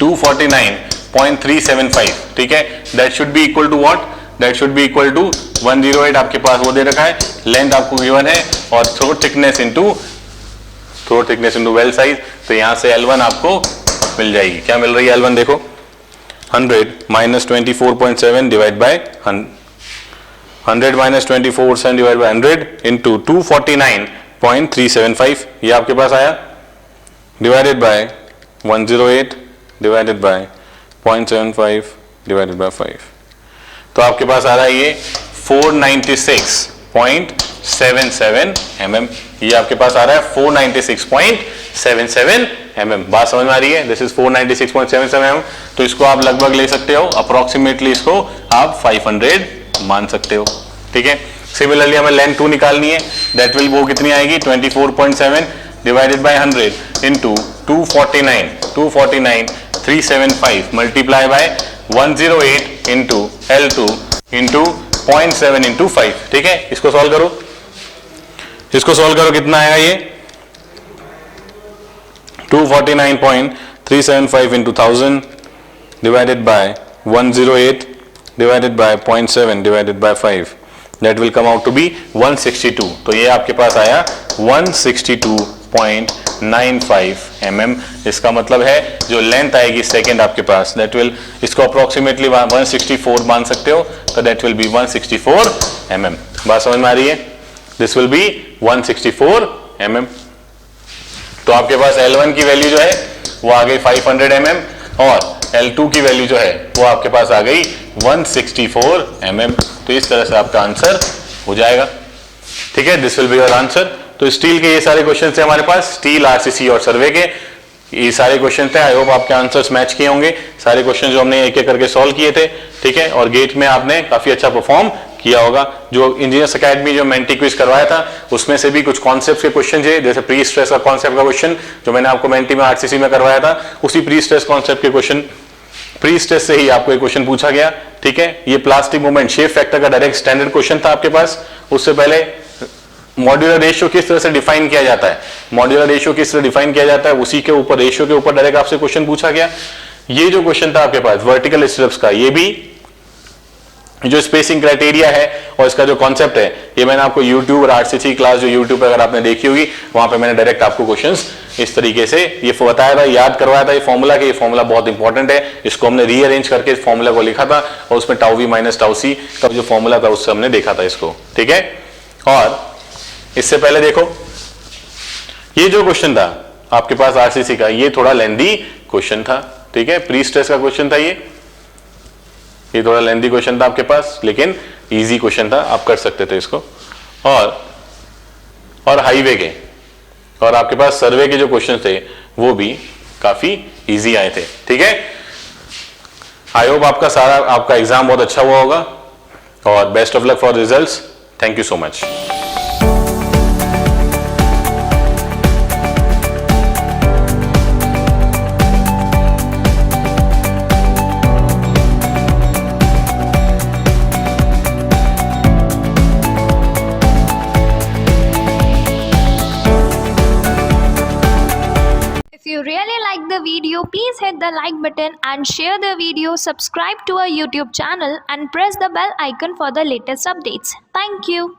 249.375, ठीक है, that should be equal to what, that should be equal to 108 आपके पास वो दे रखा है, लेंथ आपको गिवन है और throat thickness into well size, तो यहां से L1 आपको मिल जाएगी। क्या मिल रही है L1 देखो 100 minus 24.7 divide by 100 minus 24.7 divide by 100 into 249.375 ये आपके पास आया, divided by 108 divided bye 0.75 divided by 5, तो आपके पास आ रहा है ये 496.77 mm, ये आपके पास आ रहा है 496.77 mm। बात समझ में आ रही है, दिस इज 496.77 mm, तो इसको आप लगभग ले सकते हो अप्रोक्सीमेटली, इसको आप 500 मान सकते हो, ठीक है। सिमिलरली हमें लेंथ 2 निकालनी है, दैट विल वो कितनी आएगी 24.7 divided by 100 into 249.375 multiply by 108 into L2 into 0.7 into 5, ठीक है। इसको सॉल्व करो कितना आएगा ये 249.375 into 1000 divided by 108 divided by 0.7 divided by 5, that will come out to be 162, तो ये आपके पास आया 162.95 mm। इसका मतलब है जो लेंथ आएगी सेकंड आपके पास, दैट विल, इसको अप्रोक्सीमेटली 164 मान सकते हो, तो दैट विल बी 164 mm। बात समझ में आ रही है, दिस विल बी 164 mm। तो आपके पास L1 की वैल्यू जो है वो आ गई 500 mm और L2 की वैल्यू जो है वो आपके पास आ गई 164 mm। तो इस तरह से आपका आंसर हो जाएगा, ठीक है, this will be your answer. तो स्टील के ये सारे क्वेश्चन थे हमारे पास, स्टील, आरसीसी और सर्वे के ये सारे क्वेश्चन थे। आई होप आपके आंसर्स मैच किए होंगे, सारे क्वेश्चन जो हमने एक एक करके सॉल्व किए थे, ठीक है, और गेट में आपने काफी अच्छा परफॉर्म किया होगा। जो इंजीनियर्स एकेडमी जो मेंटी क्विज करवाया था उसमें से भी कुछ कॉन्सेप्ट्स के क्वेश्चन थे, जैसे प्री स्ट्रेस का कॉन्सेप्ट का क्वेश्चन जो मैंने आपको मेंटी में आरसीसी में करवाया था, उसी प्री स्ट्रेस कॉन्सेप्ट के क्वेश्चन, प्री स्ट्रेस से ही आपको एक क्वेश्चन पूछा गया, ठीक है। ये प्लास्टिक मूवमेंट शेप फैक्टर का डायरेक्ट स्टैंडर्ड क्वेश्चन था आपके पास। उससे पहले मॉड्यूलर रेशियो किस तरह से डिफाइन किया जाता है, मॉड्यूलर रेशियो किस तरह डिफाइन किया जाता है, उसी के ऊपर, रेशियो के ऊपर डायरेक्ट आपसे क्वेश्चन पूछा गया। ये जो क्वेश्चन था आपके पास वर्टिकल स्ट्रिप्स का, ये भी जो स्पेसिंग क्राइटेरिया है और इसका जो कॉन्सेप्ट है, ये मैंने आपको यूट्यूब और आरसीसी क्लास जो यूट्यूब पर अगर आपने देखी होगी, वहां पे मैंने डायरेक्ट आपको क्वेश्चंस इस तरीके से ये बताया था, याद करवाया था ये फॉर्मूला, कि ये फॉर्मूला बहुत इंपॉर्टेंट है। इसको हमने रीअरेंज करके इस फॉर्मूला को लिखा था और उसमें टाउ वी माइनस टाउ सी का जो फॉर्मूला था उससे हमने देखा था इसको, ठीक है। और इससे पहले देखो ये जो क्वेश्चन था आपके पास आरसीसी का, ये थोड़ा लेंदी क्वेश्चन था, ठीक है, प्री स्ट्रेस का क्वेश्चन था ये थोड़ा लेंदी क्वेश्चन था आपके पास, लेकिन इजी क्वेश्चन था, आप कर सकते थे इसको। और हाईवे के और आपके पास सर्वे के जो क्वेश्चन थे वो भी काफी इजी आए थे, ठीक है। आई होप आपका एग्जाम बहुत अच्छा हुआ होगा और best of luck for results. Thank you so much. If you really like the video, please hit the like button and share the video, subscribe to our YouTube channel and press the bell icon for the latest updates. Thank you.